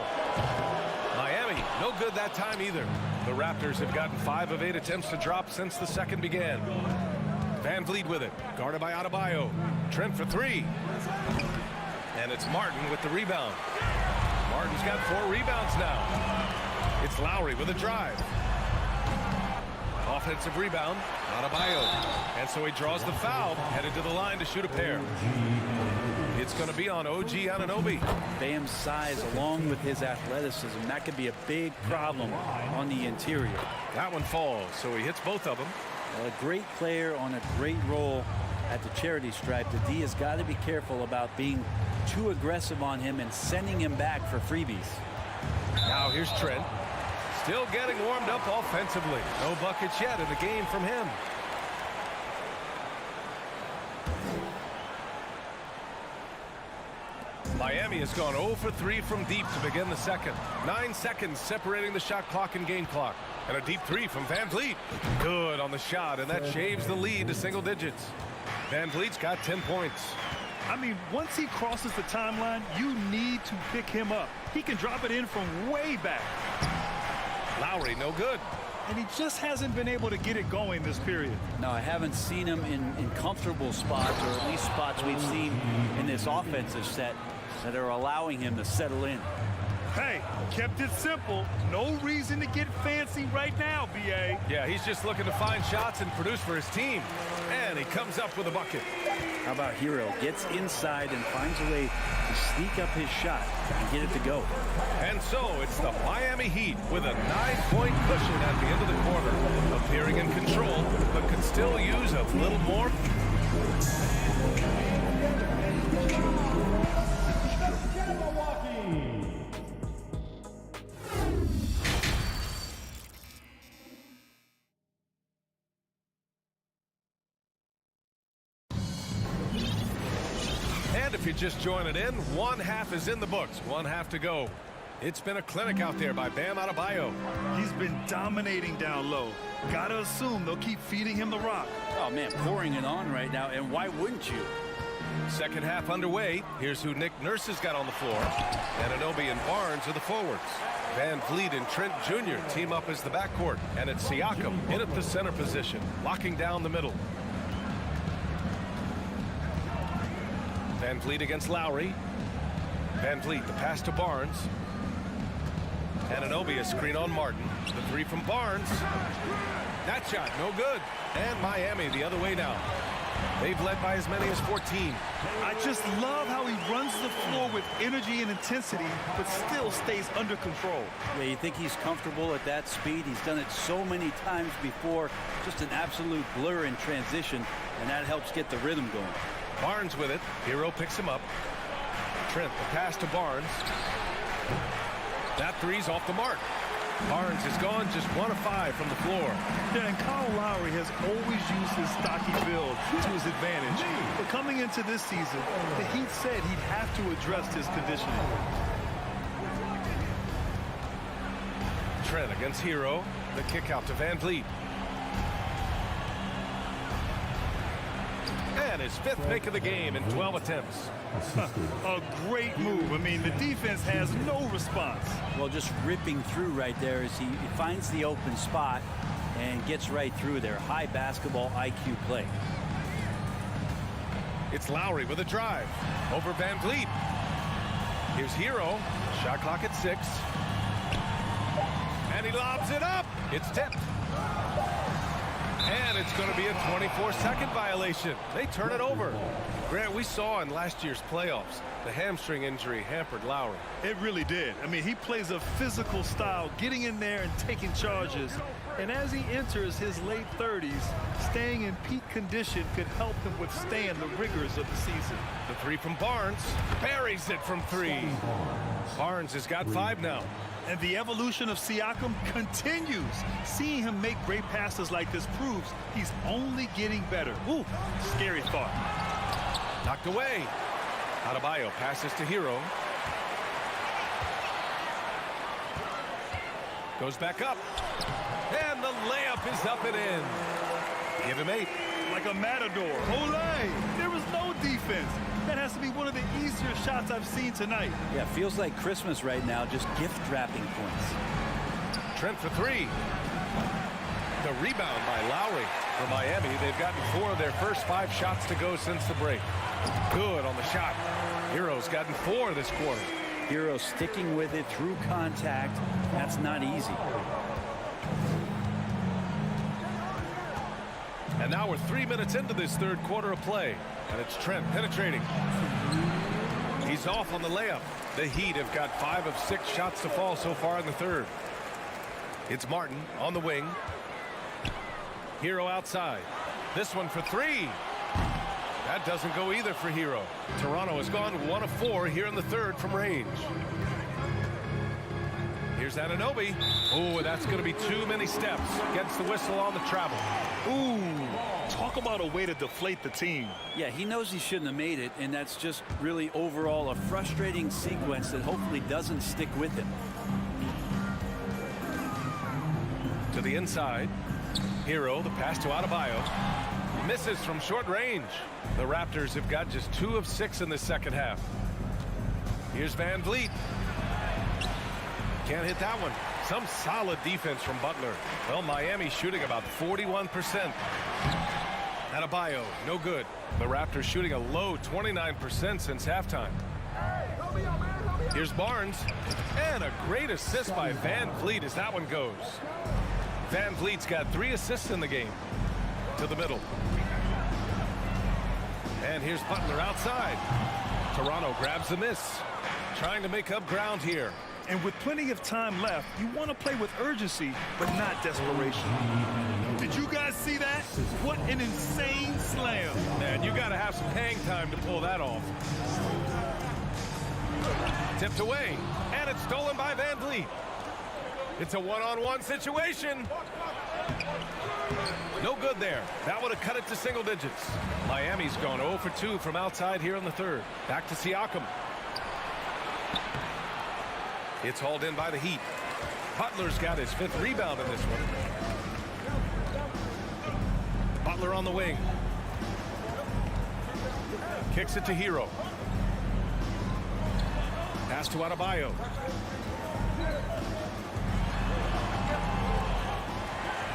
Miami, no good that time either. The Raptors have gotten 5 of 8 attempts to drop since the second began. Van Vliet with it. Guarded by Adebayo. Trent for 3. And it's Martin with the rebound. Martin's got 4 rebounds now. It's Lowry with a drive. Offensive rebound, Adebayo. And so he draws the foul, headed to the line to shoot a pair. It's going to be on OG Anunoby. Bam's size along with his athleticism, that could be a big problem on the interior. That one falls, so he hits both of them. Well, a great player on a great role at the charity stripe. The D has got to be careful about being too aggressive on him and sending him back for freebies. Now here's Trent. Still getting warmed up offensively. No buckets yet in the game from him. Miami has gone 0 for 3 from deep to begin the second. 9 seconds separating the shot clock and game clock. And a deep 3 from Van Vliet. Good on the shot, and that shaves the lead to single digits. Van Vliet's got 10 points. I mean, once he crosses the timeline, you need to pick him up. He can drop it in from way back. Lowry, no good. And he just hasn't been able to get it going this period. No, I haven't seen him in comfortable spots, or at least spots we've seen in this offensive set that are allowing him to settle in. Hey, kept it simple. No reason to get fancy right now, B.A. Yeah, he's just looking to find shots and produce for his team. And he comes up with a bucket. How about Hero? Gets inside and finds a way to sneak up his shot and get it to go. And so it's the Miami Heat with a 9-point cushion at the end of the quarter, appearing in control, but could still use a little more. And if you're just joining in, one half is in the books, one half to go. It's been a clinic out there by Bam Adebayo. He's been dominating down low. Gotta assume they'll keep feeding him the rock. Oh, man, pouring it on right now, and why wouldn't you? Second half underway. Here's who Nick Nurse has got on the floor. Anunoby and Barnes are the forwards. Van Vliet and Trent Jr. team up as the backcourt. And it's Siakam in at the center position, locking down the middle. Van Vliet against Lowry. Van Vliet, the pass to Barnes. Anunoby, a screen on Martin. The 3 from Barnes. That shot, no good. And Miami the other way now. They've led by as many as 14. I just love how he runs the floor with energy and intensity, but still stays under control. Yeah, you think he's comfortable at that speed? He's done it so many times before. Just an absolute blur in transition, and that helps get the rhythm going. Barnes with it. Hero picks him up. Trent, the pass to Barnes. That 3's off the mark. Barnes has gone just 1 of 5 from the floor. Yeah, and Kyle Lowry has always used his stocky build to his advantage. But coming into this season, the Heat said he'd have to address his conditioning. Trent against Hero. The kick out to Van Vliet. And his 5th make of the game in 12 attempts. A great move. I mean, the defense has no response. Well, just ripping through right there as he finds the open spot and gets right through there. High basketball IQ play. It's Lowry with a drive over Van Vliet. Here's Hero. Shot clock at 6. And he lobs it up. It's tipped. And it's going to be a 24-second violation. They turn it over. Grant, we saw in last year's playoffs, the hamstring injury hampered Lowry. It really did. I mean, he plays a physical style, getting in there and taking charges. And as he enters his late 30s, staying in peak condition could help him withstand the rigors of the season. The 3 from Barnes. Buries it from 3. Barnes has got 5 now. And the evolution of Siakam continues. Seeing him make great passes like this proves he's only getting better. Ooh, scary thought. Knocked away. Adebayo passes to Hero. Goes back up. And the layup is up and in. Give him 8. Like a matador. Olay! There was no defense. That has to be one of the easier shots I've seen tonight. Yeah, feels like Christmas right now, just gift wrapping points. Trent for 3. The rebound by Lowry for Miami. They've gotten 4 of their first 5 shots to go since the break. Good on the shot. Hero's gotten 4 this quarter. Hero sticking with it through contact. That's not easy. And now we're 3 minutes into this third quarter of play. And it's Trent penetrating. He's off on the layup. The Heat have got 5 of 6 shots to fall so far in the third. It's Martin on the wing. Hero outside. This one for 3. That doesn't go either for Hero. Toronto has gone 1 of 4 here in the third from range. Here's Anunoby. Oh, that's going to be too many steps. Gets the whistle on the travel. Ooh, talk about a way to deflate the team. Yeah, he knows he shouldn't have made it, and that's just really overall a frustrating sequence that hopefully doesn't stick with him. To the inside. Hero, the pass to Adebayo. Misses from short range. The Raptors have got just 2 of 6 in the second half. Here's Van Vliet. Can't hit that one. Some solid defense from Butler. Well, Miami shooting about 41%. Adebayo, no good. The Raptors shooting a low 29% since halftime. Here's Barnes. And a great assist by Van Vliet as that one goes. Van Vliet's got 3 assists in the game. To the middle. And here's Butler outside. Toronto grabs the miss. Trying to make up ground here. And with plenty of time left, you want to play with urgency, but not desperation. Did you guys see that? What an insane slam. Man, you got to have some hang time to pull that off. Tipped away, and it's stolen by Van Vliet. It's a one-on-one situation. No good there. That would have cut it to single digits. Miami's gone 0 for 2 from outside here in the third. Back to Siakam. It's hauled in by the Heat. Butler's got his 5th rebound in this one. Butler on the wing. Kicks it to Hero. Pass to Adebayo.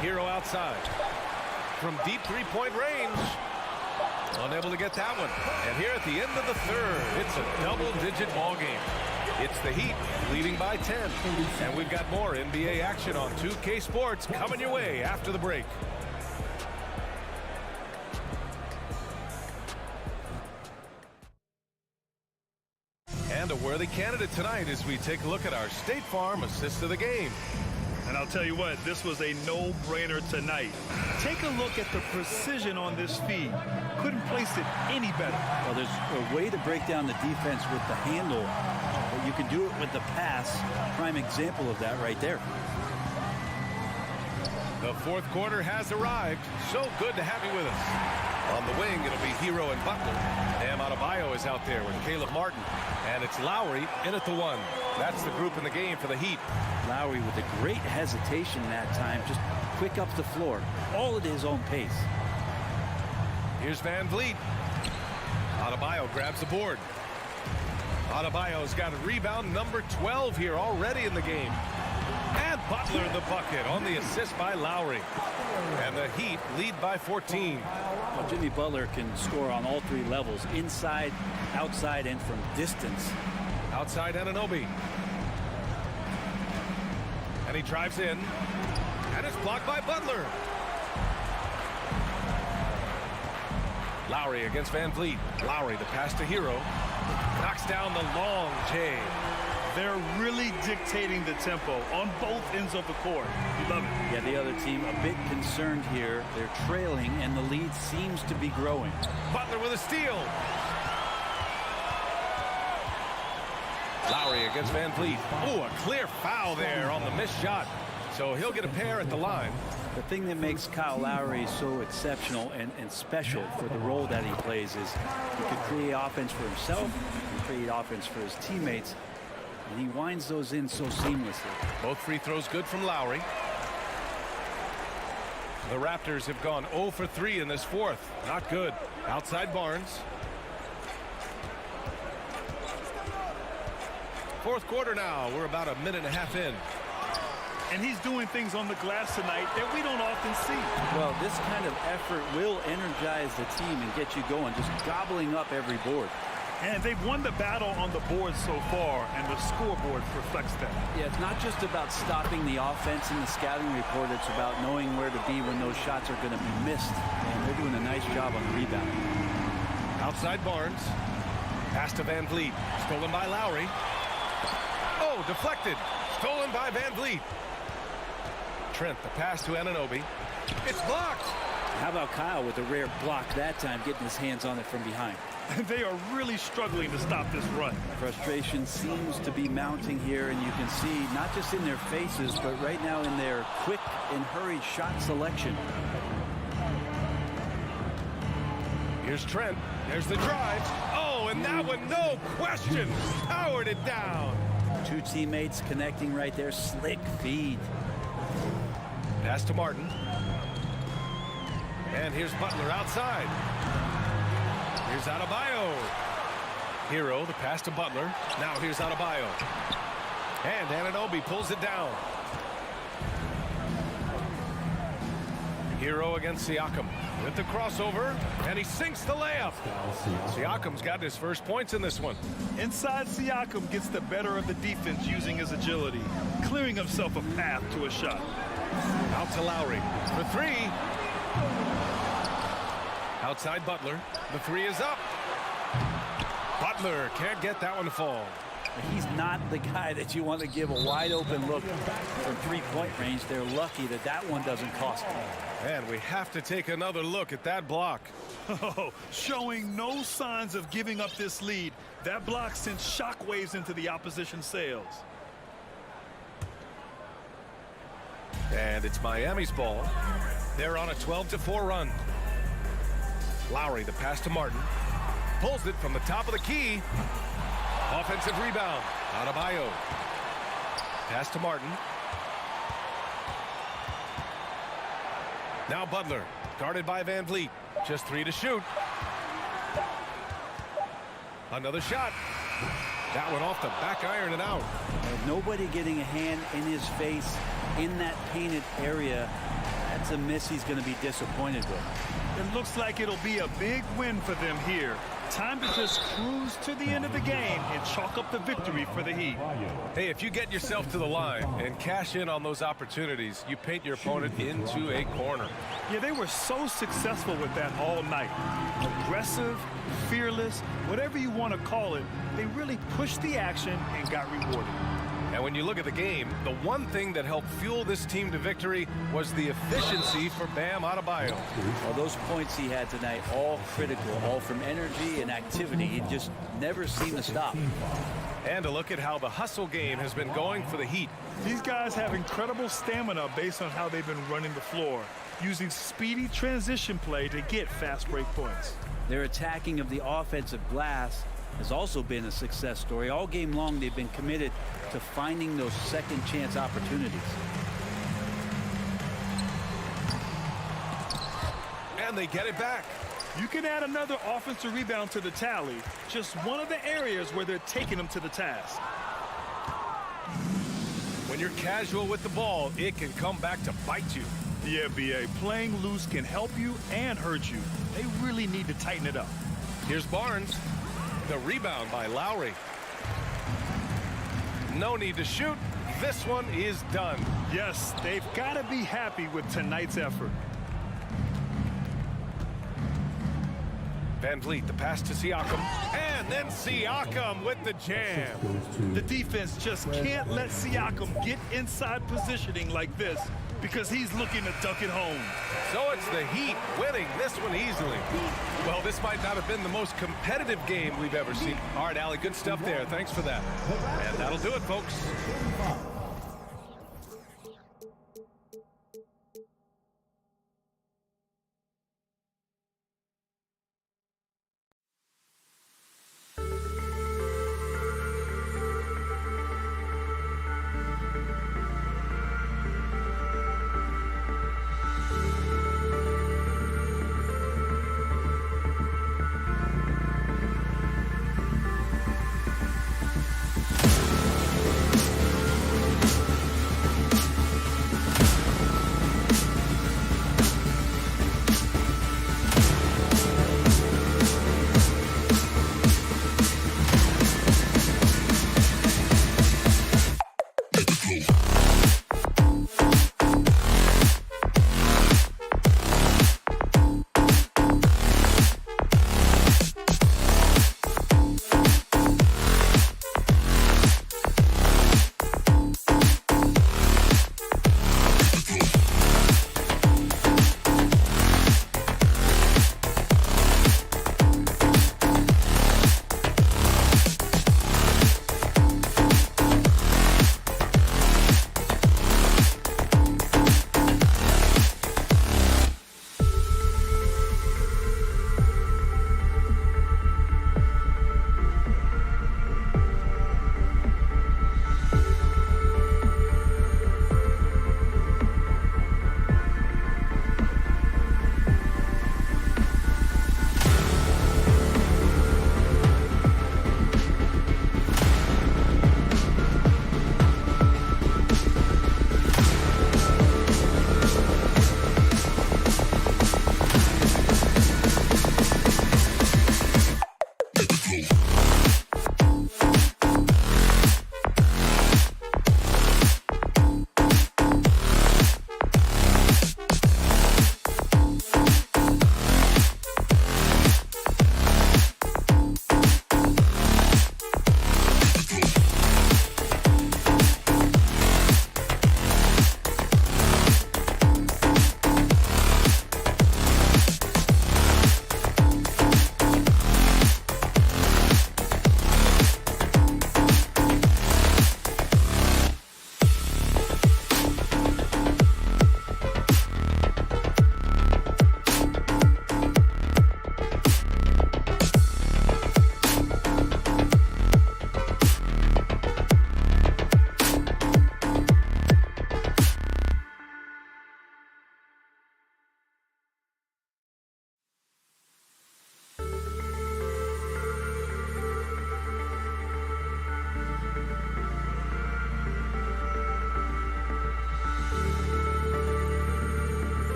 Hero outside. From deep 3-point range. Unable to get that one. And here at the end of the third, it's a double-digit ball game. It's the Heat leading by 10. And we've got more NBA action on 2K Sports coming your way after the break. And a worthy candidate tonight as we take a look at our State Farm assist of the game. And I'll tell you what, this was a no-brainer tonight. Take a look at the precision on this feed. Couldn't place it any better. Well, there's a way to break down the defense with the handle, but you can do it with the pass. Prime example of that right there. The fourth quarter has arrived. So good to have you with us. On the wing, it'll be Hero and Butler. Bam Adebayo is out there with Caleb Martin. And it's Lowry in at the 1. That's the group in the game for the Heat. Lowry with a great hesitation that time. Just quick up the floor. All at his own pace. Here's Van Vliet. Adebayo grabs the board. Adebayo's got a rebound number 12 here already in the game. And Butler the bucket on the assist by Lowry. And the Heat lead by 14. Well, Jimmy Butler can score on all three levels, inside, outside, and from distance. Outside Anunoby. And he drives in. And it's blocked by Butler. Lowry against Van Vliet. Lowry the pass to Hero. Knocks down the long J. They're really dictating the tempo on both ends of the court. You love it. Yeah, the other team a bit concerned here. They're trailing, and the lead seems to be growing. Butler with a steal. Lowry against Van Vliet. Oh, a clear foul there on the missed shot. So he'll get a pair at the line. The thing that makes Kyle Lowry so exceptional and special for the role that he plays is he can create offense for himself, he can create offense for his teammates, and he winds those in so seamlessly. Both free throws good from Lowry. The Raptors have gone 0 for 3 in this fourth. Not good. Outside Barnes. Fourth quarter now. We're about a minute and a half in. And he's doing things on the glass tonight that we don't often see. Well, this kind of effort will energize the team and get you going, just gobbling up every board. And they've won the battle on the board so far, and the scoreboard reflects that. Yeah, it's not just about stopping the offense in the scouting report. It's about knowing where to be when those shots are going to be missed. And they're doing a nice job on the rebound. Outside Barnes. Pass to Van Vliet. Stolen by Lowry. Oh, deflected. Stolen by Van Vliet. Trent, the pass to Anunoby. It's blocked. How about Kyle with a rare block that time, getting his hands on it from behind. They are really struggling to stop this run. Frustration seems to be mounting here, and you can see not just in their faces, but right now in their quick and hurried shot selection. Here's Trent. There's the drive. Oh, and that one, no question, powered it down. Two teammates connecting right there. Slick feed. Pass to Martin. And here's Butler outside. Here's Adebayo. Hero, the pass to Butler. Now here's Adebayo. And Anunoby pulls it down. Hero against Siakam. With the crossover, and he sinks the layup. Siakam's got his first points in this one. Inside Siakam gets the better of the defense using his agility, clearing himself a path to a shot. Out to Lowry for three. Outside Butler. The three is up. Butler can't get that one to fall. He's not the guy that you want to give a wide open look from three-point range. They're lucky that that one doesn't cost them. And we have to take another look at that block. Oh, showing no signs of giving up this lead. That block sent shockwaves into the opposition's sails. And it's Miami's ball. They're on a 12-4 run. Lowry, the pass to Martin. Pulls it from the top of the key. Offensive rebound. Adebayo. Pass to Martin. Now Butler, guarded by Van Vliet. Just three to shoot. Another shot. That one off the back iron and out. Nobody getting a hand in his face in that painted area. That's a miss he's going to be disappointed with. It looks like it'll be a big win for them here. Time to just cruise to the end of the game and chalk up the victory for the Heat. Hey, if you get yourself to the line and cash in on those opportunities, you paint your opponent into a corner. Yeah, they were so successful with that all night. Aggressive, fearless, whatever you want to call it, they really pushed the action and got rewarded. And when you look at the game, the one thing that helped fuel this team to victory was the efficiency for Bam Adebayo. Well, those points he had tonight, all critical, all from energy and activity. He just never seemed to stop. And a look at how the hustle game has been going for the Heat. These guys have incredible stamina based on how they've been running the floor, using speedy transition play to get fast break points. Their attacking of the offensive glass has also been a success story. All game long, they've been committed to finding those second chance opportunities. And they get it back. You can add another offensive rebound to the tally, just one of the areas where they're taking them to the task. When you're casual with the ball, it can come back to bite you. Yeah, B.A., playing loose can help you and hurt you. They really need to tighten it up. Here's Barnes. The rebound by Lowry. No need to shoot. This one is done. Yes, they've got to be happy with tonight's effort. Van Vliet, the pass to Siakam. And then Siakam with the jam. The defense just can't let Siakam get inside positioning like this because he's looking to dunk it home. So it's the Heat winning this one easily. Well, this might not have been the most competitive game we've ever seen. All right, Allie, good stuff there. Thanks for that. And that'll do it, folks.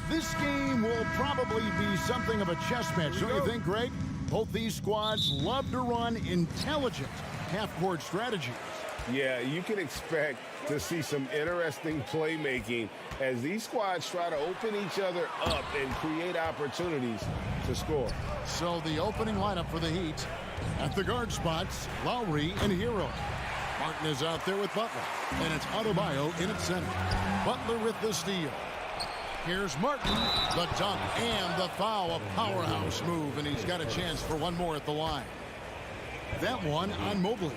This game will probably be something of a chess match, don't you think, Greg? Both these squads love to run intelligent half-court strategies. Yeah, you can expect to see some interesting playmaking as these squads try to open each other up and create opportunities to score. So the opening lineup for the Heat at the guard spots, Lowry and Hero. Martin is out there with Butler, and it's Adebayo in at center. Butler with the steal. Here's Martin, the dunk and the foul, a powerhouse move, and he's got a chance for one more at the line. That one on Mobley.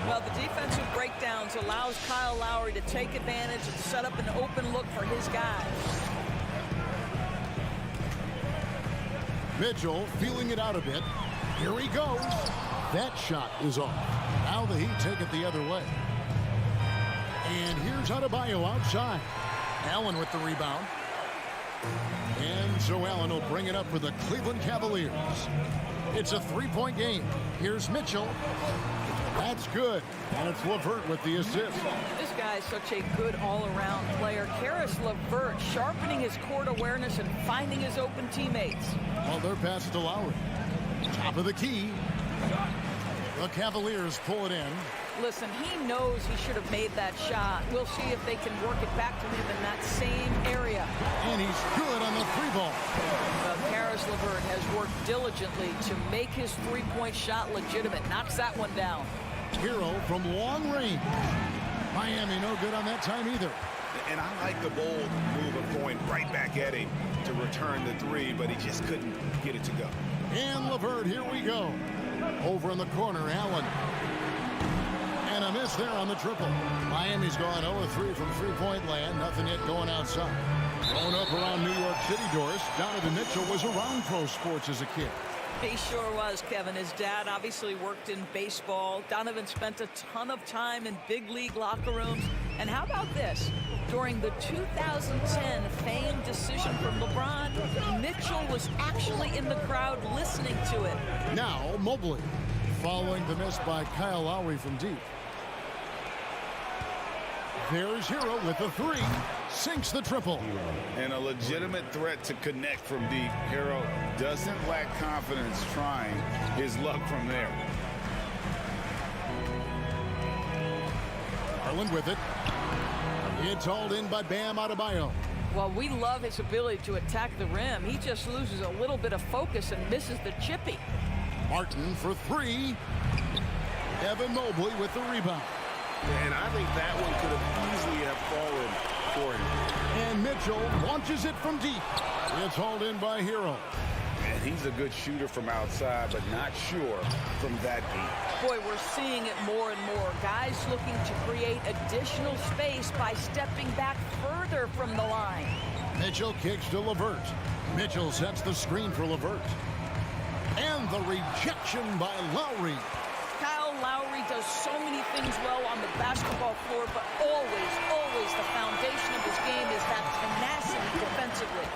Well, the defensive breakdowns allows Kyle Lowry to take advantage and set up an open look for his guys. Mitchell feeling it out a bit. Here he goes. That shot is off. Now the Heat take it the other way. And here's Adebayo outside. Allen with the rebound. And so Allen will bring it up for the Cleveland Cavaliers. It's a three-point game. Here's Mitchell. That's good. And it's LeVert with the assist. This guy is such a good all-around player. Karis LeVert sharpening his court awareness and finding his open teammates. Well, their pass to Lowry. Top of the key. The Cavaliers pull it in. Listen, he knows he should have made that shot. We'll see if they can work it back to him in that same area. And he's good on the three ball. Well, Karis LeVert has worked diligently to make his three-point shot legitimate. Knocks that one down. Hero from long range. Miami no good on that time either. And I like the bold move of going right back at him to return the three, but he just couldn't get it to go. And LeVert, here we go. Over in the corner, Allen. And a miss there on the triple. Miami's gone 0-3 from three-point land. Nothing yet going outside. Growing up around New York City, Doris, Donovan Mitchell was around pro sports as a kid. He sure was, Kevin. His dad obviously worked in baseball. Donovan spent a ton of time in big league locker rooms. And how about this? During the 2010 famed decision from LeBron, Mitchell was actually in the crowd listening to it. Now, Mobley, following the miss by Kyle Lowry from deep. There's Hero with the three. Sinks the triple. And a legitimate threat to connect from deep. Hero doesn't lack confidence trying his luck from there. Garland with it. It's hauled in by Bam Adebayo. Well, we love his ability to attack the rim. He just loses a little bit of focus and misses the chippy. Martin for three. Evan Mobley with the rebound. And I think that one could have easily have fallen for him. And Mitchell launches it from deep. It's hauled in by Hero. And he's a good shooter from outside, but not sure from that deep. Boy, we're seeing it more and more. Guys looking to create additional space by stepping back further from the line. Mitchell kicks to LeVert. Mitchell sets the screen for LeVert. And the rejection by Lowry. Kyle Lowry does so many things well on the basketball floor, but always the foundation of his game is that tenacity defensively.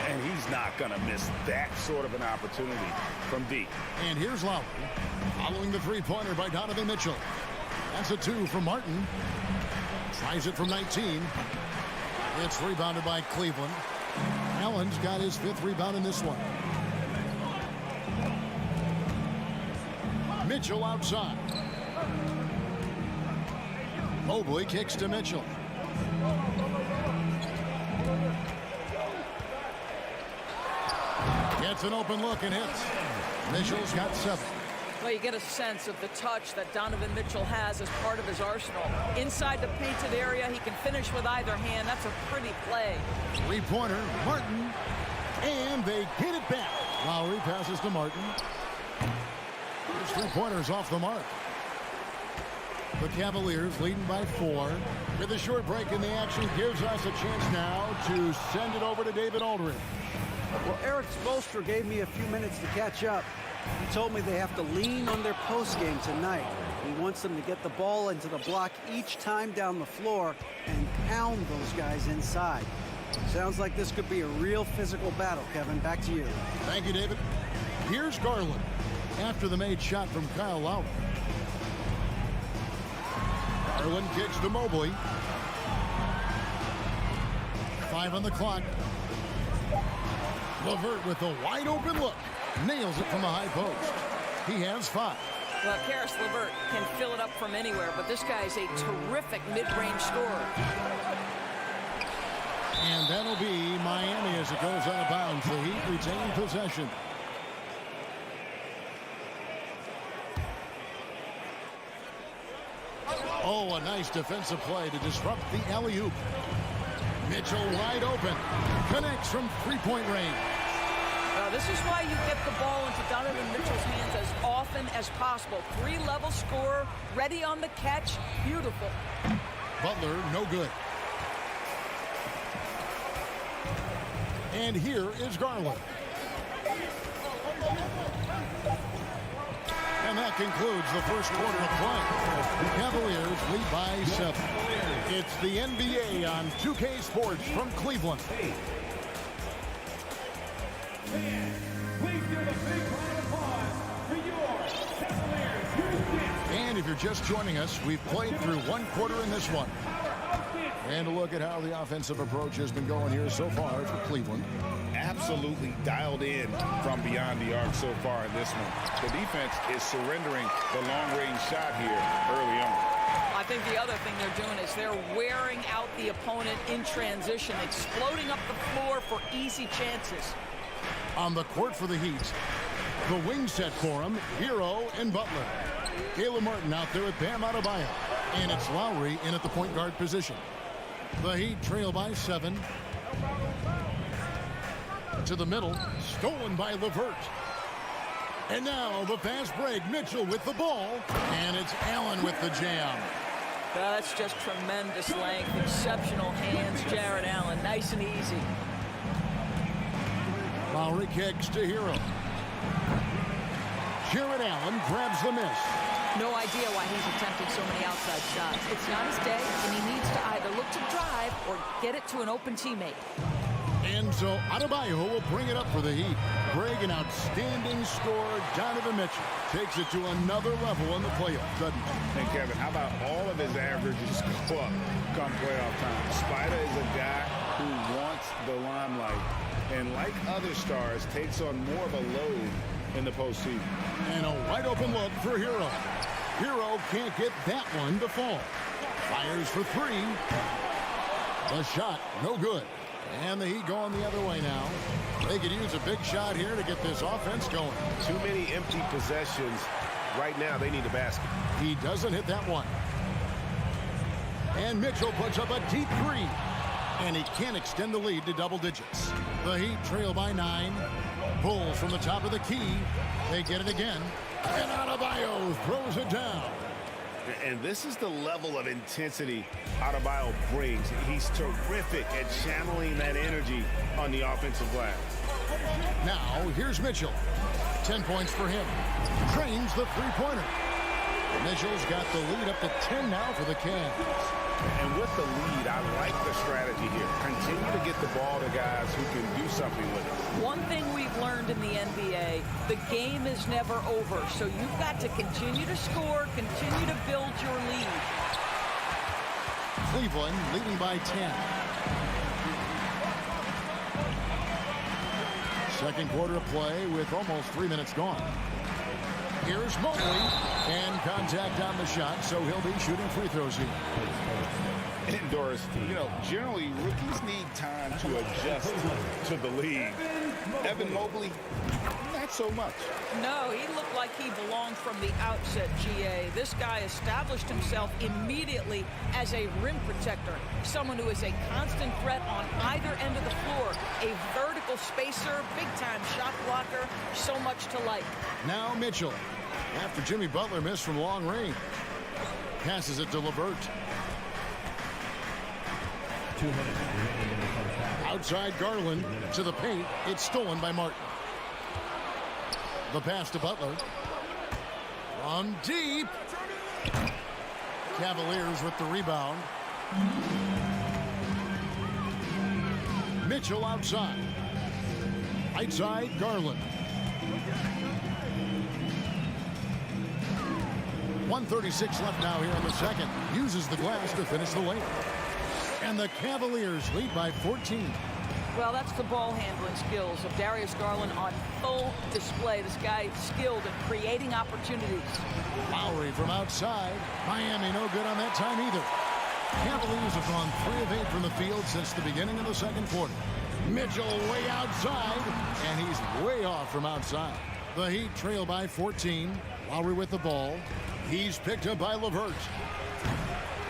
And he's not going to miss that sort of an opportunity from deep. And here's Lowry, following the three-pointer by Donovan Mitchell. That's a two from Martin. Tries it from 19. It's rebounded by Cleveland. Allen's got his fifth rebound in this one. Mitchell outside. Mobley kicks to Mitchell. Gets an open look and hits. Mitchell's got 7. Well, you get a sense of the touch that Donovan Mitchell has as part of his arsenal. Inside the painted area, he can finish with either hand. That's a pretty play. Three-pointer, Martin. And they get it back. Lowry passes to Martin. His three-pointer's off the mark. The Cavaliers leading by 4. With a short break in the action gives us a chance now to send it over to David Aldridge. Well, Eric Spoelstra gave me a few minutes to catch up. He told me they have to lean on their post game tonight. He wants them to get the ball into the block each time down the floor and pound those guys inside. Sounds like this could be a real physical battle, Kevin. Back to you. Thank you, David. Here's Garland after the made shot from Kyle Lowry. Garland kicks to Mobley. 5 on the clock. LeVert with a wide open look. Nails it from the high post. He has 5. Well, Karis LeVert can fill it up from anywhere, but this guy is a terrific mid-range scorer. And that'll be Miami as it goes out of bounds. The Heat retain possession. Oh, a nice defensive play to disrupt the alley-oop. Mitchell wide open. Connects from three-point range. This is why you get the ball into Donovan Mitchell's hands as often as possible. 3-level scorer, ready on the catch. Beautiful. Butler, no good. And here is Garland. And that concludes the first quarter of play. The Cavaliers lead by 7. It's the NBA on 2K Sports from Cleveland. And if you're just joining us, we've played through one quarter in this one. And a look at how the offensive approach has been going here so far for Cleveland. Absolutely dialed in from beyond the arc so far in this one. The defense is surrendering the long-range shot here early on. I think the other thing they're doing is they're wearing out the opponent in transition, exploding up the floor for easy chances. On the court for the Heat, the wing set for him, Hero and Butler. Caleb Martin out there with Bam Adebayo. And it's Lowry in at the point guard position. The Heat trail by 7. To the middle, stolen by LeVert. And now the fast break, Mitchell with the ball. And it's Allen with the jam. That's just tremendous length, exceptional hands, Jared Allen, nice and easy. Lowry kicks to Hero. Jared Allen grabs the miss. No idea why he's attempting so many outside shots. It's not his day, and he needs to either look to drive or get it to an open teammate. And so Adebayo will bring it up for the Heat. Greg, an outstanding scorer. Donovan Mitchell takes it to another level in the playoffs, doesn't he? And Kevin, how about all of his averages go up come playoff time? Spider is a guy who wants the limelight, and like other stars, takes on more of a load in the postseason. And a wide open look for Hero. Hero can't get that one to fall. Fires for 3. The shot, no good. And the Heat going the other way now. They could use a big shot here to get this offense going. Too many empty possessions. Right now, they need a basket. He doesn't hit that one. And Mitchell puts up a deep 3. And he can't extend the lead to double digits. The Heat trail by 9. Bulls from the top of the key. They get it again. And Adebayo throws it down. And this is the level of intensity Adebayo brings. He's terrific at channeling that energy on the offensive glass. Now, here's Mitchell. 10 points for him. Trains the three-pointer. Mitchell's got the lead up to 10 now for the Cavs. And with the lead, I like the strategy here. Continue to get the ball to guys who can do something with it. One thing we've learned in the NBA, the game is never over. So you've got to continue to score, continue to build your lead. Cleveland leading by 10. Second quarter of play with almost 3 minutes gone. Here's Mobley, and contact on the shot, so he'll be shooting free throws here. And Doris, generally rookies need time to adjust to the league. Evan Mobley, not so much. No, he looked like he belonged from the outset, GA. This guy established himself immediately as a rim protector, someone who is a constant threat on either end of the floor, a vertical spacer, big-time shot blocker, so much to like. Now Mitchell, after Jimmy Butler missed from long range, passes it to LeVert. 2 minutes remaining in the first half. Outside Garland to the paint. It's stolen by Martin. The pass to Butler. From deep. Cavaliers with the rebound. Mitchell outside. Outside Garland. 1:36 left now here in the second. Uses the glass to finish the layup. And the Cavaliers lead by 14. Well, that's the ball handling skills of Darius Garland on full display. This guy skilled in creating opportunities. Lowry from outside. Miami no good on that time either. Cavaliers have gone 3 of 8 from the field since the beginning of the second quarter. Mitchell way outside, and he's way off from outside. The Heat trail by 14. Lowry with the ball. He's picked up by LeVert.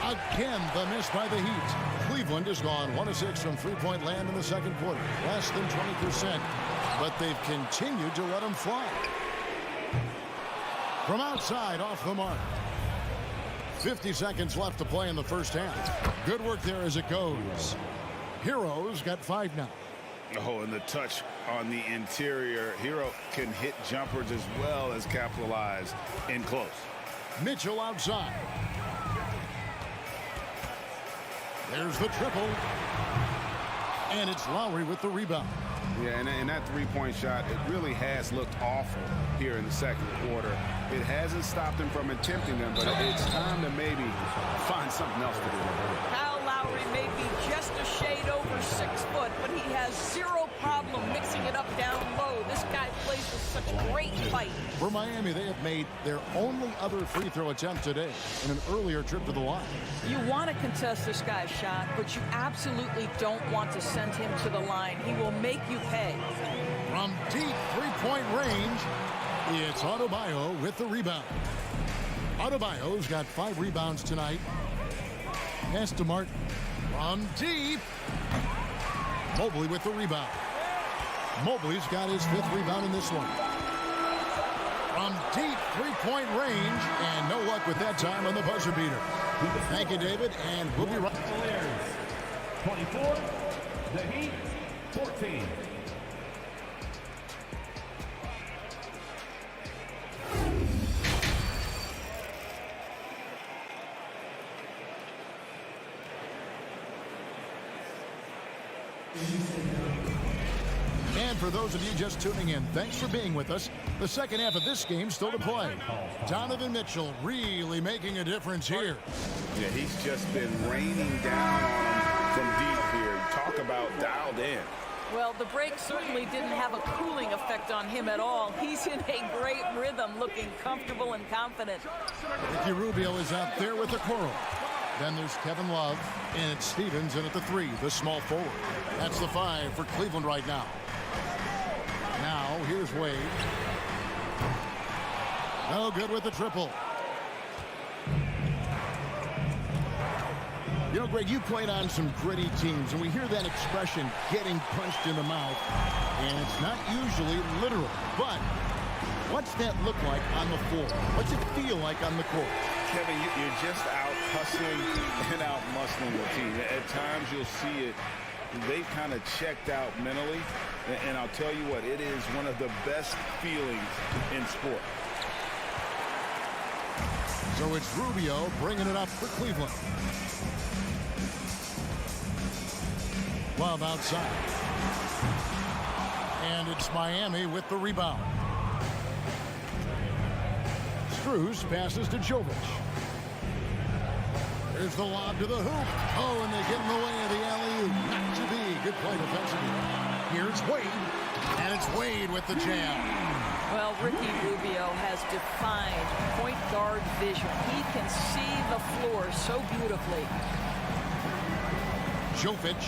Again, the miss by the Heat. Cleveland has gone 1 of 6 from three-point land in the second quarter. Less than 20%. But they've continued to let them fly. From outside, off the mark. 50 seconds left to play in the first half. Good work there as it goes. Hero's got 5 now. Oh, and the touch on the interior. Hero can hit jumpers as well as capitalize in close. Mitchell outside. There's the triple. And it's Lowry with the rebound. Yeah, and that three-point shot, it really has looked awful here in the second quarter. It hasn't stopped him from attempting them, but it's time to maybe find something else to do. Kyle Lowry may be just a shade over 6 foot, but he has zero problem mixing it up down low. This guy plays with such great fight. For Miami, they have made their only other free throw attempt today in an earlier trip to the line. You want to contest this guy's shot, but you absolutely don't want to send him to the line. He will make you pay. From deep three-point range, it's Adebayo with the rebound. Adebayo's got 5 rebounds tonight. Pass to Martin. From deep. Mobley with the rebound. Mobley's got his 5th rebound in this one. From deep three-point range, and no luck with that time on the buzzer beater. Thank you, David, and we'll be right back. 24, the Heat, 14. And for those of you just tuning in, thanks for being with us. The second half of this game still to play. Donovan Mitchell really making a difference here. Yeah, he's just been raining down on him from deep here. Talk about dialed in. Well, the break certainly didn't have a cooling effect on him at all. He's in a great rhythm, looking comfortable and confident. Ricky Rubio is out there with the Coral. Then there's Kevin Love, and it's Stevens in at the 3, the small forward. That's the 5 for Cleveland right now. Now, here's Wade. No good with the triple. You know, Greg, you played on some gritty teams, and we hear that expression, getting punched in the mouth, and it's not usually literal. But what's that look like on the floor? What's it feel like on the court? Kevin, you're just out hustling and out muscling the team. At times you'll see it. They've kind of checked out mentally, and I'll tell you what, it is one of the best feelings in sport. So it's Rubio bringing it up for Cleveland. Love outside. And it's Miami with the rebound. Strus passes to Jovic. There's the lob to the hoop. Oh, and they get in the way of the alley-oop. Not to be. Good play defensively. Here's Wade. And it's Wade with the jam. Well, Ricky Rubio has defined point guard vision. He can see the floor so beautifully. Jovic.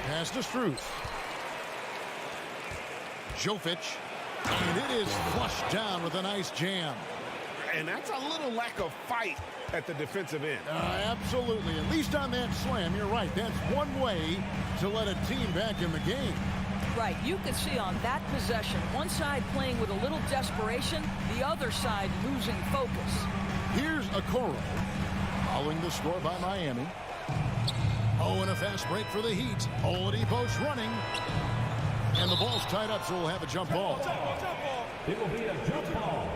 Pass to Strus. Jovic. And it is flushed down with a nice jam. And that's a little lack of fight at the defensive end. Absolutely. At least on that slam, you're right. That's one way to let a team back in the game. Right. You can see on that possession, one side playing with a little desperation, the other side losing focus. Here's Okoro. Following the score by Miami. Oh, and a fast break for the Heat. Oladipo's running. And the ball's tied up, so we'll have a jump ball. It will be a jump ball.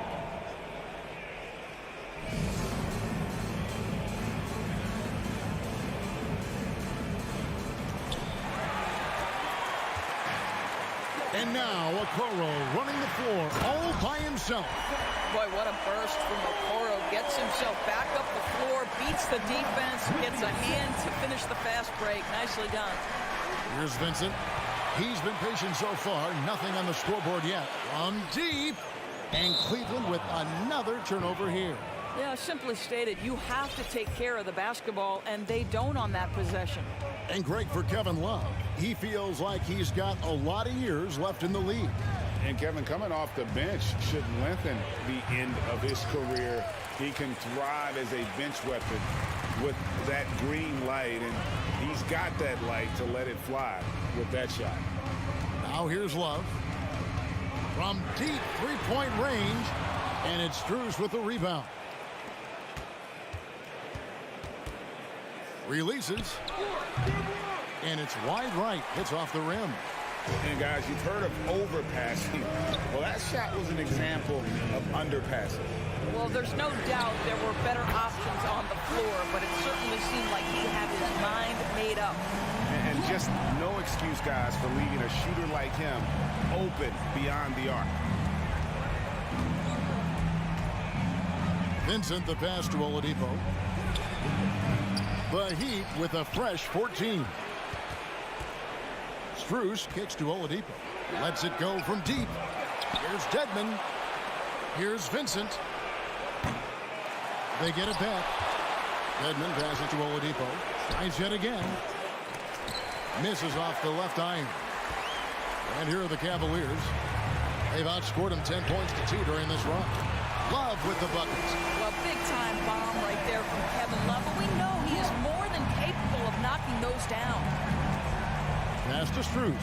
And now Okoro running the floor all by himself. Boy, what a burst from Okoro. Gets himself back up the floor, beats Thinks the defense gets a hand to finish the fast break. Nicely done. Here's Vincent. He's been patient so far. Nothing on the scoreboard yet. From deep. And Cleveland with another turnover here. Yeah, simply stated, you have to take care of the basketball, and they don't on that possession. And Greg, for Kevin Love, he feels like he's got a lot of years left in the league. And Kevin, coming off the bench should lengthen the end of his career. He can thrive as a bench weapon with that green light, and he's got that light to let it fly with that shot. Now here's Love. From deep three-point range, and it's Strus with the rebound. Releases, and it's wide right. Hits off the rim. And guys, you've heard of overpassing. Well, that shot was an example of underpassing. Well, there's no doubt there were better options on the floor, but it certainly seemed like he had his mind made up. And just no excuse, guys, for leaving a shooter like him open beyond the arc. Vincent, the pass to Oladipo. The Heat with a fresh 14. Strus kicks to Oladipo. Lets it go from deep. Here's Dedmon. Here's Vincent. They get it back. Dedmon passes to Oladipo. Tries yet again. Misses off the left iron. And here are the Cavaliers. They've outscored them 10 points to 2 during this run. Love with the buckets. Well, big-time bomb right there from Kevin Love. But we know he is more than capable of knocking those down. Pass to Strus.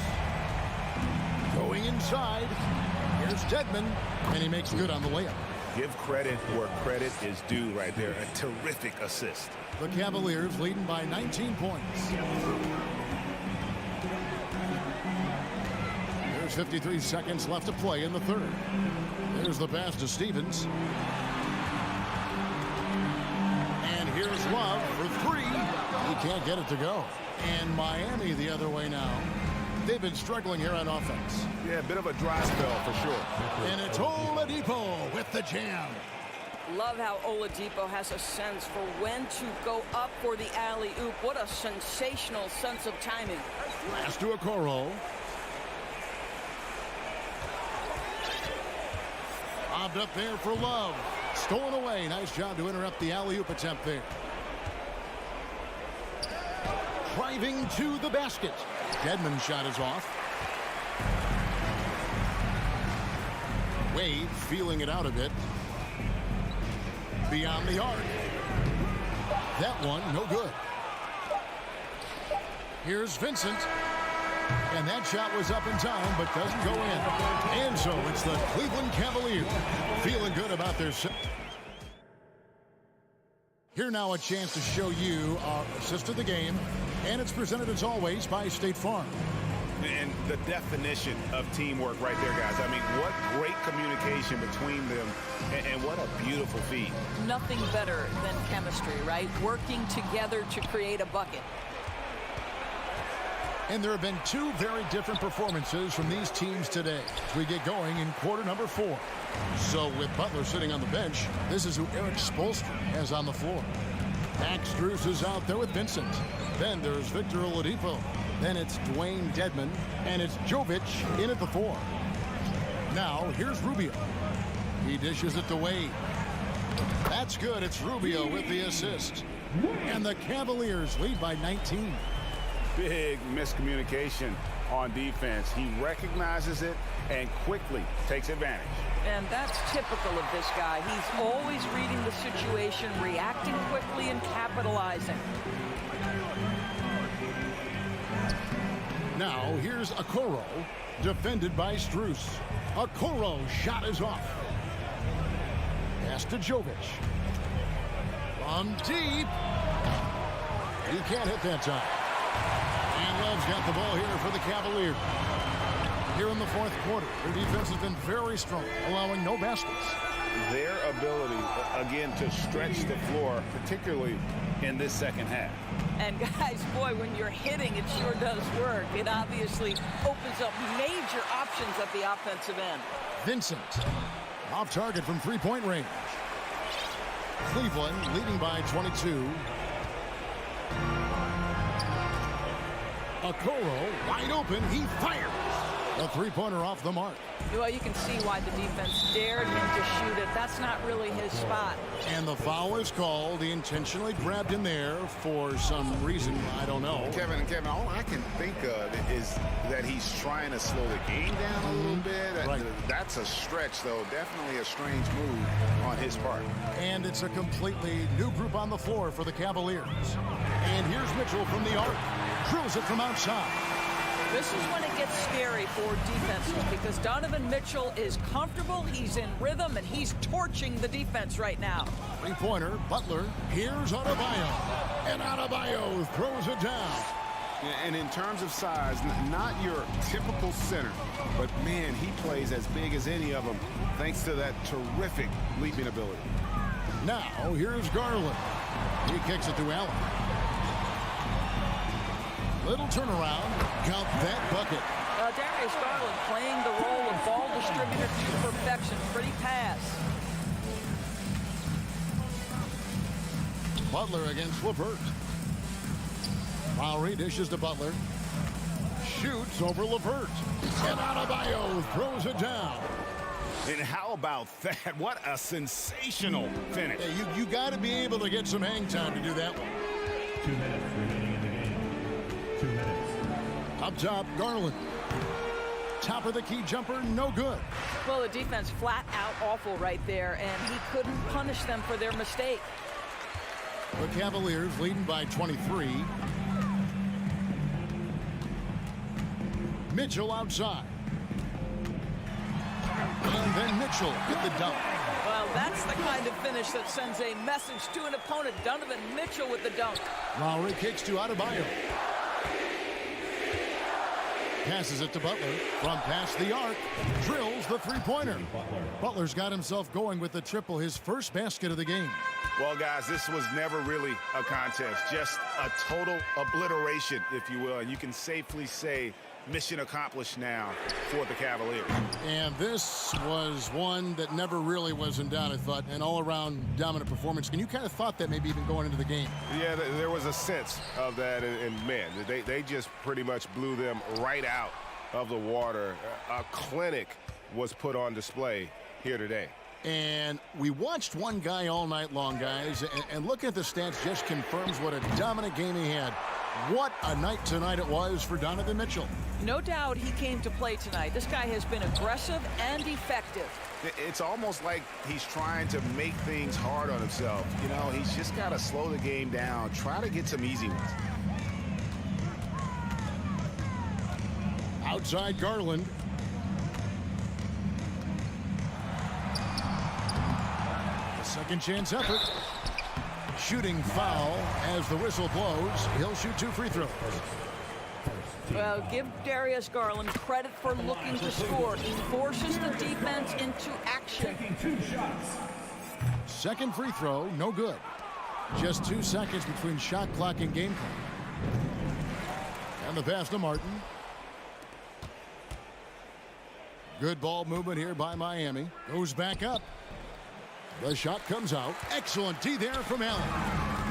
Going inside. Here's Dedmon. And he makes good on the layup. Give credit where credit is due right there. A terrific assist. The Cavaliers leading by 19 points. There's 53 seconds left to play in the third. There's the pass to Stevens. And here's Love for three. He can't get it to go. And Miami the other way now. They've been struggling here on offense. Yeah, a bit of a dry spell for sure. And it's Oladipo with the jam. Love how Oladipo has a sense for when to go up for the alley-oop. What a sensational sense of timing. Pass to Okoro. Bobbed up there for Love. Stolen away. Nice job to interrupt the alley-oop attempt there. Driving to the basket. Dedmon's shot is off. Wade feeling it out a bit. Beyond the arc. That one, no good. Here's Vincent. And that shot was up in time, but doesn't go in. And so it's the Cleveland Cavaliers feeling good about their set. Here now a chance to show you our assist of the game. And it's presented as always by State Farm. And the definition of teamwork right there, guys. I mean, what great communication between them, and what a beautiful feat. Nothing better than chemistry, right? Working together to create a bucket. And there have been two very different performances from these teams today as we get going in quarter number 4. So with Butler sitting on the bench, this is who Eric Spoelstra has on the floor. Max Strus is out there with Vincent. Then there's Victor Oladipo. Then it's Dwayne Dedmon. And it's Jovic in at the 4. Now here's Rubio. He dishes it to Wade. That's good. It's Rubio with the assist. And the Cavaliers lead by 19. Big miscommunication on defense. He recognizes it and quickly takes advantage. And that's typical of this guy. He's always reading the situation, reacting quickly, and capitalizing. Now here's Okoro, defended by Strus. Okoro shot is off. Pass to Jovic. From deep. He can't hit that time. And Love's got the ball here for the Cavaliers. Here in the fourth quarter, their defense has been very strong, allowing no baskets. Their ability, again, to stretch the floor, particularly in this second half. And guys, boy, when you're hitting, it sure does work. It obviously opens up major options at the offensive end. Vincent, off target from three-point range. Cleveland leading by 22. Okoro wide open. He fires. A three-pointer off the mark. Well, you can see why the defense dared him to shoot it. That's not really his spot. And the foul is called. He intentionally grabbed him there for some reason. I don't know. Kevin, all I can think of is that he's trying to slow the game down a little bit. Right. That's a stretch, though. Definitely a strange move on his part. And it's a completely new group on the floor for the Cavaliers. And here's Mitchell from the arc. Drills it from outside. This is when it gets scary for defenses because Donovan Mitchell is comfortable, he's in rhythm, and he's torching the defense right now. Three-pointer, Butler. Here's Adebayo. And Adebayo throws it down. And in terms of size, not your typical center, but man, he plays as big as any of them thanks to that terrific leaping ability. Now, here's Garland. He kicks it to Allen. Little turnaround. Count that bucket. Darius Garland playing the role of ball distributor to perfection. Pretty pass. Butler against LeVert. Lowry dishes to Butler. Shoots over LeVert. And Adebayo throws it down. And how about that? What a sensational finish. Yeah, you got to be able to get some hang time to do that one. 2 minutes remaining in the game. 2 minutes. Up top, Garland. Top of the key jumper, no good. Well, the defense flat out awful right there, and he couldn't punish them for their mistake. The Cavaliers leading by 23. Mitchell outside. And then Mitchell hit the dunk. Well, that's the kind of finish that sends a message to an opponent. Donovan Mitchell with the dunk. Lowry kicks to Adebayo. Passes it to Butler from past the arc. Drills the three-pointer. Butler's got himself going with the triple, his first basket of the game. Well, guys, this was never really a contest. Just a total obliteration, if you will. And you can safely say mission accomplished now for the Cavaliers. And this was one that never really was in doubt, I thought. An all-around dominant performance. And you kind of thought that maybe even going into the game. Yeah, there was a sense of that. And man, they just pretty much blew them right out of the water. A clinic was put on display here today. And we watched one guy all night long, guys. And looking at the stats just confirms what a dominant game he had. What a night tonight it was for Donovan Mitchell. No doubt he came to play tonight. This guy has been aggressive and effective. It's almost like he's trying to make things hard on himself. You know, he's just got to slow the game down, try to get some easy ones. Outside Garland. A second chance effort. Shooting foul as the whistle blows. He'll shoot 2 free throws. Well, give Darius Garland credit for looking to score. He forces the defense into action. Second free throw, no good. Just 2 seconds between shot clock and game clock. And the pass to Martin. Good ball movement here by Miami. Goes back up. The shot comes out. Excellent D there from Allen.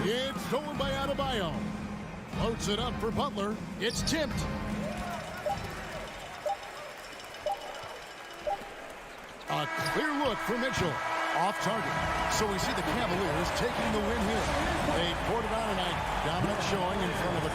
It's stolen by Adebayo. Floats it up for Butler. It's tipped. A clear look for Mitchell. Off target. So we see the Cavaliers taking the win here. They poured it on tonight. Dominant showing in front of it.